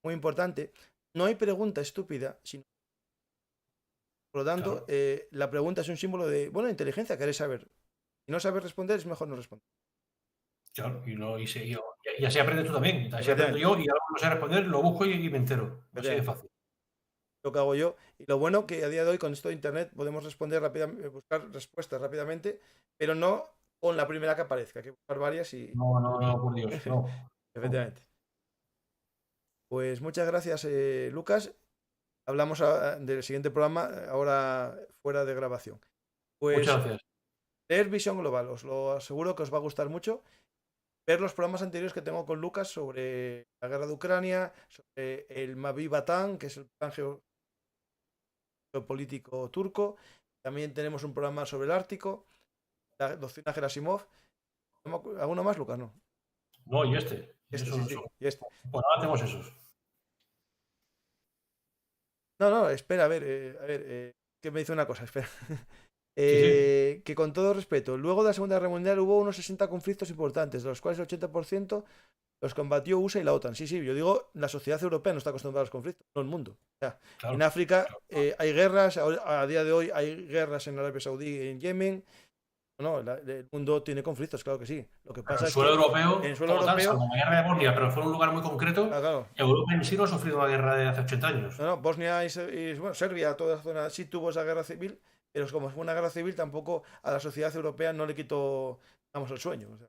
muy importante. No hay pregunta estúpida, sino... Por lo tanto, Claro. la pregunta es un símbolo de, bueno, inteligencia, querés saber. Si no sabes responder, es mejor no responder. Claro, y así aprendes tú también. Así aprendo Efectivamente. yo y ahora no sé responder, lo busco y me entero. Así de Efectivamente. fácil. Lo que hago yo. Y lo bueno que a día de hoy con esto de internet podemos responder rápidamente, buscar respuestas rápidamente, pero no con la primera que aparezca. Hay que buscar varias y... No, por Dios, no. Efectivamente. Pues muchas gracias, Lucas. Hablamos del siguiente programa ahora fuera de grabación. Pues Muchas gracias. leer Visión Global, os lo aseguro que os va a gustar mucho. Ver los programas anteriores que tengo con Lucas sobre la guerra de Ucrania, sobre el Mavi Batán, que es el plan geopolítico turco. También tenemos un programa sobre el Ártico, la doctrina Gerasimov. ¿Alguno más, Lucas? No. No, y este. Sí. Y este. Bueno, ahora tenemos esos. No, espera, a ver, que me dice una cosa, espera. Sí. Que con todo respeto, luego de la Segunda Guerra Mundial hubo unos 60 conflictos importantes, de los cuales el 80% los combatió USA y la OTAN. Sí, yo digo, la sociedad europea no está acostumbrada a los conflictos, no el mundo. O sea, Claro, en África claro. hay guerras, a día de hoy hay guerras en Arabia Saudí y en Yemen. No, el mundo tiene conflictos, claro que sí. Lo que Pero pasa el es suelo que en europeo, el suelo como tal, europeo, salvo la guerra de Bosnia, pero fue un lugar muy concreto, claro, Europa en sí no ha sufrido una guerra de hace 80 años. no, Bosnia bueno, Serbia, toda la zona sí tuvo esa guerra civil, pero como fue una guerra civil, tampoco a la sociedad europea no le quitó, vamos, el sueño. O sea,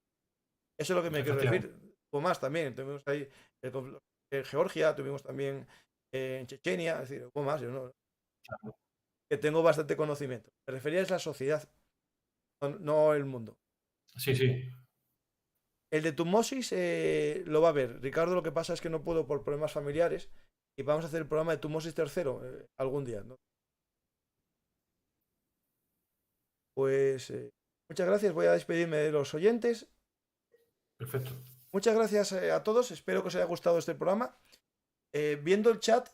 eso es lo que me quiero Efectivamente. decir. Hubo más también. Tuvimos ahí en Georgia, tuvimos también en Chechenia, es decir, hubo más, yo no, Claro. que tengo bastante conocimiento. Me refería a la sociedad, no el mundo. Sí. El de Tumosis lo va a ver. Ricardo, lo que pasa es que no puedo por problemas familiares y vamos a hacer el programa de Tumosis tercero algún día, ¿no? Pues muchas gracias. Voy a despedirme de los oyentes. Perfecto. Muchas gracias a todos. Espero que os haya gustado este programa. Viendo el chat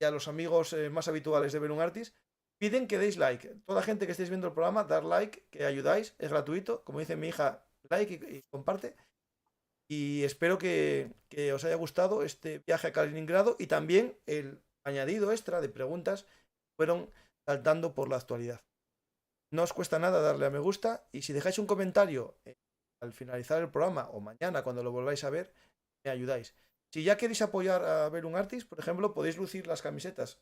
y a los amigos más habituales de Belum Artis, piden que deis like. Toda la gente que estéis viendo el programa, dar like, que ayudáis. Es gratuito. Como dice mi hija, like y comparte. Y espero que os haya gustado este viaje a Kaliningrado y también el añadido extra de preguntas que fueron saltando por la actualidad. No os cuesta nada darle a me gusta y si dejáis un comentario al finalizar el programa o mañana cuando lo volváis a ver, me ayudáis. Si ya queréis apoyar a Belum Artis, por ejemplo, podéis lucir las camisetas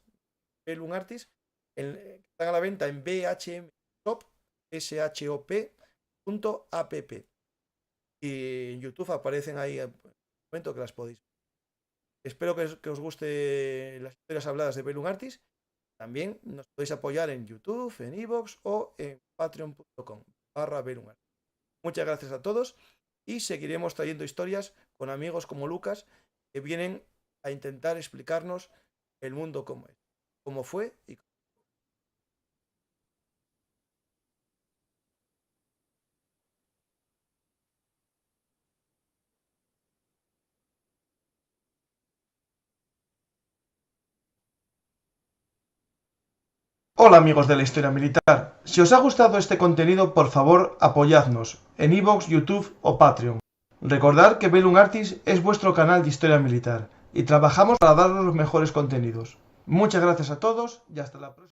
Belum Artis que están a la venta en bhmshop.app. Y en YouTube aparecen ahí al momento que las podéis. Espero que os guste las historias habladas de Belum Artis. También nos podéis apoyar en YouTube, en iVoox o en patreon.com/Belum Artis. Muchas gracias a todos y seguiremos trayendo historias con amigos como Lucas que vienen a intentar explicarnos el mundo como es, cómo fue y cómo. Hola amigos de la historia militar. Si os ha gustado este contenido, por favor, apoyadnos en iVoox, YouTube o Patreon. Recordad que Belum Artis es vuestro canal de historia militar y trabajamos para daros los mejores contenidos. Muchas gracias a todos y hasta la próxima.